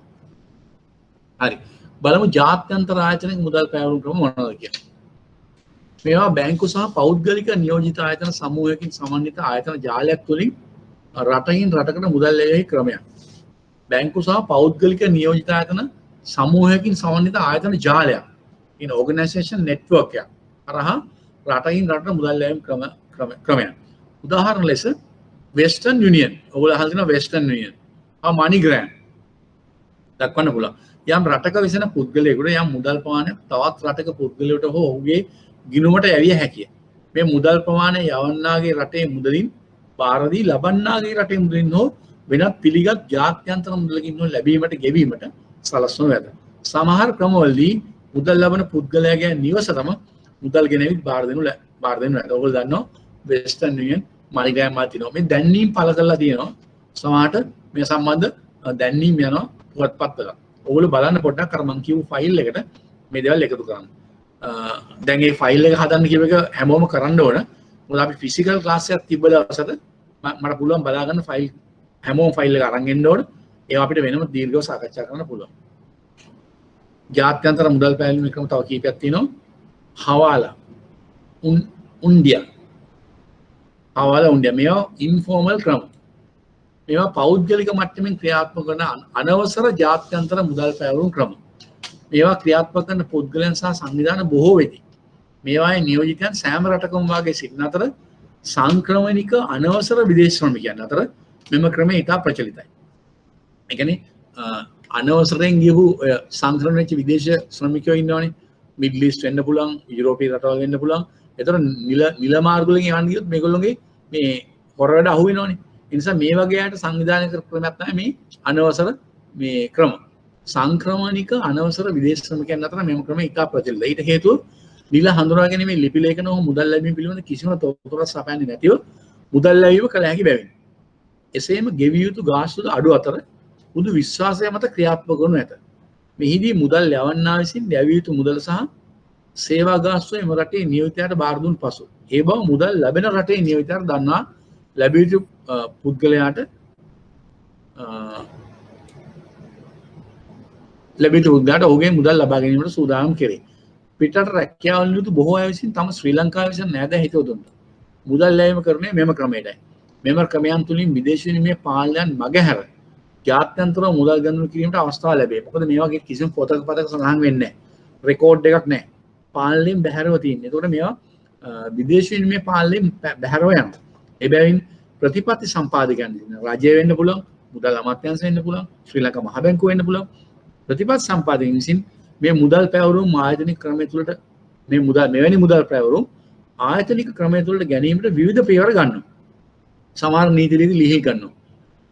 හරි. බලමු ජාත්‍යන්තර ආයතනික මුදල් පැවරුම් ක්‍රම මොනවද කියලා. මේවා බැංකු සහ පෞද්ගලික නියෝජිත ආයතන සමූහයකින් සමන්විත ආයතන ජාලයක් තුළින් රටකින් රටකට මුදල් ලැබෙහි ක්‍රමයක්. බැංකු සහ පෞද්ගලික නියෝජිත ආයතන සමූහයකින් සමන්විත ආයතන ජාලයක්. in organization network එකක්. හරහා රටකින් රටට මුදල් ලැබීම ක්‍රමයක්. උදාහරණ ලෙස Western Union. ඔයගොල්ලෝ අහලා තියෙනවා Western Union. MoneyGram. දක්වන්න පුළුවන්. යම් රටක විසෙන පුද්ගලයෙකුට යම් මුදල් ප්‍රමාණයක් තවත් රටක පුද්ගලයෙකුට හෝ ඔහුගේ ගිණුමට යැවිය හැකිය. මේ මුදල් ප්‍රමාණය යවන්නාගේ රටේ මුදලින් බාර දී ලබන්නාගේ රටේ මුදලින් හෝ වෙනත් පිළිගත් ජාත්‍යන්තර මුදලකින් හෝ ලැබීමට ගෙවීමට සලස්වනු ඇත. සමහර ක්‍රමවලදී මුදල් ලබන පුද්ගලයාගේ නිවසටම මුදල් ගෙනවිත් බාර දෙනු ඇත. ඔයගොල්ලෝ දන්නවා Western Union MoneyGram වල තියෙනවා. මේ දැන්වීම් පළ කරලා තියෙනවා. සමහරට මේ සම්බන්ධ දැන්වීම් යනවා පුවත්පත්වල. ඔයගොල්ලෝ බලන්න පොඩ්ඩක් අර මං කියපු ෆයිල් එකට මේ දේවල් එකතු කරන්න. දැන් මේ ෆයිල් එක හදන්න කියව එක හැමෝම කරන්න ඕන. මොකද අපි ෆිසිකල් ක්ලාස් එකක් තිබ්බ දවසට මට පුළුවන් බලා ගන්න ෆයිල් හැමෝම ෆයිල් එක අරන් එන්න ඕන. ඒවා අපිට වෙනම දීර්ඝව සාකච්ඡා කරන්න පුළුවන්. ජාත්‍යන්තර මුදල් පැවැත්ම ක්‍රම තව කීපයක් තියෙනවා. හවාලා උන්ඩියා. හවාලා උන්ඩියා මේවා ඉන්ෆෝමල් ක්‍රම. මේවා පෞද්ගලික මට්ටමින් ක්‍රියාත්මක කරන අනවසර ජාත්‍යන්තර මුදල් පැවරුම් ක්‍රම. මේවා ක්‍රියාත්මක කරන පුද්ගලයන් සහ සංවිධාන බොහෝ වෙති. මේවායේ නියෝජිතයන් සෑම රටකම වාගේ සිටින අතර සංක්‍රමණික අනවසර විදේශ ශ්‍රමිකයන් අතර මෙම ක්‍රමය ඉතා ප්‍රචලිතයි. ඒ කියන්නේ අනවසරයෙන් ගිහු සංක්‍රමණය වෙච්ච විදේශ ශ්‍රමිකයෝ ඉන්නවනේ. මිඩල් ඊස්ට් වෙන්න පුළුවන්, යුරෝපීය රටවල් වෙන්න පුළුවන්. ඒතර නිල මාර්ග වලින් යවන්න ගියොත් මේගොල්ලෝගේ මේ හොර වැඩ අහු වෙනවනේ. ඒ නිසා මේ වගේ අයට සංවිධානය කර ක්‍රමයක් තමයි මේ අනවසර මේ ක්‍රම. සංක්‍රමණික අනවසර විදේශ ශ්‍රමිකයන් අතර මෙම ක්‍රම ඉතා ප්‍රචලිතයි. ඊට හේතුව නිල හඳුනා ගැනීමේ ලිපි ලේඛන හෝ මුදල් ලැබීම පිළිබඳ කිසිම තොරතුරක් සපයන්නේ නැතිව මුදල් ලැබීම කළ හැකි බැවින්. එසේම ගෙවිය යුතු ගාස්තුද අඩු අතර පුදු විශ්වාසය මත ක්‍රියාත්මක වනු ඇත. මෙහිදී මුදල් යවන්නා විසින් ලැබිය යුතු මුදල් සහ සේවා ගාස්තුව එම රටේ නියෝජිතයාට බාර දුන් පසු ඒ බව මුදල් ලැබෙන රටේ නියෝජිතයාට දන්වා ලැබිය යුතු පුද්ගලයාට ලැබිය යුතු පුද්ගලයාට ඔහුගේ මුදල් ලබා ගැනීමට සූදානම් කෙරේ. පිටරට රැකියාවල නියුතු බොහෝ අය විසින් තම ශ්‍රී ලංකාව විසින් නෑද හිතවතුන්ට මුදල් ලැබීම කරන්නේ මෙම ක්‍රමයටයි. මෙම ක්‍රමයන් තුලින් විදේශ විනිමය පාලනයන් මගහැර ජාත්‍යන්තරව මුදල් ගනුදෙනු කිරීමට අවස්ථාව ලැබේ. මොකද මේ වගේ කිසිම පොතක පතක සඳහන් වෙන්නේ නැහැ. රෙකෝඩ් එකක් නැහැ. පාලනයෙන් බැහැරව තියෙන්නේ. ඒකට මේවා විදේශ විනිමය පාලනයෙන් බැහැරව යනවා. ඒ බැවින් ප්‍රතිපත්ති සම්පාදකයන් රජය වෙන්න පුළුවන්, මුදල් අමාත්‍යාංශ වෙන්න පුළුවන්, ශ්‍රී ලංකා මහ බැංකුව වෙන්න පුළුවන්. ප්‍රතිපත්ති සම්පාදකයන් විසින් මේ මුදල් පැවරුම් ආයතනික ක්‍රමය තුළට මේ මෙවැනි මුදල් පැවරුම් ආයතනික ක්‍රමය තුළට ගැනීමට විවිධ පියවර ගන්නවා. සමහර නීති රීති ලිහි ගන්නවා.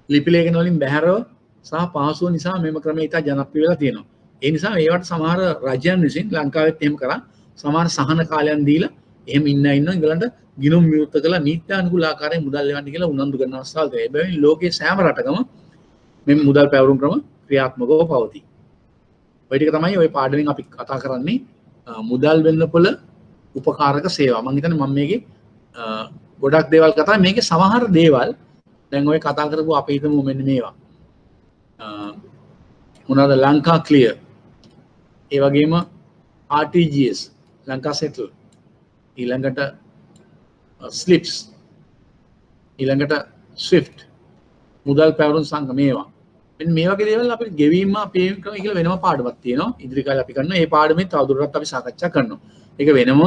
ලිපි ලේඛන වලින් බැහැරව සහ පහසුව නිසා මෙම ක්‍රමය ඉතා ජනප්‍රිය වෙලා තියෙනවා. ඒ නිසා ඒවට සමහර රජයන් විසින් ලංකාවෙත් එහෙම කරා සමහර සහන කාලයන් දීලා එහෙම ඉන්නවා ඒගොල්ලන්ට ගිණුම් විවෘත කරලා නීත්‍යානුකූල ආකාරයෙන් මුදල් ලැබන්න කියලා උනන්දු කරන අවස්ථාවල් තියෙනවා. ඒ බැවින් ලෝකයේ සෑම රටකම මේ මුදල් පැවරුම් ක්‍රම ක්‍රියාත්මකව පවතී. ඔය ටික තමයි ඔය පාඩමෙන් අපි කතා කරන්නේ මුදල් වෙළඳපොළ උපකාරක සේවා. මම හිතන්නේ මම මේකේ ගොඩක් දේවල් කතා මේකේ සමහර දේවල් දැන් ඔය කතා කරපු අපි හිතමු මෙන්න මේවා. මොනවාද ලංකා ක්ලියර් ඒ වගේම RTGS ලංකා සෙටල් ඊළඟට ස්ලිප්ස් ඊළඟට ස්විෆ්ට් මුදල් පැවරුම් සංඝ මේවා මෙන්න මේ වගේ දේවල් අපිට ගෙවීම අපේ කියලා වෙනම පාඩමක් තියෙනවා ඉදිරි කාලේ අපි කරනවා ඒ පාඩමෙන් තවදුරටත් අපි සාකච්ඡා කරනවා ඒක වෙනම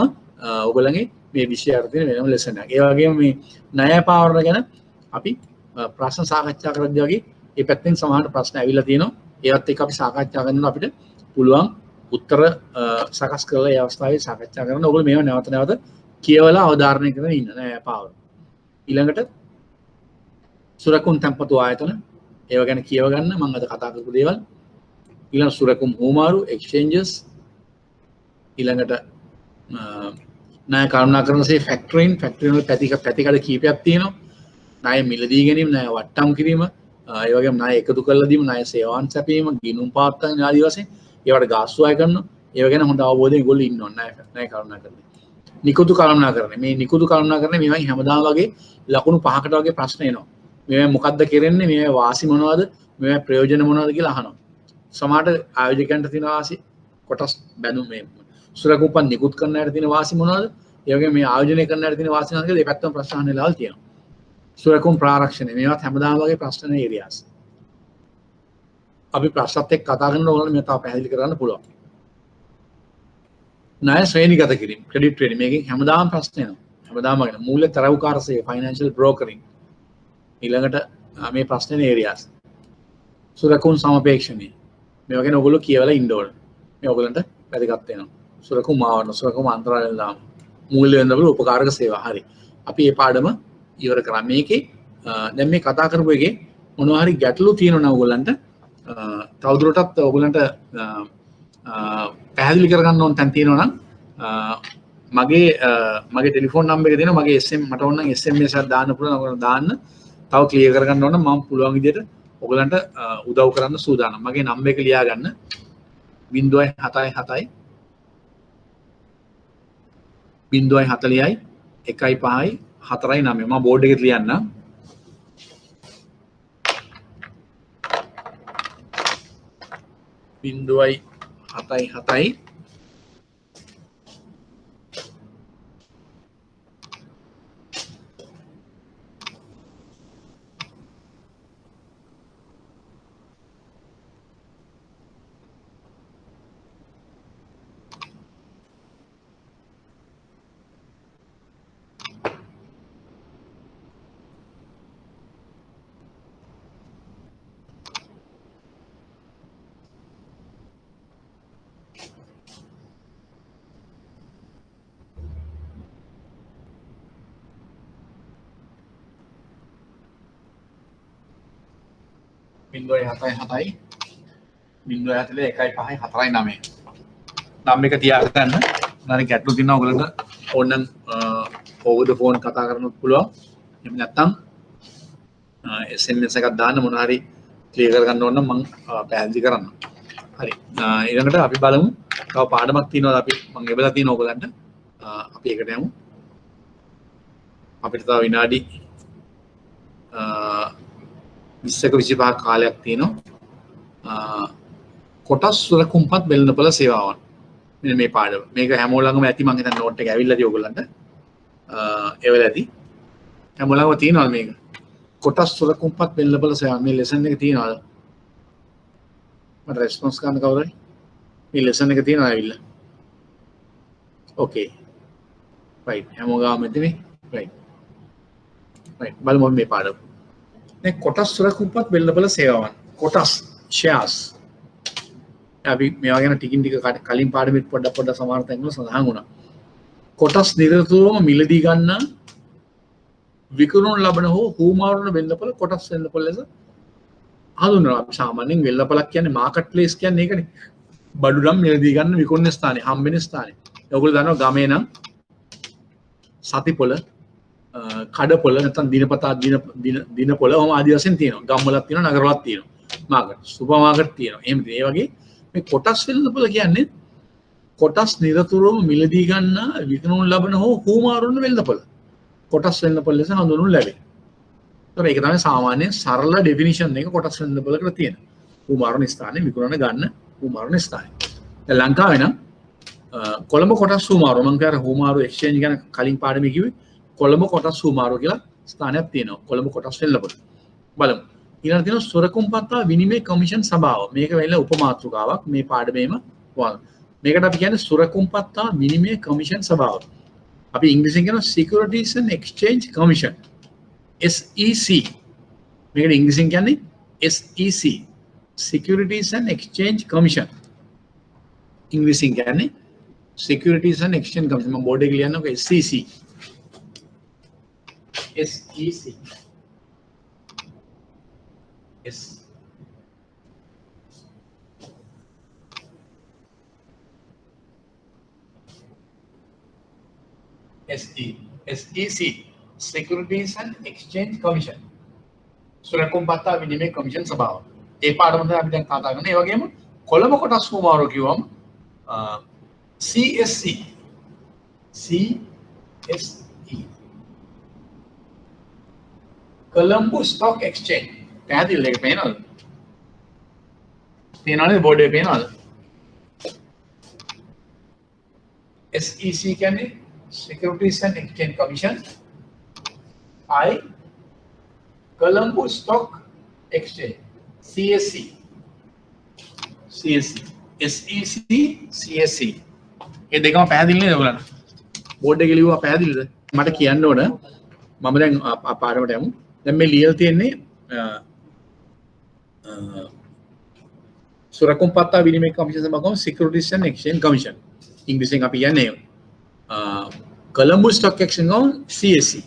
ඔයගොල්ලන්ගේ මේ විෂය අර තියෙන වෙනම ලෙසන් එකක් ඒ වගේම මේ ණය පාවරන ගැන අපි ප්‍රශ්න සාකච්ඡා කරද්දී වගේ මේ පැත්තෙන් සමහර ප්‍රශ්න ඇවිල්ලා තියෙනවා ඒවත් එක්ක අපි සාකච්ඡා කරනවා අපිට පුළුවන් උත්තර සකස් කරලා ඒ අවස්ථාවේ සාකච්ඡා කරනවා ඔයගොල්ලෝ මේව නැවත නැවත කියවලා අවධාරණය කරගෙන ඉන්න ණය පාවර ඊළඟට සුරකුම් තැන්පතු ආයතන ඒව ගැන කියව ගන්න මම අද කතා කරපු දේවල් ඊළඟ සුරකුම් හෝමාරු එක්ස්චේන්ජස් ඊළඟට ණය කරුණාකරණසේ ෆැක්ටරින් වල පැතිකඩ කීපයක් තියෙනවා ණය මිලදී ගැනීම ණය වට්ටම් කිරීම ඒ වගේම ණය එකතු කරලා දීම ණය සේවාන් සැපීම ගිණුම් පාත්තන් ආදී වශයෙන් ඒවට ගාස්තු අය කරනවා ඒව ගැන හොඳ අවබෝධයෙන් ඒගොල්ලෝ ඉන්න ඕනේ ණය කරුණාකරණය නිකුතු කරුණාකරණය මේ නිකුතු කරුණාකරණය මේවා හැමදාම වගේ ලකුණු 5කට වගේ ප්‍රශ්න එනවා මේවා මොකද්ද කරන්නේ මේවා වාසි මොනවද මේවා ප්‍රයෝජන මොනවද කියලා අහනවා සමහරට ආයෝජකයන්ට තියෙන වාසි කොටස් බැඳුම් මේ සුරකුම්පන් නිකුත් කරන්න යට තියෙන වාසි මොනවද ඒ වගේම මේ ආයෝජනය කරන්න යට තියෙන වාසි මොනවද කියලා මේ පැත්තම ප්‍රශ්න අහන වෙලාවල් තියෙනවා සුරකුම් ප්‍රාරක්ෂණය මේවත් හැමදාම වගේ ප්‍රශ්න ඒරියාස් අපි ප්‍රශ්නත් එක්ක කතා කරන ඕගොල්ලෝ මේ තව පැහැදිලි කරන්න පුළුවන් ණය ශ්‍රේණිගත කිරීම ක්‍රෙඩිට් රේටින් මේකෙන් හැමදාම ප්‍රශ්න එනවා හැමදාම වගේ මූල්‍ය තරවුකාර සේවය ෆයිනෑන්ෂල් බ්‍රෝකරින් ඊළඟට මේ ප්‍රශ්නේ ඒරියාස් සුරකුම් සමපේක්ෂණය මේ වගේ ඔයගොල්ලෝ කියවලා ඉන්න ඕන මේ ඔයගොල්ලන්ට වැදගත් වෙනවා සුරකුම් ආවරණ සුරකුම් අන්තරාල දාම මූල්‍ය වෙනදවල උපකාරක සේවා හරි අපි මේ පාඩම ඉවර කරා මේකේ දැන් මේ කතා කරපු එකේ මොනවා හරි ගැටලු තියෙනවා නම් ඔයගොල්ලන්ට තවදුරටත් ඔයගොල්ලන්ට පැහැදිලි කරගන්න ඕන තැන් තියෙනවා නම් මගේ ටෙලිෆෝන් නම්බර් එක දෙනවා මගේ SMS මට ඕන නම් SMS එකක් දාන්න පුළුවන් ඔයගොල්ලෝ දාන්න තව ක්ලියර් කරගන්න ඕන නම් මම පුළුවන් විදිහට ඔයගොල්ලන්ට උදව් කරන්න සූදානම් මගේ නම්බර් එක ලියා ගන්න 077 040යි 15යි 4යි 9 මම බෝඩ් එකේ ලියන්න 077යි නම් එක තියාගන්න නැත්නම් ගැටලු තියෙනවා ඔයගලන්ට ඕනනම් ඕවර් ද ෆෝන් කතා කරන්නත් පුළුවන් එහෙම නැත්නම් SMS එකක් දාන්න මොන හරි ක්ලියර් කරගන්න ඕන නම් මම පැහැදිලි කරන්නම් හරි ඊළඟට අපි බලමු තව පාඩමක් තියෙනවා අපි මම එබලා තියෙන ඔයගලන්ට අපි ඒකට යමු අපිට තව විනාඩි 20ක 25ක කාලයක් තියෙනවා කොටස් සුරකුම්පත් වෙළඳපොළ සේවාවන් මෙන්න මේ පාඩම මේක හැමෝලඟම ඇති මම හිතන්නේ නෝට් එක ඇවිල්ලාද ඔයගොල්ලන්ට ඒ වෙලාවේදී හැමෝලඟම තියෙනවා මේක කොටස් සුරකුම්පත් වෙළඳපොළ සේවාවන් මේ ලෙසන් එක තියෙනවද මට රෙස්පොන්ස් ගන්න කවුරුයි මේ ලෙසන් එක තියෙනවා ඇවිල්ලා ඕකේ රයිට් හැමෝගාම ඇති රයිට් බලමු මේ පාඩම දැන් කොටස් සුරකුම්පත් වෙළඳපොළ සේවාවන් කොටස් ෂෙයාර්ස් අපි මේවා ගැන ටිකින් ටික කලින් පාඩමෙත් පොඩ්ඩක් සමහර තැන්වල සඳහන් වුණා කොටස් නිරතුරුවම මිලදී ගන්න විකුණනු ලබන හෝ හුවමාරුන වෙළඳපොළ කොටස් වෙළඳපොළ ලෙස හඳුන්වනවා අපි සාමාන්‍යයෙන් වෙළඳපොළක් කියන්නේ මාකට් ප්ලේස් කියන්නේ ඒකනේ බඩු නම් මිලදී ගන්න විකුණන ස්ථානේ හම්බෙන ස්ථානේ ඔයගොල්ලෝ දන්නවා ගමේ නම් සතිපොළ කඩපොළ නැත්නම් දිනපතා දිනපොළ ඔහොම ආදි වශයෙන් තියෙනවා ගම්වලක් තියෙනවා නගරවලක් තියෙනවා මාකට් සුපර් මාකට් තියෙනවා එහෙම ඒ වගේ මේ කොටස් වෙළඳපොළ කියන්නේ කොටස් නිරතුරුවම මිලදී ගන්න විකුණනු ලබන හෝ හුවමාරුන වෙළඳපොළ කොටස් වෙළඳපොළ ලෙස හඳුන්වනු ලැබේ. ඒතර ඒක තමයි සාමාන්‍ය සරල ඩෙෆිනිෂන් එක කොටස් වෙළඳපොළකට තියෙන. හුවමාරුන ස්ථානේ විකුණන ගන්න හුවමාරුන ස්ථානේ. ලංකාවේ නම් කොළඹ කොටස් හුමාරු මම කියර හුමාරු එක්ස්චේන්ජ් ගැන කලින් පාඩමේ කිව්වේ කොළඹ කොටස් හුමාරු කියලා ස්ථානයක් තියෙනවා. කොළඹ කොටස් වෙල්ලපොළ. බලමු. ඊළඟට තියෙනවා සොරකුම්පත්තා විනිමය කමිෂන් සභාව. මේක වෙන්නේ උපමාතෘකාවක් මේ පාඩමේම වань. මේකට අපි කියන්නේ සොරකුම්පත්තා විනිමය කමිෂන් සභාව. අපි ඉංග්‍රීසියෙන් කියනවා Securities and Exchange Commission. SEC. මේකට ඉංග්‍රීසියෙන් කියන්නේ SEC. Securities and Exchange Commission. ඉංග්‍රීසියෙන් කියන්නේ Securities and Exchange Commission. මම බෝඩ් එකේ ලියන්නකො SEC. SEC. S. SEC. Securities and Exchange Commission. සුරකුම්පත්තා විනිමය කමිෂන් සභාව. ඒ පාඩම තමයි අපි දැන් කතා කරන්නේ. ඒ වගේම කොළඹ කොටස් හුමාරු කිව්වම CSE. Colombo Stock Exchange. පැහැදිලිද ඒක පේනවද? පේනවද බෝඩ් එකේ පේනවද? SEC කියන්නේ Securities and Exchange Commission. I Colombo Stock Exchange. CSE. SEC CSE. ඒ දෙකම පැහැදිලි නේද ඔයගොල්ලන්ට? බෝඩ් එකේ ලියුවා පැහැදිලිද? මට කියන්න ඕන මම දැන් පාඩමට යමු. දැන් මේ ලියලා තියෙන්නේ සුරකුම්පත්තා විනිමය commission සභාවම Securities and Exchange Commission. ඉංග්‍රීසියෙන් අපි කියන්නේ Colombo Stock Exchange ගම CSE.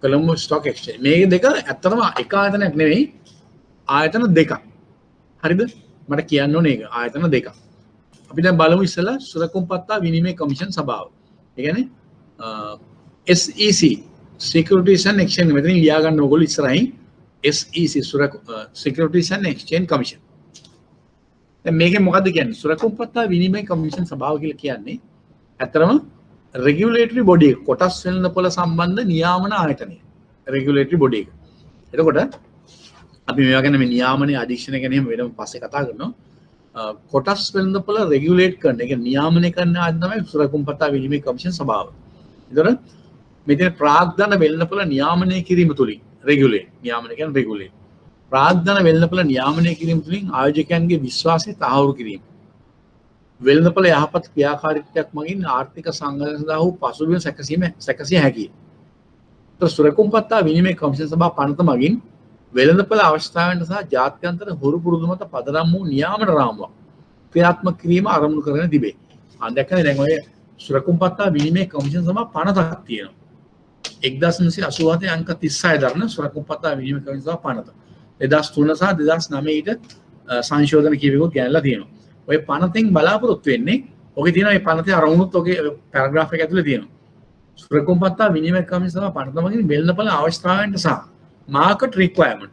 Colombo Stock Exchange. මේ දෙක ඇත්තටම එක ආයතනයක් නෙවෙයි ආයතන දෙකක්. හරිද? මට කියන්න ඕනේ ඒක ආයතන දෙකක්. අපි දැන් බලමු ඉස්සෙල්ලා සුරකුම්පත්තා විනිමය කමිෂන් සභාව. ඒ කියන්නේ SEC Securities and Exchange මෙතනින් ලියා ගන්න ඕගොල්ලෝ ඉස්සරහින් SEC Securities and Exchange Commission. දැන් මේකෙන් මොකද්ද කියන්නේ? සුරකුම්පත්තා විනිමය කමිෂන් සභාව කියලා කියන්නේ ඇත්තටම regulatory body එක. කොටස් වෙළඳපොළ සම්බන්ධ නියාමන ආයතනය. regulatory body එක. එතකොට අපි මේවා ගැන මේ නියාමනයේ අධීක්ෂණය ගැන එහෙම වෙනම පස්සේ කතා කරනවා. කොටස් වෙළඳපොළ රෙගියුලේට් කරන එක නියාමනය කරන ආයතන තමයි සුරකුම්පත්තා විනිමය කමිෂන් සභාව. එතකොට මෙතන ප්‍රාග්ධන වෙළඳපොළ නියාමනය කිරීම තුලින් රෙගියුලේට් නියාමනය කියන්නේ රෙගියුලේට් ප්‍රාග්ධන වෙළඳපොළ නියාමනය කිරීම තුලින් ආයෝජකයන්ගේ විශ්වාසය තහවුරු කිරීම වෙළඳපොළ යහපත් ක්‍රියාකාරීත්වයක් මගින් ආර්ථික සංවර්ධනය සඳහා වූ පසුබිම සැකසිය හැකියි. ඒතර සුරකුම්පත්තා විනිමය කමිෂන් සභාව පනත මගින් වෙළඳපොළ අවශ්‍යතාවයන් සහ ජාත්‍යන්තර හොරු පුරුදු මත පදනම් වූ නියාමන රාමුවක් ක්‍රියාත්මක කිරීම ආරම්භ කරගෙන තිබේ. අන් දැක්කනේ දැන් ඔය සුරකුම්පත්තා විනිමය කමිෂන් සභාව පනතක් තියෙනවා. 1987 අංක 36 දරන සුරකුම්පත්තා විනිමය කමිෂන් සභාව පනත. 2003 සහ 2009 ඊට සංශෝධන කීපයකට ගෙනලා තියෙනවා. ඔය පනතෙන් බලාපොරොත්තු වෙන්නේ ඔකේ තියෙන මේ පනතේ අරමුණුත් ඔකේ පැරග්‍රාෆ් එක ඇතුලේ තියෙනවා. සුරකුම්පත්තා විනිමය කමිෂන් සභාව පනත මගින් වෙළඳපොළ අවශ්‍යතාවයන් සහ market requirement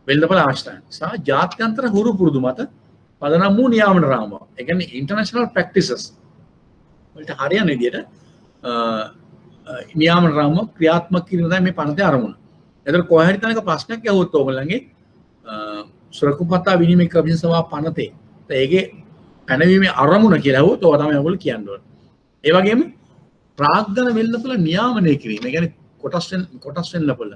වෙළඳපොළ අවශ්‍යතාවයන් සහ ජාත්‍යන්තර හුරු පුරුදු මත පදනම් වූ නියාමන රාමුවක්. ඒ කියන්නේ international practices වලට හරියන විදිහට නියාමන රාමුවක් ක්‍රියාත්මක කිරීම තමයි මේ පනතේ අරමුණ. ඒතර කොහේ හරි තැනක ප්‍රශ්නයක් ඇහුවොත් ඕගොල්ලන්ගේ සුරකුම්පත්තා විනිමය කමිෂන් සභාව පනතේ ඒකේ පැනවීමේ අරමුණ කියලා ඇහුවොත් ඕවා තමයි ඔයගොල්ලෝ කියන්න ඕනේ. ඒ වගේම ප්‍රාග්ධන වෙළඳපොළ නියාමනය කිරීම. ඒ කියන්නේ කොටස් වෙළඳපොළ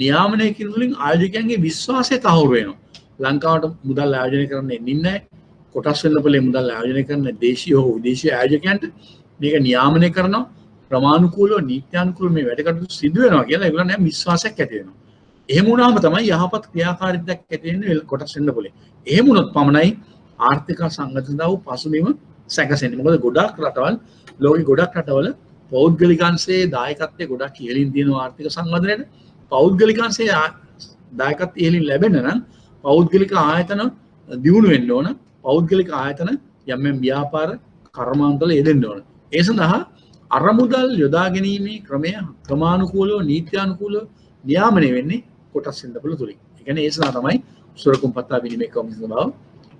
නියාමනය කිරීම වලින් ආයෝජකයන්ගේ විශ්වාසය තහවුරු වෙනවා. ලංකාවට මුදල් ආයෝජනය කරන්නේ නින්නේ කොටස් වෙළඳපොළේ මුදල් ආයෝජනය කරන දේශීය හෝ විදේශීය ආයෝජකයන්ට මේක නියාමනය කරනවා ප්‍රමාණිකූලව නීත්‍යානුකූලව මේ වැඩ කටයුතු සිදු වෙනවා කියලා ඒගොල්ලන් නම් විශ්වාසයක් ඇති වෙනවා. එහෙම වුණාම තමයි යහපත් ක්‍රියාකාරීත්වයක් ඇති වෙන්නේ කොටස් වෙළඳපොළේ. එහෙම වුණොත් පමණයි ආර්ථික සංගතනව පසුබිම සැකසෙන්නේ. මොකද ගොඩාක් රටවල් ලෝකෙ ගොඩක් රටවල පෞද්ගලිකංශයේ දායකත්වයේ ගොඩක් ඉහළින් තියෙනවා ආර්ථික සංවර්ධනයට. පෞද්ගලිකංශයේ දායකත්වය ඉහළින් ලැබෙන්න නම් පෞද්ගලික ආයතන දියුණු වෙන්න ඕන. පෞද්ගලික ආයතන යම් ව්‍යාපාර කර්මාන්තවල යෙදෙන්න ඕන. ඒ සඳහා අරමුදල් යොදා ගැනීමේ ක්‍රමය ක්‍රමානුකූලව නීත්‍යානුකූලව නියාමනය වෙන්නේ කොටස් වෙළඳපොළ තුලින්. ඒ කියන්නේ ඒ සඳහා තමයි සුරකුම්පත්තා විනිමය කමිෂන් සභාව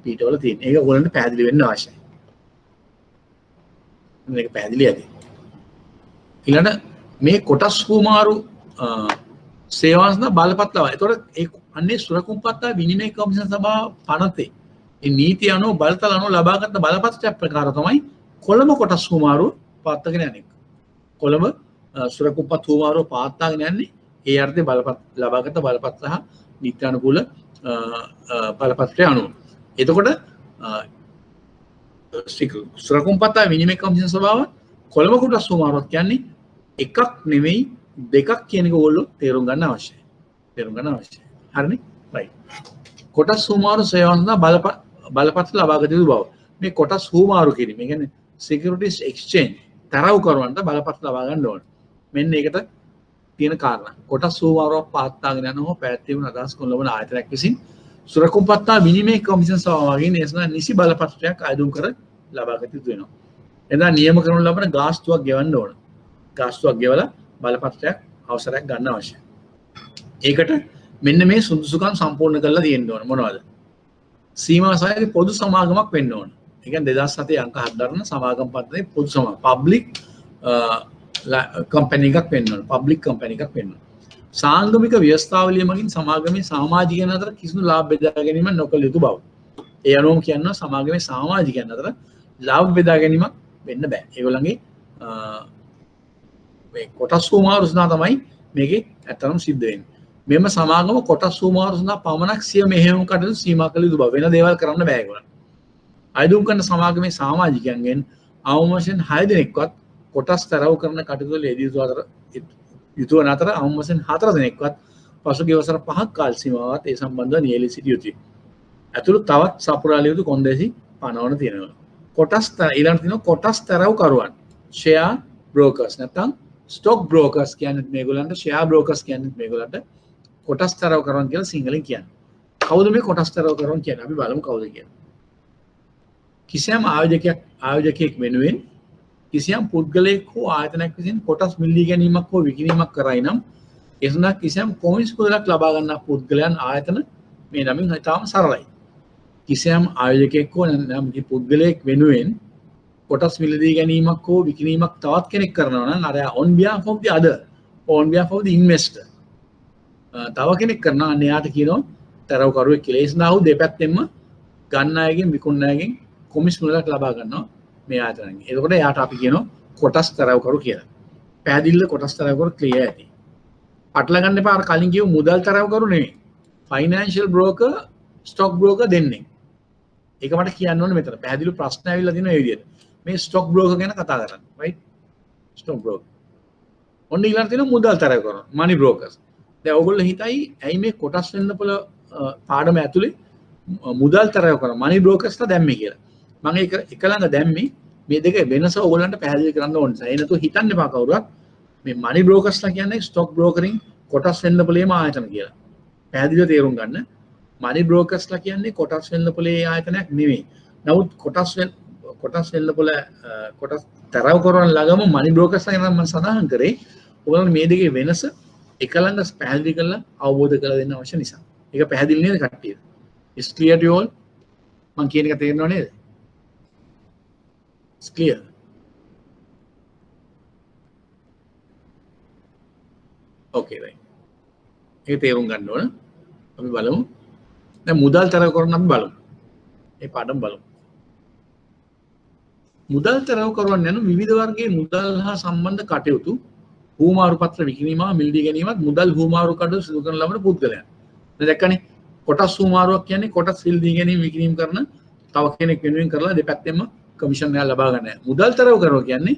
පිටවල තියෙන්නේ. ඒක ඔයගොල්ලන්ට පැහැදිලි වෙන්න අවශ්‍යයි. මේක පැහැදිලි ඇති. ඊළඟ මේ කොටස් කුමාරු සේවා සඳහා බලපත්‍රය. ඒතකොට ඒ අන්නේ සුරකුම්පත්තා විනිමය කමිෂන් සභාව පනතේ ඒ නීතිය අනුව බලතල අනුව ලබාගත් බලපත්‍රයක් ප්‍රකාර තමයි කොළඹ කොටස් හුවමාරුව පවත්වාගෙන යන්නේ. කොළඹ සුරකුම්පත් හුවමාරුව පවත්වාගෙන යන්නේ ඒ අර්ථයේ ලබාගත් බලපත්‍ර සහ නීත්‍යානුකූල බලපත්‍රය අනුව. එතකොට සුරකුම්පත් විනිමය කමිෂන් සභාව කොළඹ කොටස් හුවමාරුවක් කියන්නේ එකක් නෙමෙයි දෙකක් කියන එක ඕගොල්ලෝ තේරුම් ගන්න අවශ්‍යයි. හරිනේ? right. කොටස් හුවමාරු සේවාව සඳහා බලපත්‍ර ලබාගත යුතු බව. මේ කොටස් හුවමාරු කිරීම. ඒ කියන්නේ සිකියුරිටිස් එක්ස්චේන්ජ් තරවු කරවන්න බලපත්‍ර ලබා ගන්න ඕන. මෙන්න ඒකට තියෙන කාරණා. කොටස් හුවමාරුවක් පවත්වාගෙන යනව පැවැත්වීම අදහස් කරන ලබන ආයතනයක් විසින් සුරකුම්පත් විනිමය කමිෂන් සභාවගෙන් එසනා නිසි බලපත්‍රයක් ආයෝජන කර ලබාගත යුතු වෙනවා. එදා නියම කරනු ලබන ගාස්තුවක් ගෙවන්න ඕන. ගාස්තුවක් ගෙවලා බලපත්‍රයක් අවසරයක් ගන්න අවශ්‍යයි. ඒකට මෙන්න මේ සුදුසුකම් සම්පූර්ණ කරලා තියෙන්න ඕන. මොනවද? සීමා සහායක පොදු සමාගමක් වෙන්න ඕන. ඒ කියන්නේ 2007 අංක 7 දරන සමාගම් පද්ධතියේ පොදු සමාගම පබ්ලික් කම්පැනි එකක් වෙන්න ඕන. පබ්ලික් කම්පැනි එකක් වෙන්න ඕන. සාංගමික ව්‍යවස්ථාවලිය මගින් සමාගමේ සමාජිකයන් අතර කිසිදු ලාභ බෙදා ගැනීමක් නොකළ යුතු බව. ඒ අනුවම කියනවා සමාගමේ සමාජිකයන් අතර ලාභ බෙදා ගැනීමක් වෙන්න බෑ. ඒගොල්ලන්ගේ මේ කොටස් හුවමාරු සඳහා තමයි මේකේ ඇත්තටම සිද්ධ වෙන්නේ. මෙම සමාගම කොටස් හුවමාරු සඳහා පමණක් සිය මෙහෙයුම් කටයුතු සීමා කළ යුතු බව. වෙන දේවල් කරන්න බෑ ඒගොල්ලන්ට. අයදුම් කරන සමාගමේ සමාජිකයන්ගෙන් අවම වශයෙන් 6 දෙනෙක්වත් කොටස් තරවු කරන කටයුතු වල යෙදිය යුතු වන අතර අවම වශයෙන් 4 දෙනෙක්වත් පසුගිය වසර 5ක් කාල සීමාවත් ඒ සම්බන්ධව නියැලී සිටිය යුතුයි. අතුරු තවත් සපුරාලිය යුතු කොන්දේසි පනවන තියෙනවා. කොටස් ඊළඟට තියෙනවා කොටස් තරවු කරුවන්. ෂෙයා බ්‍රෝකර්ස් නැත්නම් ස්ටොක් බ්‍රෝකර්ස් කියන්නේ මේගොල්ලන්ට, ෂෙයා බ්‍රෝකර්ස් කියන්නේ මේගොල්ලන්ට කොටස් තරවු කරනවා කියලා සිංහලෙන් කියන්නේ. කවුද මේ කොටස් තරවු කරනවා කියන්නේ? අපි බලමු කවුද කියලා. කිසියම් ආයෝජකයෙක් වෙනුවෙන් කිසියම් පුද්ගලයෙක් හෝ ආයතනයක් විසින් කොටස් මිලදී ගැනීමක් හෝ විකිණීමක් කරයි නම් ඒ සඳහා කිසියම් කොමිස් කුලයක් ලබා ගන්නා පුද්ගලයන් ආයතන මේ නමින් හිතාම සරලයි. කිසියම් ආයෝජකයෙක් හෝ නම් පුද්ගලයෙක් වෙනුවෙන් කොටස් මිලදී ගැනීමක් හෝ විකිණීමක් තවත් කෙනෙක් කරනවා නම් අර on behalf of the other, on behalf of the investor තව කෙනෙක් කරනවා අන්න එයාට කියනවා තරවකරුවෙක් කියලා. ඒ සඳහා දෙපැත්තෙන්ම ගන්න අයගෙන් විකුණන අයගෙන් කොමිස් මුලක් ලබා ගන්නවා මේ ආයතනයෙන්. එතකොට එයාට අපි කියනවා කොටස් තරවකරු කියලා. පැහැදිලිව කොටස් තරවකරු ක්ලියර් ඇති. පටල ගන්න එපා. අර කලින් කියපු මුදල් තරවකරු නෙමෙයි. ෆයිනෑන්ෂල් බ්‍රෝකර්, ස්ටොක් බ්‍රෝකර් දෙන්නේ. ඒක මට කියන්න ඕනේ මෙතන. පැහැදිලිව ප්‍රශ්න ඇවිල්ලා දිනවා මේ විදිහට. මේ ස්ටොක් බ්‍රෝකර් ගැන කතා කරන්නේ. right? Stock broker. ඔන්න ඊළඟට තියෙනවා මුදල් තරවකරු, money brokers. දැන් ඔයගොල්ලෝ හිතයි ඇයි මේ කොටස් වෙන්න පොළ පාඩම ඇතුලේ මුදල් තරව කරන money brokersලා දැම්මේ කියලා. මම ඒක එක ළඟ දැම්මේ මේ දෙක වෙනස ඔයගොල්ලන්ට පැහැදිලි කරන්න ඕන නිසා. ඒ නැතුව හිතන්න එපා කවුරුත් මේ money brokersලා කියන්නේ stock brokering කොටස් වෙන්න පොළේම ආයතන කියලා. පැහැදිලිව තේරුම් ගන්න. money brokersලා කියන්නේ කොටස් වෙන්න පොළේ ආයතනයක් නෙවෙයි. නමුත් කොටස් වෙන්න පොළ කොටස් තරව කරන ළඟම money brokersලා ගැන මම සඳහන් කරේ. ඔයගොල්ලෝ මේ දෙකේ වෙනස එක ළඟ පැහැදිලි කරලා අවබෝධ කරලා දෙන්න අවශ්‍ය නිසා. ඒක පැහැදිලි නේද කට්ටිය? It's clear to you all? මම කියන එක තේරෙනව නේද? It's clear. Okay right. ඒක තේරුම් ගන්න ඕන. අපි බලමු. දැන් මුදල් තරව කරන අපි බලමු. මේ පාඩම බලමු. මුදල් තරව කරවන්න යන විවිධ වර්ගයේ මුදල් හා සම්බන්ධ කටයුතු හුවමාරු පත්‍ර විකිණීම මිලදී ගැනීමත් මුදල් හුවමාරු කටයුතු සිදු කරන ලබන පුද්ගලයන්. දැන් දැක්කනේ කොටස් හුවමාරුවක් කියන්නේ කොටස් මිලදී ගැනීම විකිණීම කරන තව කෙනෙක් වෙනුවෙන් කරලා දෙපැත්තෙම කමිෂන් එක ලබා ගන්න. මුදල් තරව කරනවා කියන්නේ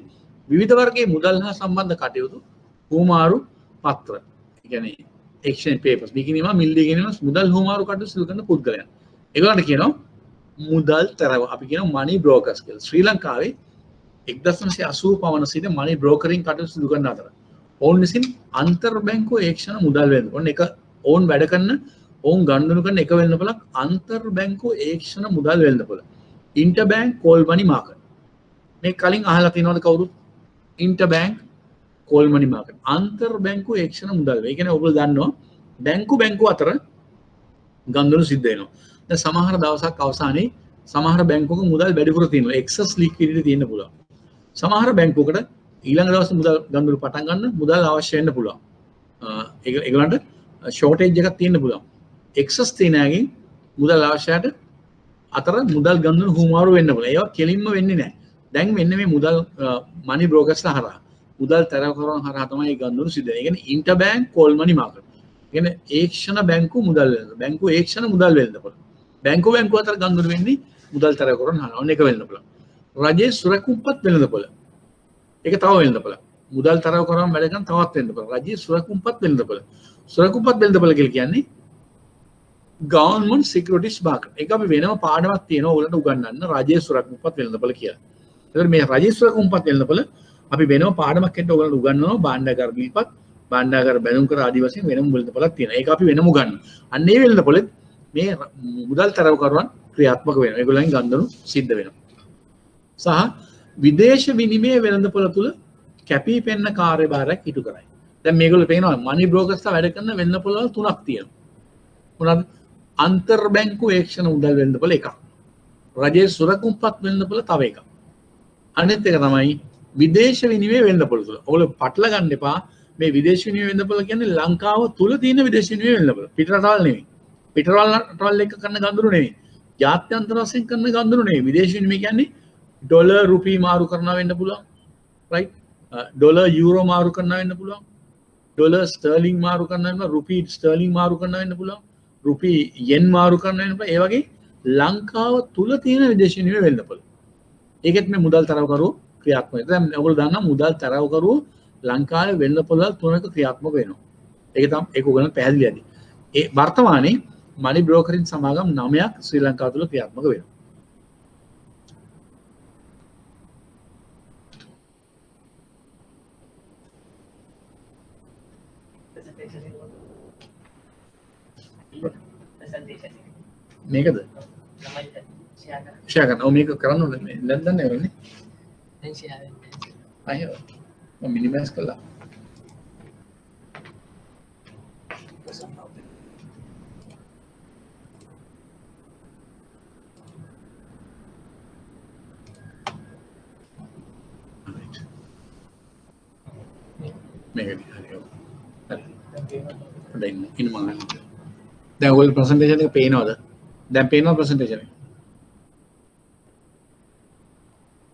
විවිධ වර්ගයේ මුදල් හා සම්බන්ධ කටයුතු හුවමාරු පත්‍ර. ඒ කියන්නේ exchange papers විකිණීම මිලදී ගැනීම මුදල් හුවමාරු කටයුතු සිදු කරන පුද්ගලයන්. ඒගොල්ලන්ට කියනවා මුදල් තරව. අපි කියනවා money brokers කියලා. ශ්‍රී ලංකාවේ 1980 පවන සිට money brokering කටයුතු සිදු කරන අතර ඔවුන් විසින් අන්තර් බැංකු ඒක්ෂණ මුදල් වෙළඳ පොළ එක ඔවුන් වැඩ කරන ඔවුන් ගනුදෙනු කරන එක වෙළඳ පොළක් අන්තර් බැංකු ඒක්ෂණ මුදල් වෙළඳ පොළ ඉන්ටර් බැංක් කෝල් මනි මාකට්. මේ කලින් අහලා තියෙනවද කවුරුත්? ඉන්ටර් බැංක් කෝල් මනි මාකට් අන්තර් බැංකු ඒක්ෂණ මුදල්. ඒ කියන්නේ ඔයගොල්ලෝ දන්නවා බැංකු අතර ගනුදෙනු සිද්ධ වෙනවා. දැන් සමහර දවසක් අවසානයේ සමහර බැංකුවක මුදල් වැඩිපුර තියෙනවා. එක්සස් ලික්විඩිටි තියෙන්න පුළුවන්. සමහර බැංකුවකට ඊළඟ දවසේ මුදල් ගනුදෙනු පටන් ගන්න මුදල් අවශ්‍ය වෙන්න පුළුවන්. ඒගොල්ලන්ට ෂෝටේජ් එකක් තියෙන්න පුළුවන්. එක්සස් තියෙන අයගෙන් මුදල් අවශ්‍යයට අතර මුදල් ගන්දුණු හුමාරු වෙන්න පුළුවන්. ඒවා කෙලින්ම වෙන්නේ නැහැ. දැන් මෙන්න මේ මුදල් මනි බ්‍රෝකර්ස්ලා හරහා මුදල් තරව කරන හරහා තමයි ගන්දුණු සිද්ධ වෙන්නේ. ඒ කියන්නේ ඉන්ටර් බැංක් කෝල් මනි මාකට්. ඒ කියන්නේ ඒක්ෂණ බැංකු මුදල් වෙළඳ. බැංකු ඒක්ෂණ මුදල් වෙළඳ පුළුවන්. බැංකු අතර ගන්දුණු වෙන්නේ මුදල් තරව කරන හරහා. ඔන්න එක වෙන්න පුළුවන්. රජයේ සුරකුම්පත් වෙළඳ පොළ. ඒක තව වෙළඳ පොළ. මුදල් තරව කරාම වැඩ කරන තවත් වෙන්න පුළුවන්. රජයේ සුරකුම්පත් වෙළඳ පොළ. සුරකුම්පත් වෙළඳ පොළ කියලා කියන්නේ ගවර්න්මන්ට් සිකියුරිටිස් මාකට්. ඒක අපි වෙනම පාඩමක් තියෙනවා ඕගොල්ලන්ට උගන්වන්න රජයේ සුරකුම්පත් වෙළඳපොළ කියලා. ඒතකොට මේ රජයේ සුරකුම්පත් වෙළඳපොළ අපි වෙනම පාඩමක් හැටියට ඕගොල්ලන්ට උගන්වනවා භාණ්ඩාගාර දීපත්, භාණ්ඩාගාර බැලුම් කර ආදී වශයෙන් වෙනම වෙළඳපොළක් තියෙනවා. ඒක අපි වෙනම උගන්වනවා. අන්න ඒ වෙළඳපොළෙත් මේ මුදල් තරව කරුවන් ක්‍රියාත්මක වෙනවා. ඒගොල්ලන්ගෙන් ගන්දනු සිද්ධ වෙනවා. සහ විදේශ විනිමය වෙළඳපොළ තුල කැපී පෙනෙන කාර්යභාරයක් ඉටු කරයි. දැන් මේගොල්ලෝ පේනවා මනි බ්‍රෝකර්ස්ලා වැඩ කරන වෙළඳපොළවල් තුනක් තියෙනවා. මොනවාද? අන්තර් බැංකු ඒක්ෂණ මුදල් වෙළඳපොළ එකක්. රජයේ සුරකුම්පත් වෙළඳපොළ තව එකක්. අනිත් එක තමයි විදේශ විනිමය වෙළඳපොළ තුල. ඔයගොල්ලෝ පටල ගන්න එපා. මේ විදේශ විනිමය වෙළඳපොළ කියන්නේ ලංකාව තුල තියෙන විදේශ විනිමය වෙළඳපොළ. පිටරටවල් නෙමෙයි. පිටරටවල් එක කරන ගඳුරු නෙමෙයි. ජාත්‍යන්තර වශයෙන් කරන ගඳුරු නෙමෙයි. විදේශ විනිමය කියන්නේ ඩොලර් රුපී මාරු කරනවා වෙන්න පුළුවන්. රයිට්? ඩොලර් යුරෝ මාරු කරනවා වෙන්න පුළුවන්. ඩොලර් ස්ටර්ලිං මාරු කරනවා වෙන්න පුළුවන්. රුපී ස්ටර්ලිං මාරු කරනවා වෙන්න පුළුවන්. රුපී යෙන් මාරු කරන්න වෙන ඒ වගේ ලංකාව තුල තියෙන විදේශ විනිමය වෙළඳපොළ. ඒකෙත් මේ මුදල් තරවකරුවෝ ක්‍රියාත්මක වෙනවා. දැන් ඔයගොල්ලෝ දන්නා මුදල් තරවකරුවෝ ලංකාවේ වෙළඳපොළ තුනක ක්‍රියාත්මක වෙනවා. ඒක උගලන් පැහැදිලි ඇති. ඒ වර්තමානයේ මනි බ්‍රෝකරින් සමාගම් 9ක් ශ්‍රී ලංකාව තුල ක්‍රියාත්මක වෙනවා. මේකද ෂෙයා කරන්න. ඔව් මේක කරන්න ඕනේ. දැන් දන්නේ නැවනේ. දැන් ෂෙයා වෙන්නේ. අයියෝ. මම මිනිමයිස් කළා. මේක හරියෝ. හරි. ඉන්න මම දැන් ඔයගොල්ලෝ ප්‍රසන්ටේෂන් එක පේනවද? දැන් පේනවද ප්‍රසන්ටේෂන් එක?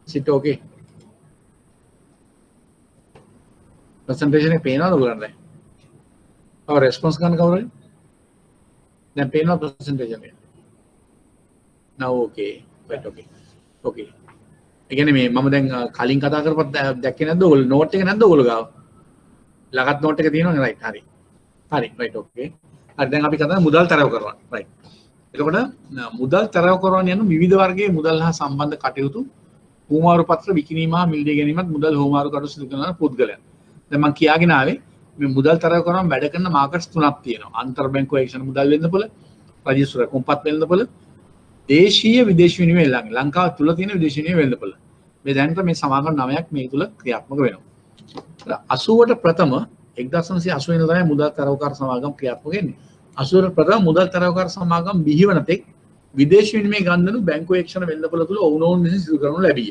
සිට ඕකේ. ප්‍රසන්ටේෂන් එක පේනවද ඔයගොල්ලන්ට දැන්? ඔව් රෙස්පොන්ස් ගන්න කවුරුද? දැන් පේනවද ප්‍රසන්ටේෂන් එක? now okay. right okay. okay. ඒ කියන්නේ මේ මම දැන් කලින් කතා කරපත් දැක්කේ නැද්ද ඔයගොල්ලෝ? නෝට් එක නැද්ද ඔයගොල්ලෝ ගාව? ළඟත් නෝට් එක තියෙනවනේ right හරි. හරි right okay. හරි දැන් අපි කතා මුදල් තරව කරනවා right. එතකොට මුදල් තරව කරන යන විවිධ වර්ගයේ මුදල් හා සම්බන්ධ කටයුතු හුවමාරු පත්‍ර විකිණීම හා මිලදී ගැනීමත් මුදල් හුවමාරු කටයුතු සිදු කරන පුද්ගලයන්. දැන් මම කියාගෙන ආවේ මේ මුදල් තරව කරන වැඩ කරන මාකට්ස් තුනක් තියෙනවා. අන්තර් බැංකු ඒක්ෂණ මුදල් වෙළඳපොළ, රජයේ සුරකුම්පත් වෙළඳපොළ, දේශීය විදේශ විනිමය ලංකාව තුල තියෙන විදේශ විනිමය වෙළඳපොළ. මේ දැනට මේ සමාගම් 9ක් මේ තුල ක්‍රියාත්මක වෙනවා. 80ට ප්‍රථම 1980 වෙනිදා තමයි මුදල් තරවකාර සමාගම් ක්‍රියාත්මක වෙන්නේ. 80ට ප්‍රථම මුදල් තරවකාර සමාගම් බිහිවන තෙක් විදේශ විනිමය ගන්දනු බැංකු ඒක්ෂණ වෙළඳපොළ තුල ඔවුනොවුන් විසින් සිදු කරනු ලැබිය.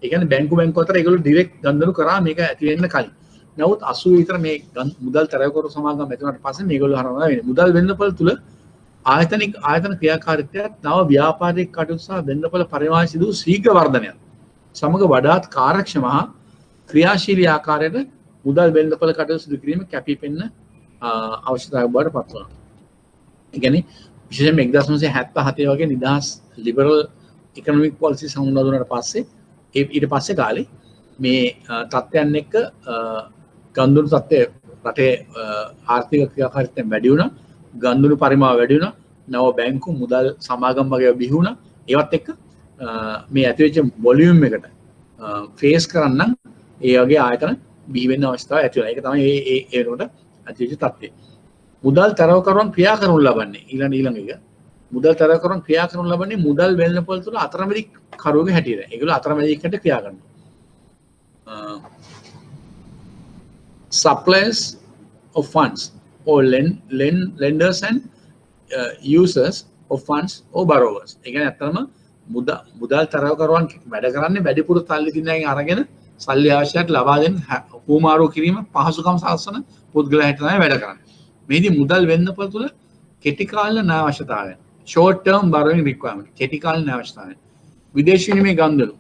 ඒ කියන්නේ බැංකු අතර ඒගොල්ලෝ ඩිරෙක්ට් ගන්දනු කරා මේක ඇති වෙන්න කලින්. නමුත් 80 විතර මේ මුදල් තරවකාර සමාගම් ඇති වුණාට පස්සේ මේගොල්ලෝ හරවනවා වෙන්නේ. මුදල් වෙළඳපොළ තුල ආයතන ක්‍රියාකාරීත්වයත් නව ව්‍යාපාරික කටයුතු සහ වෙළඳපොළ පරිමාණ සිදු ශීඝ්‍ර වර්ධනයක් සමග වඩාත් කාර්යක්ෂම හා ක්‍රියාශීලී ආකාරයට මුදල් වෙළඳපොළ කටයුතු සිදු කිරීම කැපී පෙනෙන අවශ්‍යතාවයක් බවට පත් වෙනවා. ඒ කියන්නේ විශේෂයෙන්ම 1977 වගේ නිදහස් ලිබරල් ඉකොනොමික් පොලිසි සමුදාදුනාට පස්සේ ඊට පස්සේ කාලේ මේ තත්ත්වයන් එක්ක ගන්දුණු තත්ත්වය රටේ ආර්ථික ක්‍රියාකාරීත්වය වැඩි වුණා. ගන්දුණු පරිමාව වැඩි වුණා. නව බැංකු මුදල් සමාගම් වගේ බිහි වුණා. ඒවත් එක්ක මේ ඇතිවෙච්ච වොලියුම් එකට ෆේස් කරන්න ඒ වගේ ආයතන බිහි වෙන්න අවස්ථාවක් ඇති වෙනවා. ඒක තමයි ඒ වෙනකොට ඇතිවෙච්ච තත්ත්වය. මුදල් තරවකරුවන් ක්‍රියා කරනු ලබන්නේ ඊළඟ එක. මුදල් තරවකරුවන් ක්‍රියා කරනු ලබන්නේ මුදල් වෙළඳපොළ තුළ අතරමැදි කරුවෙකුගේ හැටියට. ඒගොල්ලෝ අතරමැදියකට ක්‍රියා කරනවා. Suppliers of funds or lenders and users of funds or borrowers. ඒ කියන්නේ අතරම මුදල් තරවකරුවන් වැඩ කරන්නේ වැඩිපුර සල්ලි දිනයෙන් අරගෙන සල්ලි අවශ්‍යයට ලබා දෙන හුවමාරු කිරීම පහසුකම් සලස්වන පුද්ගලයා හිට තමයි වැඩ කරන්නේ. මේදී මුදල් වෙළඳපොළ තුල කෙටි කාලීන අවශ්‍යතාවයන් short term borrowing requirement කෙටි කාලින අවශ්‍යතාවය විදේශ විනිමය ගනුදෙනු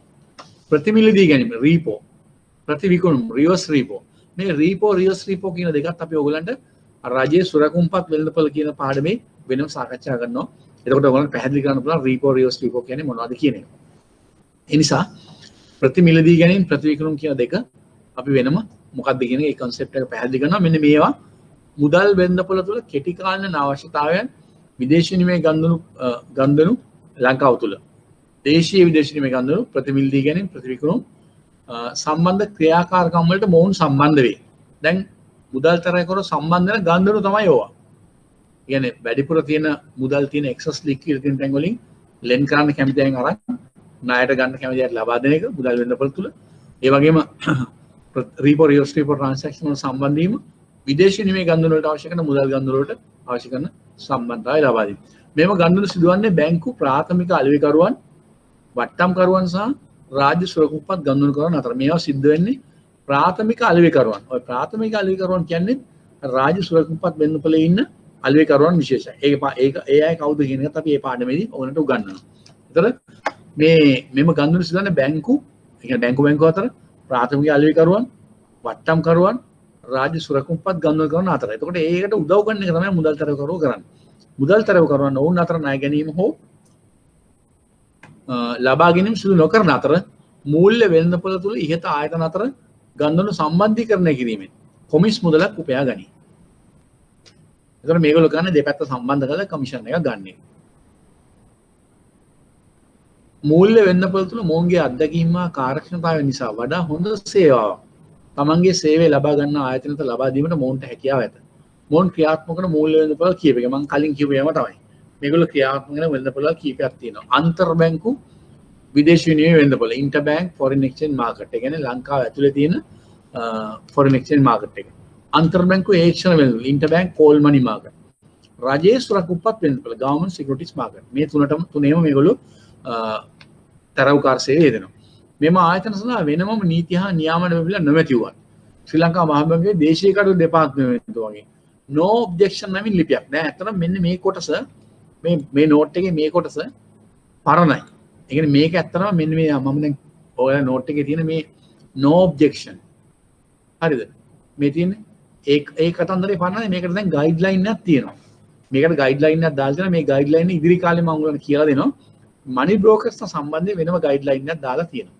ප්‍රතිමිලදී ගැනීම repo ප්‍රතිවිකුණුම් reverse repo මේ repo reverse repo කියන දෙකත් අපි ඔයගලන්ට රජයේ සුරකුම්පත් වෙළඳපොළ කියන පාඩමේ වෙනම සාකච්ඡා කරනවා එතකොට ඔයගලන්ට පැහැදිලි කරන්න පුළුවන් repo reverse repo කියන්නේ මොනවද කියන එක ඒ නිසා ප්‍රතිමිලදී ගැනීම ප්‍රතිවිකුණුම් කියන දෙක අපි වෙනම මොකක්ද කියන ඒ concept එක පැහැදිලි කරනවා මෙන්න මේවා මුදල් වෙළඳපොළ තුළ කෙටි කාලින අවශ්‍යතාවයන් විදේශ විනිමය ගනුදෙනු ලංකාව තුළ දේශීය විදේශ විනිමය ගනුදෙනු ප්‍රතිමිලදී ගැනීම ප්‍රතිවිකුණුම් සම්බන්ධ ක්‍රියාකාරකම් වලට මොවුන් සම්බන්ධ වේ. දැන් මුදල් තරයකර සම්බන්ධ වෙන ගනුදෙනු තමයි ඕවා. කියන්නේ වැඩිපුර තියෙන මුදල් තියෙන excess liquidity තියෙන තැන් වලින් lend කරන්න කැමති අයන් අරන් ණයට ගන්න කැමති අයට ලබා දෙන එක මුදල් වෙළඳපොළ තුළ. ඒ වගේම repo reverse repo transaction වල සම්බන්ධ වීම විදේශ විනිමය ගනුදෙනු වලට අවශ්‍ය කරන මුදල් ගනුදෙනු වලට අවශ්‍ය කරන සම්බන්ධතාවය ලබා දෙනවා. මේව ගනුදෙනු සිදුවන්නේ බැංකු ප්‍රාථමික අලෙවිකරුවන් වට්ටම්කරුවන් සහ රාජ්‍ය සුරකුම්පත් ගනුදෙනුකරුවන් අතර මේවා සිද්ධ වෙන්නේ ප්‍රාථමික අලෙවිකරුවන්. ඔය ප්‍රාථමික අලෙවිකරුවන් කියන්නේ රාජ්‍ය සුරකුම්පත් වෙළඳපොළේ ඉන්න අලෙවිකරුවන් විශේෂයි. ඒක ඒ අය කවුද කියන එකත් අපි මේ පාඩමේදී ඔයගලන්ට උගන්වනවා. ඒතර මෙම ගනුදෙනු සිදුවන්නේ බැංකු අතර ප්‍රාථමික අලෙවිකරුවන් වට්ටම්කරුවන් රාජ්‍ය සුරකුම්පත් ගනුදෙනුකරුවන් අතර. එතකොට ඒකට උදව් කරන එක තමයි මුදල් තරයකරුවෝ කරන්නේ. මුදල් තරයකරුවන් ඔවුන් අතර ණය ගැනීම හෝ ලබා ගැනීම සිදු නොකරන අතර මූල්‍ය වෙළඳපොළ තුළ ඉහත ආයතන අතර ගනුදෙනු සම්බන්ධීකරණය කිරීමෙන් කොමිස් මුදලක් උපයා ගනී. එතකොට මේගොල්ලෝ කරන්නේ දෙපැත්ත සම්බන්ධ කරලා කමිෂන් එකක් ගන්න. මූල්‍ය වෙළඳපොළ තුළ මොවුන්ගේ අත්දැකීම් හා කාර්යක්ෂමතාවය නිසා වඩා හොඳ සේවාවක් තමන්ගේ සේවය ලබා ගන්න ආයතනයට ලබා දීමට මොවුන්ට හැකියාව ඇත. මොවුන් ක්‍රියාත්මක කරන මූල්‍ය වෙළඳපොළ කීප එක මම කලින් කිව්ව ඒවා තමයි. මේගොල්ලෝ ක්‍රියාත්මක කරන වෙළඳපොළ කීපයක් තියෙනවා. අන්තර් බැංකු විදේශ විනිමය වෙළඳපොළ ඉන්ටර්බැංක් ෆොරින් එක්ස්චේන්ජ් මාකට් එක. කියන්නේ ලංකාව ඇතුලේ තියෙන ෆොරින් එක්ස්චේන්ජ් මාකට් එක. අන්තර් බැංකු ඒක්ෂණ වෙළඳපොළ ඉන්ටර්බැංක් කෝල් මනි මාකට්. රජයේ සුරකුම්පත් වෙළඳපොළ ගවර්න්මන්ට් සිකියුරිටිස් මාකට්. මේ තුනේම මේගොල්ලෝ තරවුකාර සේවය දෙනවා. මෙම ආයතන සඳහා වෙනමම නීති හා නියාමන වෙබිලා නොමැතිවුවත් ශ්‍රී ලංකා මහ බැංකුවේ දේශීය කටයුතු දෙපාර්තමේන්තුව වගේ no objection නමින් ලිපියක්. දැන් ඇත්තටම මෙන්න මේ කොටස මේ නෝට් එකේ මේ කොටස පරණයි. ඒ කියන්නේ මේක ඇත්තටම මෙන්න මේ මම දැන් ඔයාලා නෝට් එකේ තියෙන මේ no objection. හරිද? මේ තියෙන්නේ ඒ කතන්දරේ පරණයි. මේකට දැන් ගයිඩ්ලයින් එකක් තියෙනවා. මේකට ගයිඩ්ලයින් එකක් දාලා තියෙනවා. මේ ගයිඩ්ලයින් එක ඉදිරි කාලේ මම ඔයගොල්ලන්ට කියලා දෙනවා. මනි බ්‍රෝකර්ස්ට සම්බන්ධයෙන් වෙනම ගයිඩ්ලයින් එකක් දාලා තියෙනවා.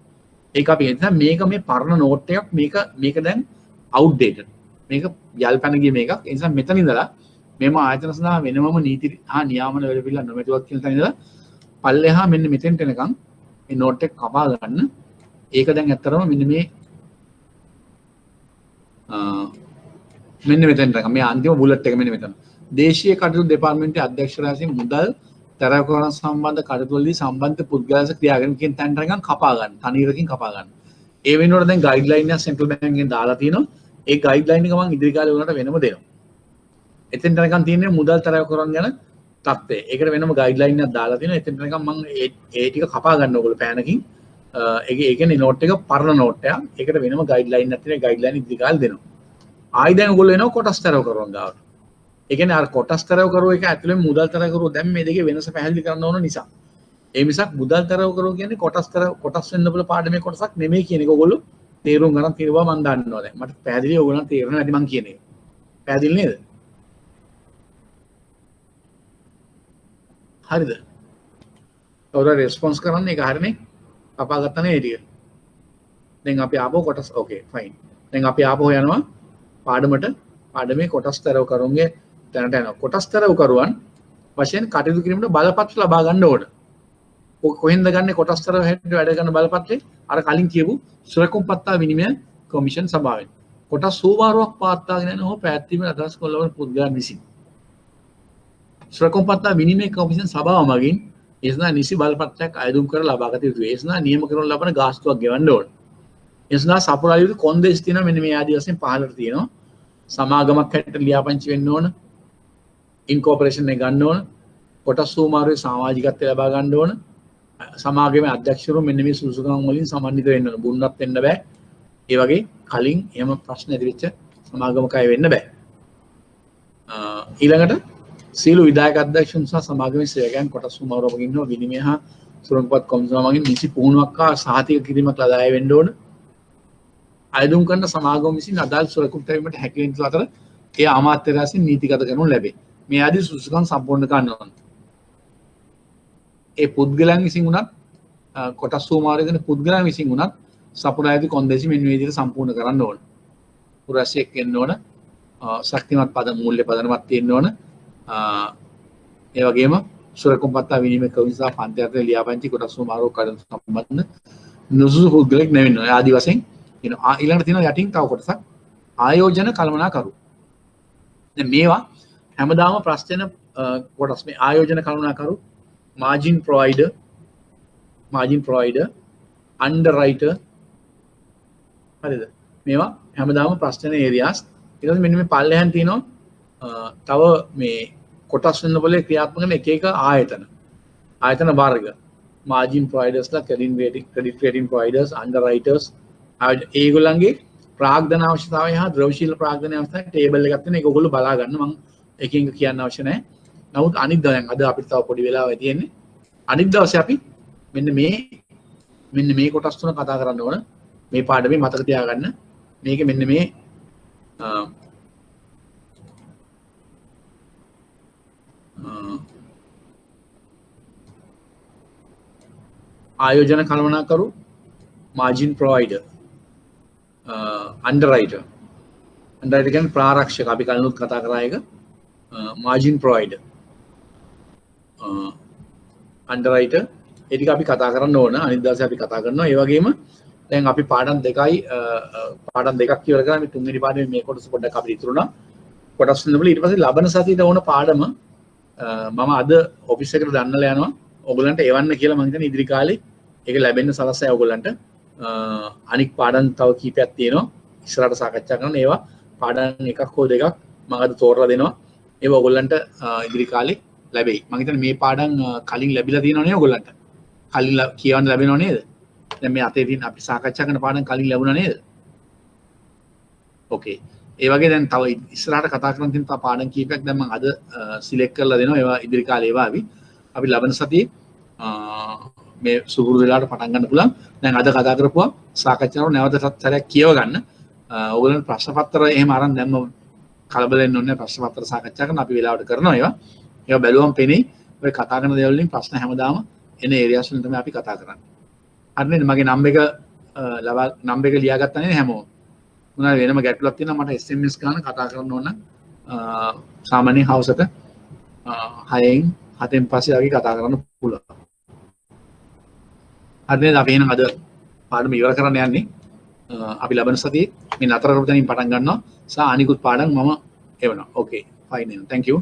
ඒක අපි හිතන මේක මේ පරණ නෝට් එකක් මේක දැන් අවුට්ඩේටඩ්. මේක යල් පැන ගිය මේකක්. ඒ නිසා මෙතන ඉඳලා මෙම ආයතන සඳහා වෙනමම නීති හා නියාමන වල පිළිලා නොමැතිවත් කියන තැන ඉඳලා පල්ලෙහා මෙන්න මෙතෙන්ට එනකන් මේ නෝට් එක කපා ගන්න. ඒක දැන් ඇත්තටම මෙන්න මෙතෙන්ට මේ අන්තිම බුලට් එක මෙන්න මෙතන. දේශීය කටයුතු දෙපාර්තමේන්තුවේ අධ්‍යක්ෂකවරයා විසින් මුදල් තරයකරන සම්බන්ධ කටයුතුවලදී සම්බන්ධ පුද්ගලයන්ට ක්‍රියාගෙන කියන තැනට නිකන් කපා ගන්න. තනීරකින් කපා ගන්න. ඒ වෙනුවට දැන් ගයිඩ්ලයින් එක සෙන්ට්‍රල් බැංක් එකෙන් දාලා තිනවා. ඒ ගයිඩ්ලයින් එක මම ඉදිරි කාලේ වුණාට වෙනම දෙනවා. එතෙන්ට නිකන් තියෙන්නේ මුදල් තරයකරන ගැන තත්ත්වය. ඒකට වෙනම ගයිඩ්ලයින් එකක් දාලා තිනවා. එතෙන්ට නිකන් මම ඒ ටික කපා ගන්න ඕගොල්ලෝ පෑනකින්. ඒ කියන්නේ නෝට් එක පරණ නෝට් එකක්. ඒකට වෙනම ගයිඩ්ලයින් එකක් තියෙනවා. ගයිඩ්ලයින් ඉදිරි කාලේ දෙනවා. ආයි දැන් ඔයගොල්ලෝ එනවා කොටස් තරයකරන ගාවට. ඒ කියන්නේ අර කොටස් තරයකරුව එක ඇතුලේ මුදල් තරයකරුව දැන් මේ දෙකේ වෙනස පැහැදිලි කරන්න ඕන නිසා. ඒ මිසක් මුදල් තරයකරුව කියන්නේ කොටස් වෙන්නබල පාඩමේ කොටසක් නෙමෙයි කියන එක ඔයගොල්ලෝ තේරුම් ගන්න තියෙනවා මම දන්නවා දැන්. මට පැහැදිලි ඔයගොල්ලන්ට තේරෙනවා ඇති මම කියන එක. පැහැදිලි නේද? හරිද? ඔයාලා රෙස්පොන්ස් කරන්න ඒක හරිනේ. කපා ගත්තා නේ ඒ ටික. දැන් අපි ආපහු කොටස් ඕකේ ෆයින්. දැන් අපි ආපහු යනවා පාඩමේ කොටස් තරයකරුන්ගේ තැනට යනවා. කොටස් තරයකරුවන් වශයෙන් කටයුතු කිරීමට බලපත්‍ර ලබා ගන්න ඕන. කොහෙන්ද ගන්නේ කොටස් තරව හැටියට වැඩ කරන බලපත්‍රේ? අර කලින් කියපු සුරකුම්පත්තා විනිමය කොමිෂන් සභාවෙන්. කොටස් සූමාරුවක් පවත්වාගෙන යන හෝ පැවැත්වීමේ අදහස් කොල්ලවන පුද්ගලයන් විසින්. සුරකුම්පත්තා විනිමය කොමිෂන් සභාව මගින් එසනා නිසි බලපත්‍රයක් අයදුම් කර ලබා ගත යුතුයි. එසනා නියම කරන ලබන ගාස්තුවක් ගෙවන්න ඕන. එසනා සපුරා යුතු කොන්දේසි තියෙනවා මෙන්න මේ ආදී වශයෙන් 15ට තියෙනවා. සමාගමක් හැටියට ලියාපදිංචි වෙන්න ඕන. ඉන්කෝපරේෂන් එක ගන්න ඕන. කොටස් සූමාරුවේ සමාජිකත්වය ලබා ගන්න ඕන. සමාගමේ අධ්‍යක්ෂවරු මෙන්න මේ සුසුකම් වලින් සමන්විත වෙන්න ඕන. බුන්නත් වෙන්න බෑ. ඒ වගේ කලින් එහෙම ප්‍රශ්න ඇති වෙච්ච සමාගමක අය වෙන්න බෑ. ඊළඟට සීල විධායක අධ්‍යක්ෂන් සහ සමාගමේ සේවකයන් කොටස් සුමාරෝපක ඉන්නවා විනිමය හා සුරංගපත් කොමිසම මගින් නිසි පුහුණුවක් හා සහතික කිරීමක් ලබා දෙන්න ඕන. අයදුම් කරන සමාගම විසින් අදාළ සුරකුම් තැබීමට හැකි වෙන අතර ඒ අමාත්‍ය රාශිය නීතිගත කරනු ලැබේ. මේ ආදී සුසුකම් සම්පූර්ණ කරන්න ඕන. ඒ පුද්ගලයන් විසින් උනත් කොටස් සුමාරය දෙන පුද්ගලයන් විසින් උනත් සපුරායති කොන්දේසි මෙන්න මේ විදිහට සම්පූර්ණ කරන්න ඕන. පුරස්යෙක් වෙන්න ඕන. ශක්තිමත් පද මූල්‍ය පදනමක් තියෙන්න ඕන. ඒ වගේම සුරකුම් පත්තා විනිමය කමිසා පන්තියට ලියාපදිංචි කොටස් සුමාරෝ කඩන සම්බන්ධ නුසුසු පුද්ගලෙක් නෙවෙන්න ඕන. ආදී වශයෙන් ඊළඟට තියෙනවා යටින් තව කොටසක් ආයෝජන කළමනාකරු. දැන් මේවා හැමදාම ප්‍රශ්න කොටස් මේ ආයෝජන කළමනාකරු margin provider underwriter හරිද මේවා හැමදාම ප්‍රශ්න areas ඊට පස්සේ මෙන්න මේ පල්ලෙහාන් තියෙනවා තව මේ කොටස් වෙන වල ක්‍රියාත්මක වෙන එක එක ආයතන වර්ග margin providers ලා credit rating providers underwriters ඒගොල්ලන්ගේ ප්‍රාග්ධන අවශ්‍යතාවය හා ද්‍රවශීල ප්‍රාග්ධන අවස්ථාවේ ටේබල් එකක් තියෙන ඒක ඔයගොල්ලෝ බලා ගන්න මම එකින් එක කියන්න අවශ්‍ය නැහැ. නමුත් අනිත් දවස් අද අපිට තව පොඩි වෙලාවක් තියෙන්නේ. අනිත් දවසේ අපි මෙන්න මේ කොටස් තුන කතා කරන්න ඕන. මේ පාඩමේ මතක තියාගන්න. මේක මෙන්න මේ ආයෝජන කළමනාකරු margin provider underwriter කියන්නේ ප්‍රාරක්ෂක අපි කලිනුත් කතා කරා එක margin provider underwriter ඒ ටික අපි කතා කරන්න ඕන අනිත් දවසේ අපි කතා කරනවා ඒ වගේම දැන් අපි පාඩම් දෙකක් ඉවර කරා මේ තුන්වෙනි පාඩමේ මේ කොටස පොඩ්ඩක් අපිට ඉතුරුනා කොටස් තුනවල ඊට පස්සේ ලබන සතියේ ඕන පාඩම මම අද ඔෆිස් එකට දන්නලා යනවා ඔයගලන්ට එවන්න කියලා මම හිතන්නේ ඉදිරි කාලේ ඒක ලැබෙන්න සලස්සයි ඔයගලන්ට අනික් පාඩම් තව කීපයක් තියෙනවා ඉස්සරහට සාකච්ඡා කරන්න ඒවා පාඩම් එකක් හෝ දෙකක් මම අද තෝරලා දෙනවා ඒවා ඔයගලන්ට ඉදිරි කාලේ ලැබෙයි මම හිතන්නේ මේ පාඩම් කලින් ලැබිලා තියෙනව නේ ඔයගලන්ට කලින් කියවන්න ලැබෙනව නේද දැන් මේ අතේ තියෙන අපි සාකච්ඡා කරන පාඩම් කලින් ලැබුණා නේද ඕකේ ඒ වගේ දැන් තව ඉස්සරහට කතා කරන්න තියෙන තව පාඩම් කීපයක් දැන් මම අද සිලෙක්ට් කරලා දෙනවා ඒවා ඉදිරි කාලේ ඒවා අපි ලබන සතියේ මේ සුහුරු වෙලාවට පටන් ගන්න පුළුවන්. දැන් අද කතා කරපුවා සාකච්ඡාව නැවත සැරයක් කියව ගන්න. ඕගොල්ලන් ප්‍රශ්න පත්‍ර එහෙම අරන් දැම්ම කලබල වෙන්න ඕනේ ප්‍රශ්න පත්‍ර සාකච්ඡා කරන අපි වෙලාවට කරනවා ඒවා. ඒවා බැලුවම පෙනේ ඔය කතා කරන දේවල් වලින් ප්‍රශ්න හැමදාම එන ඒරියාස් වලින් තමයි අපි කතා කරන්නේ. හරි නේද? මගේ නම්බර් එක ලියාගත්තා නේද හැමෝම? මොනවා වෙනම ගැටලුවක් තියෙනවා මට SMS ගන්න කතා කරන්න ඕන සාමාන්‍ය හවසට 6න් 7න් පස්සේ අපි කතා කරන්න පුළුවන්. හරි නේද? අපි එහෙනම් අද පාඩම ඉවර කරන්න යන්නේ. අපි ලබන සතියේ මේ නතර කරපු තැනින් පටන් ගන්නවා. අනිකුත් පාඩම් මම එවනවා. Okay, fine. Thank you.